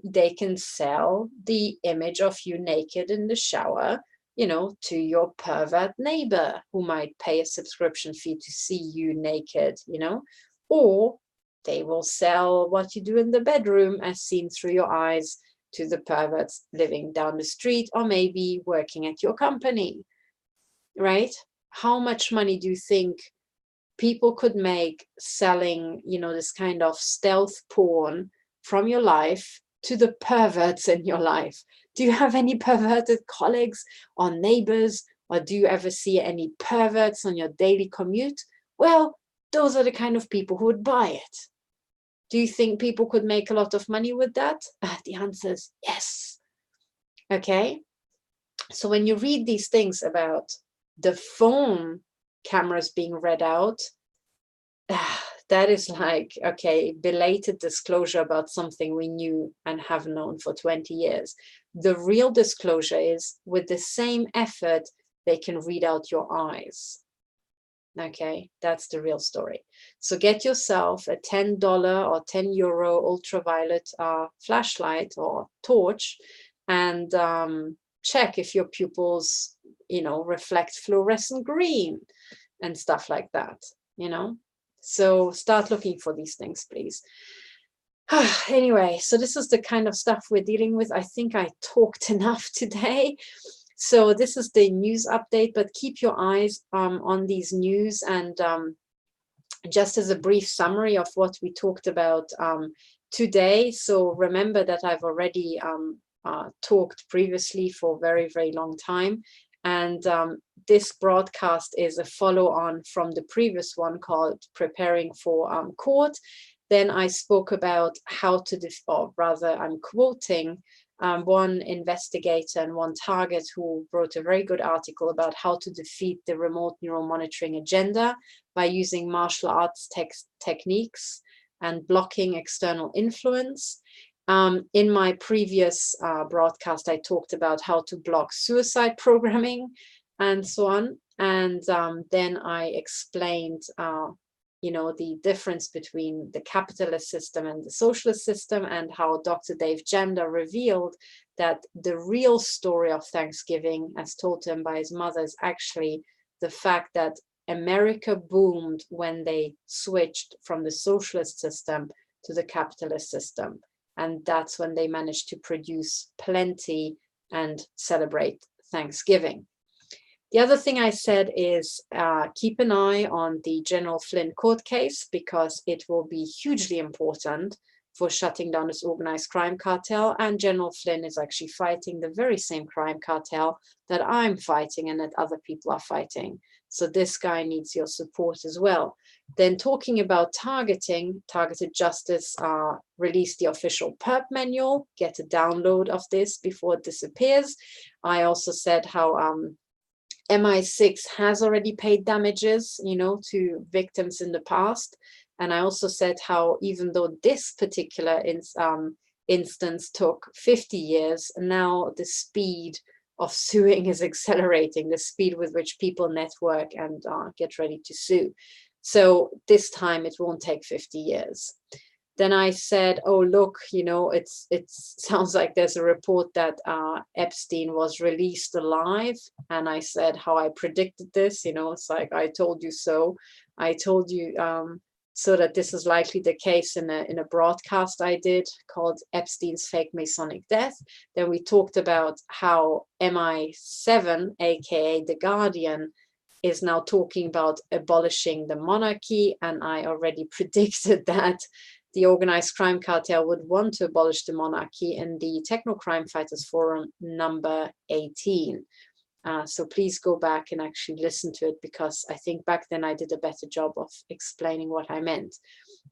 they can sell the image of you naked in the shower, to your pervert neighbor who might pay a subscription fee to see you naked, or they will sell what you do in the bedroom as seen through your eyes to the perverts living down the street or maybe working at your company, right? How much money do you think people could make selling, this kind of stealth porn from your life to the perverts in your life. Do you have any perverted colleagues or neighbors, or do you ever see any perverts on your daily commute? Well, those are the kind of people who would buy it. Do you think people could make a lot of money with that? The answer is yes. Okay. So when you read these things about the phone cameras being read out, that is like, okay, belated disclosure about something we knew and have known for 20 years. The real disclosure is with the same effort, they can read out your eyes. Okay, that's the real story. So get yourself a $10 or €10 ultraviolet flashlight or torch and check if your pupils, reflect fluorescent green and stuff like that, So start looking for these things, please. Anyway, so this is the kind of stuff we're dealing with. I think I talked enough today. So this is the news update, but keep your eyes on these news. And just as a brief summary of what we talked about today. So remember that I've already talked previously for a very, very long time. And this broadcast is a follow-on from the previous one called Preparing for Court. Then I spoke about how to, or rather I'm quoting one investigator and one target who wrote a very good article about how to defeat the remote neural monitoring agenda by using martial arts techniques and blocking external influence. In my previous broadcast, I talked about how to block suicide programming and so on. And then I explained the difference between the capitalist system and the socialist system, and how Dr. Dave Janda revealed that the real story of Thanksgiving, as told to him by his mother, is actually the fact that America boomed when they switched from the socialist system to the capitalist system. And that's when they managed to produce plenty and celebrate Thanksgiving. The other thing I said is keep an eye on the General Flynn court case, because it will be hugely important for shutting down this organized crime cartel. And General Flynn is actually fighting the very same crime cartel that I'm fighting and that other people are fighting. So this guy needs your support as well. Then talking about targeting, Targeted Justice released the official Perp manual. Get a download of this before it disappears. I also said how MI6 has already paid damages, to victims in the past. And I also said how even though this particular instance took 50 years, now the speed of suing is accelerating, the speed with which people network and get ready to sue. So this time it won't take 50 years. Then I said, oh, look, it sounds like there's a report that Epstein was released alive. And I said how I predicted this, it's like, I told you so. I told you so that this is likely the case in a broadcast I did called Epstein's Fake Masonic Death. Then we talked about how MI7, aka The Guardian, is now talking about abolishing the monarchy. And I already predicted that the organized crime cartel would want to abolish the monarchy in the Techno Crime Fighters Forum number 18. So please go back and actually listen to it, because I think back then I did a better job of explaining what I meant.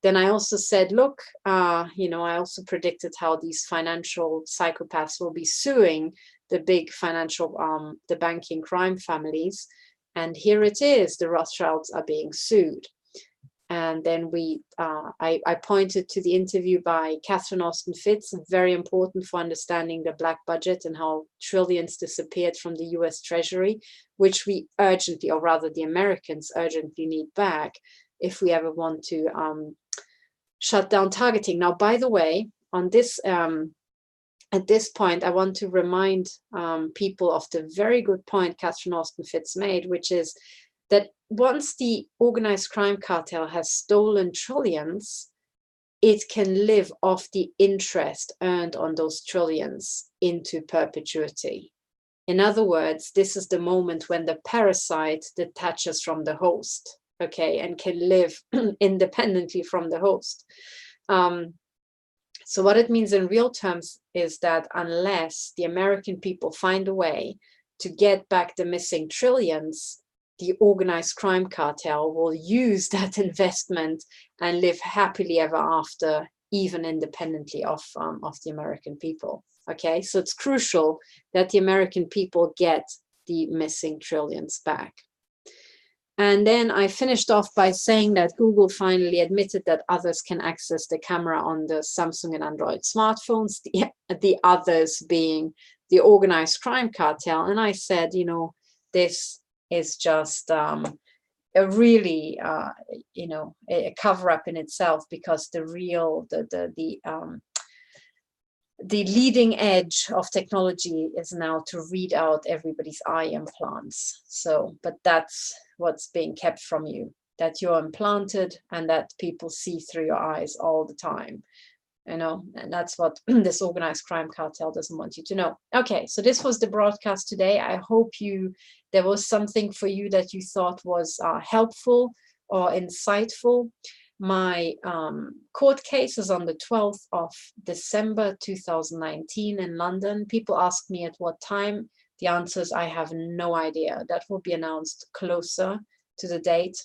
Then I also said, look, I also predicted how these financial psychopaths will be suing the big financial, the banking crime families. And here it is, the Rothschilds are being sued. And then I pointed to the interview by Catherine Austin Fitz, very important for understanding the black budget and how trillions disappeared from the US Treasury, which we urgently, or rather the Americans urgently need back if we ever want to shut down targeting. Now, by the way, on this, at this point, I want to remind people of the very good point Catherine Austin Fitz made, which is that once the organized crime cartel has stolen trillions, it can live off the interest earned on those trillions into perpetuity. In other words, this is the moment when the parasite detaches from the host, okay, and can live independently from the host. So what it means in real terms is that unless the American people find a way to get back the missing trillions, the organized crime cartel will use that investment and live happily ever after, even independently of the American people. Okay, so it's crucial that the American people get the missing trillions back. And then I finished off by saying that Google finally admitted that others can access the camera on the Samsung and Android smartphones, the others being the organized crime cartel. And I said, you know, this is just a really, you know, a cover-up in itself, because the real, the leading edge of technology is now to read out everybody's eye implants. So, but that's what's being kept from you, that you're implanted and that people see through your eyes all the time, you know, and that's what this organized crime cartel doesn't want you to know. Okay, so this was the broadcast today. I hope there was something for you that you thought was helpful or insightful. My court case is on the 12th of December 2019 in London. People ask me at what time. The answer is I have no idea. That will be announced closer to the date.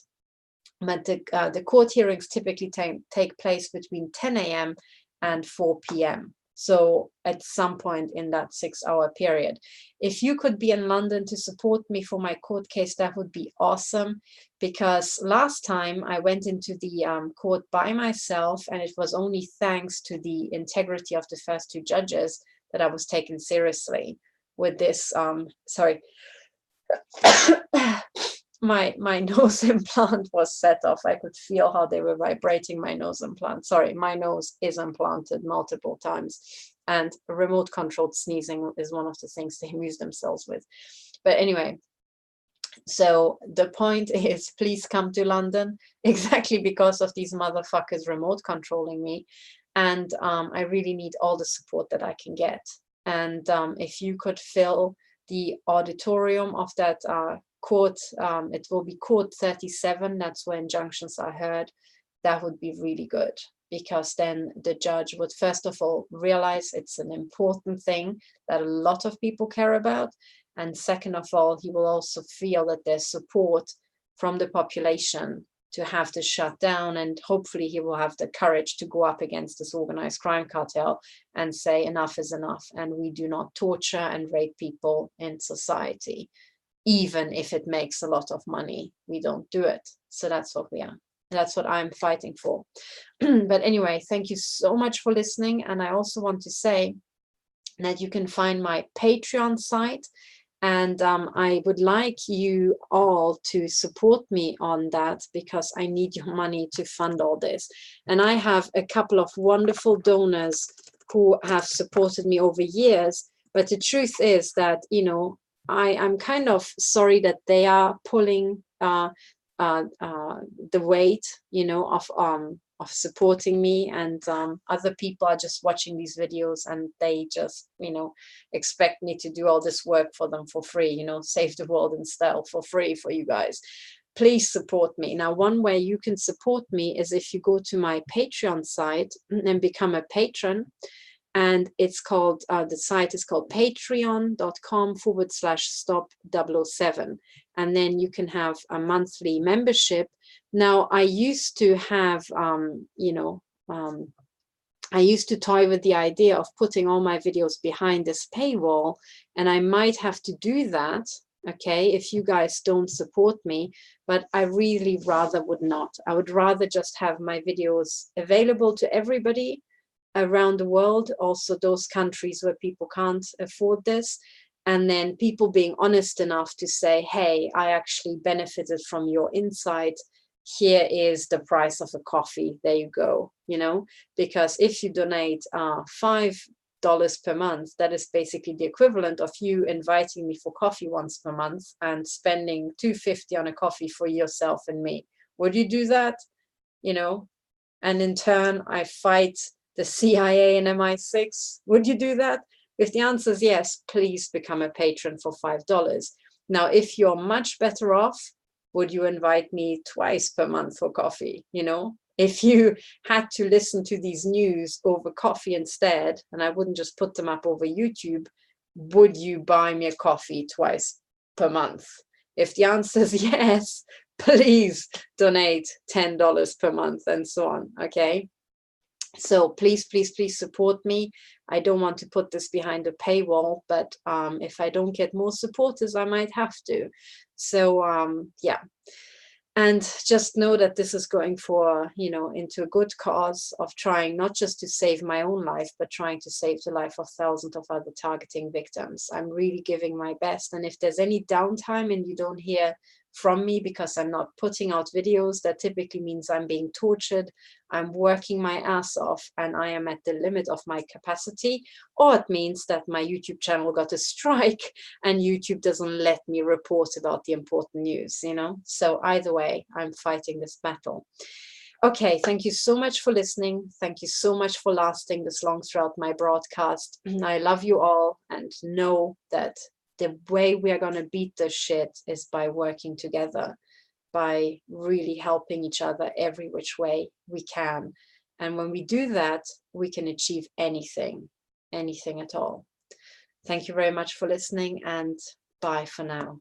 But the court hearings typically take place between 10 a.m. and 4 p.m. So at some point in that 6-hour period. If you could be in London to support me for my court case, that would be awesome. Because last time I went into the court by myself, and it was only thanks to the integrity of the first two judges that I was taken seriously with this. Sorry. My nose implant was set off. I could feel how they were vibrating my nose implant. Sorry, my nose is implanted multiple times, and remote controlled sneezing is one of the things they amuse themselves with. But anyway, so the point is, please come to London, exactly because of these motherfuckers remote controlling me. And I really need all the support that I can get. And if you could fill the auditorium of that court, it will be court 37, that's where injunctions are heard. That would be really good, because then the judge would first of all realize it's an important thing that a lot of people care about, and second of all, he will also feel that there's support from the population to have to shut down, and hopefully he will have the courage to go up against this organized crime cartel and say enough is enough, and we do not torture and rape people in society. Even if it makes a lot of money, we don't do it. So that's what we are. That's what I'm fighting for. But anyway, thank you so much for listening. And I also want to say that you can find my Patreon site. And I would like you all to support me on that, because I need your money to fund all this. And I have a couple of wonderful donors who have supported me over years. But the truth is that, you know, I'm kind of sorry that they are pulling the weight, you know, of supporting me, and other people are just watching these videos and they just, you know, expect me to do all this work for them for free, you know, save the world in style for free for you guys. Please support me. Now, one way you can support me is if you go to my Patreon site and become a patron. And it's called, the site is called patreon.com/Stop007. And then you can have a monthly membership. Now, I used to have, you know, I used to toy with the idea of putting all my videos behind this paywall, and I might have to do that, okay, if you guys don't support me, but I really rather would not. I would rather just have my videos available to everybody around the world, also those countries where people can't afford this, and then people being honest enough to say, hey, I actually benefited from your insight. Here is the price of a coffee. There you go, you know, because if you donate $5 per month, that is basically the equivalent of you inviting me for coffee once per month and spending $2.50 on a coffee for yourself and me. Would you do that? You know, and in turn, I fight the CIA and MI6. Would you do that? If the answer is yes, please become a patron for $5. Now, if you're much better off, would you invite me twice per month for coffee? You know, If you had to listen to these news over coffee instead, and I wouldn't just put them up over YouTube, would you buy me a coffee twice per month? If the answer is yes, please donate $10 per month and so on, okay? So please, please, please support me. I don't want to put this behind a paywall, but if I don't get more supporters, I might have to. So yeah. And just know that this is going for, you know, into a good cause of trying not just to save my own life, but trying to save the life of thousands of other targeting victims. I'm really giving my best. And if there's any downtime and you don't hear from me because I'm not putting out videos, that typically means I'm being tortured, I'm working my ass off, and I am at the limit of my capacity, or it means that my YouTube channel got a strike and YouTube doesn't let me report about the important news, you know? So either way, I'm fighting this battle. Okay, thank you so much for listening. Thank you so much for lasting this long throughout my broadcast. I love you all, and know that the way we are going to beat this shit is by working together, by really helping each other every which way we can. And when we do that, we can achieve anything at all. Thank you very much for listening, and bye for now.